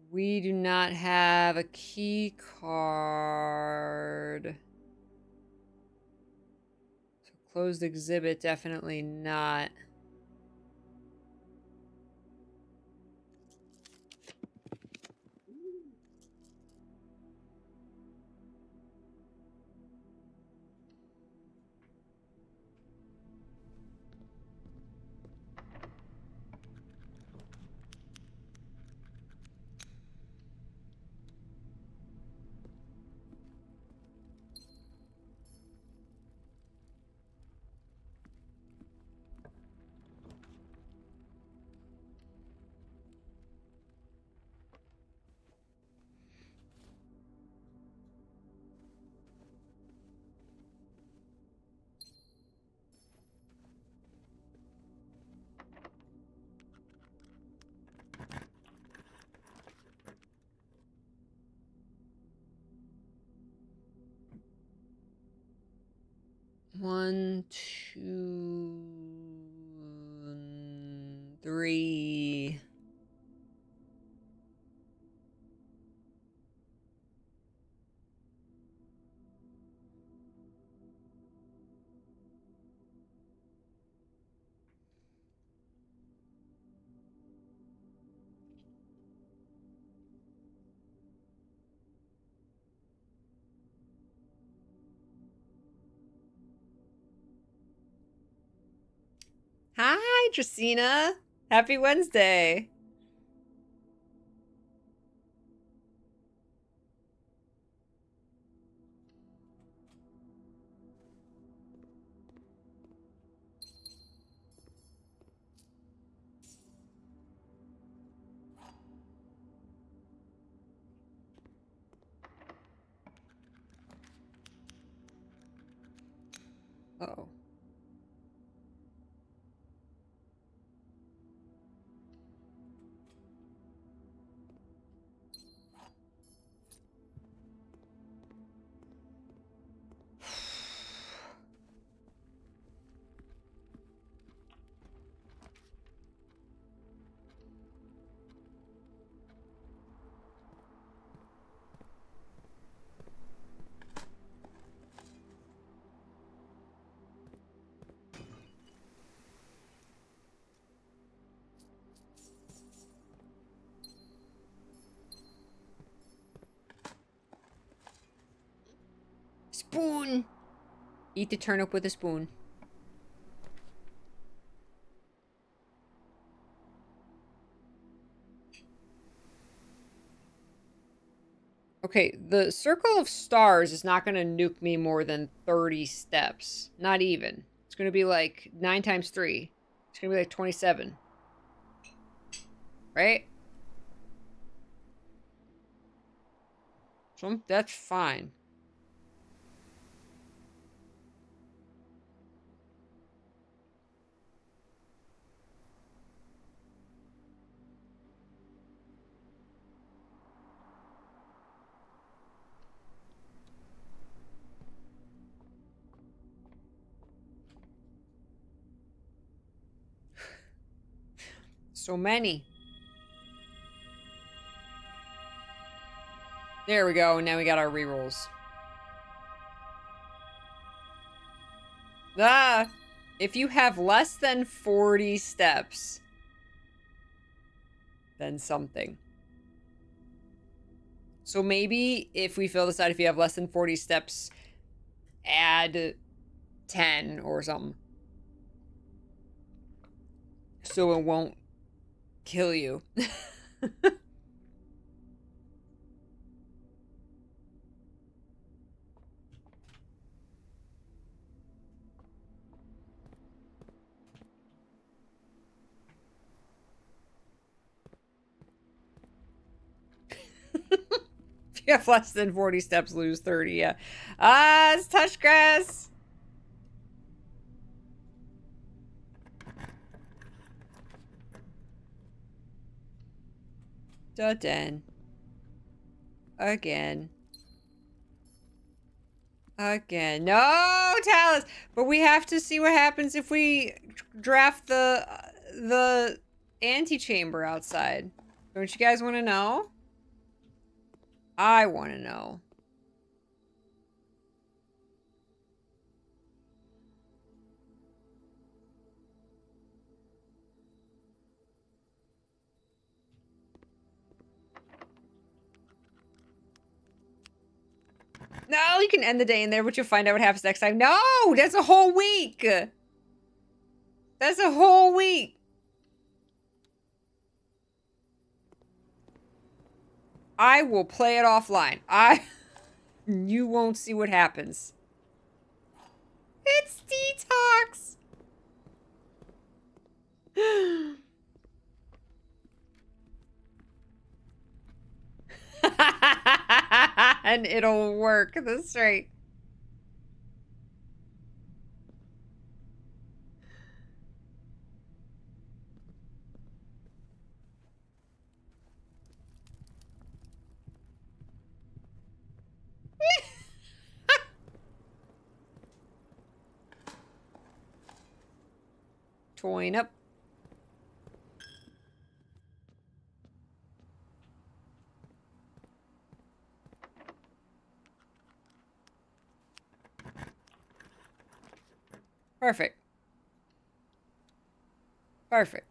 We do not have a key card. So closed exhibit, definitely not. One, two, three. Hi, Tracina. Happy Wednesday. Uh-oh. Spoon. Eat the turnip with a spoon. Okay, the circle of stars is not going to nuke me more than 30 steps. Not even. It's going to be like 9 times 3. It's going to be like 27. Right? So that's fine. So many. There we go. Now we got our rerolls. Ah! If you have less than 40 steps, then something. So maybe if we fill this out, if you have less than 40 steps, add 10 or something. So it won't kill you. If you have less than 40 steps, lose 30, yeah. Ah, it's touch grass. Done. Again. Again. No, Talus! But we have to see what happens if we draft the antechamber outside. Don't you guys want to know? I want to know. No, you can end the day in there, but you'll find out what happens next time. No, that's a whole week. That's a whole week. I will play it offline. You won't see what happens. It's detox. And it'll work. That's right. Toin up. Perfect. Perfect.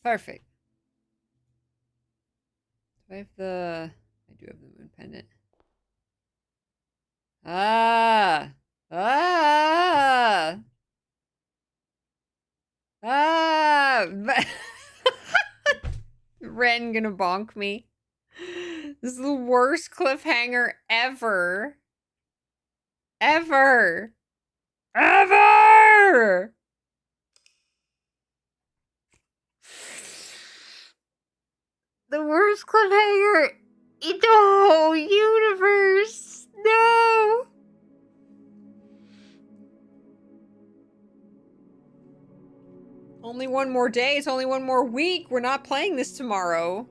Perfect. Do I have the... I do have the moon pendant. Ah! Ah! Ah! Ren gonna bonk me. This is the worst cliffhanger ever. Ever. Ever! The worst cliffhanger in the whole universe. No! Only one more day. It's only one more week. We're not playing this tomorrow.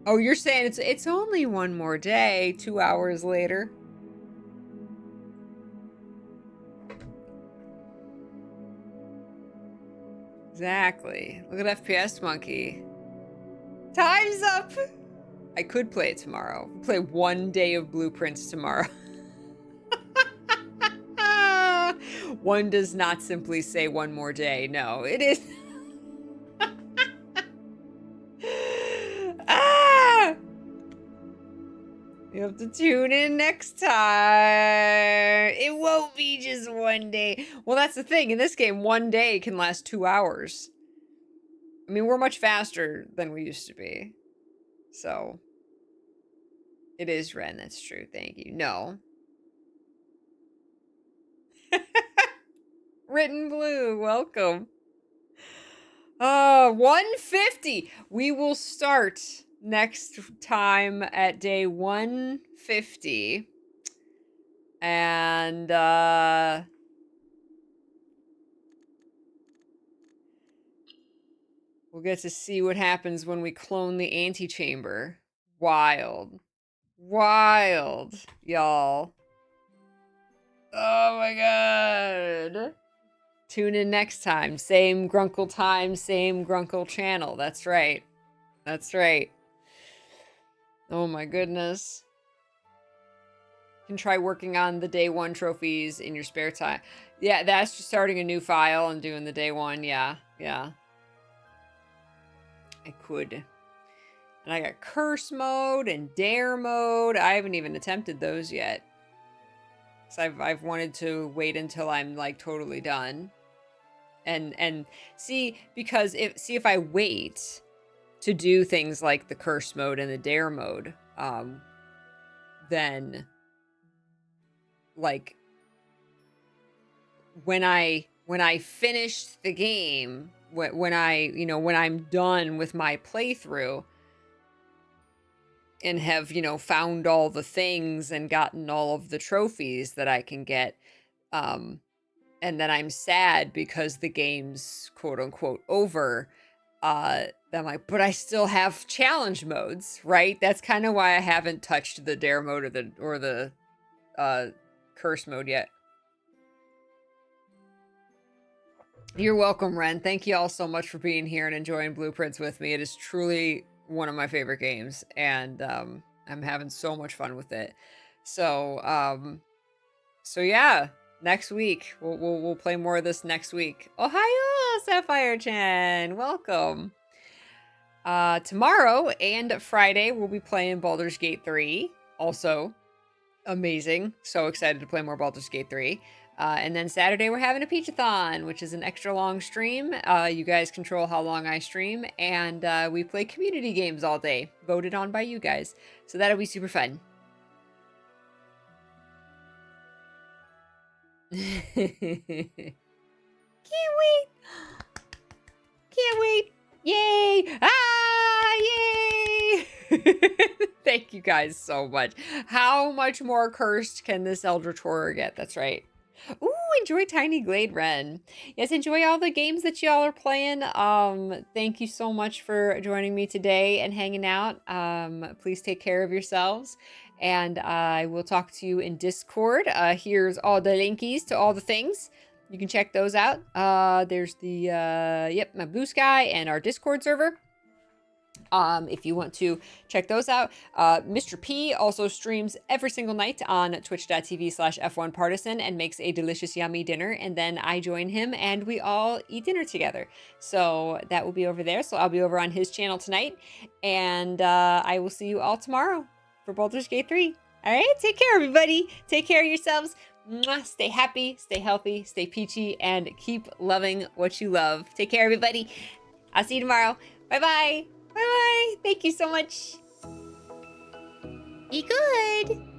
Oh, you're saying it's only one more day, 2 hours later. Exactly. Look at FPS Monkey. Time's up! I could play it tomorrow. Play 1 day of blueprints tomorrow. One does not simply say one more day. No, it is... Ah! You have to tune in next time. It won't be just 1 day. Well, that's the thing. In this game, 1 day can last 2 hours. I mean, we're much faster than we used to be. So, it is Ren. That's true. Thank you. No. Written Blue, welcome. 150. We will start next time at day 150. And we'll get to see what happens when we clone the antechamber. Wild. Wild, y'all. Oh my god. Tune in next time. Same Grunkle time, same Grunkle channel. That's right. That's right. Oh my goodness. You can try working on the day one trophies in your spare time. Yeah, that's just starting a new file and doing the day one. Yeah, yeah. I could. And I got curse mode and dare mode. I haven't even attempted those yet. So I've wanted to wait until I'm like totally done. And see, because if I wait to do things like the curse mode and the dare mode, then like when I finish the game, when I'm done with my playthrough and have, found all the things and gotten all of the trophies that I can get, and then I'm sad because the game's quote unquote over, I'm like, but I still have challenge modes, right? That's kind of why I haven't touched the dare mode or the curse mode yet. You're welcome, Ren. Thank you all so much for being here and enjoying Blueprints with me. It is truly one of my favorite games, and I'm having so much fun with it. So yeah, next week we'll play more of this next week. Ohio, Sapphire Chan, welcome. Tomorrow and Friday we'll be playing Baldur's Gate 3. Also amazing. So excited to play more Baldur's Gate 3. And then Saturday we're having a Peachathon, which is an extra long stream. You guys control how long I stream, and we play community games all day, voted on by you guys. So that'll be super fun. Can't wait! Can't wait! Yay! Ah! Yay! Thank you guys so much. How much more cursed can this Eldritch Horror get? That's right. Ooh, enjoy Tiny Glade Ren. Yes, enjoy all the games that y'all are playing. Thank you so much for joining me today and hanging out. Please take care of yourselves. And I will talk to you in Discord. Here's all the linkies to all the things. You can check those out. There's the, my Blue Sky and our Discord server. If you want to check those out. Mr. P also streams every single night on twitch.tv/F1Partisan and makes a delicious, yummy dinner. And then I join him and we all eat dinner together. So that will be over there. So I'll be over on his channel tonight. And I will see you all tomorrow for Baldur's Gate 3. All right, take care, everybody. Take care of yourselves. Mwah. Stay happy, stay healthy, stay peachy, and keep loving what you love. Take care, everybody. I'll see you tomorrow. Bye-bye. Bye-bye. Thank you so much. Be good.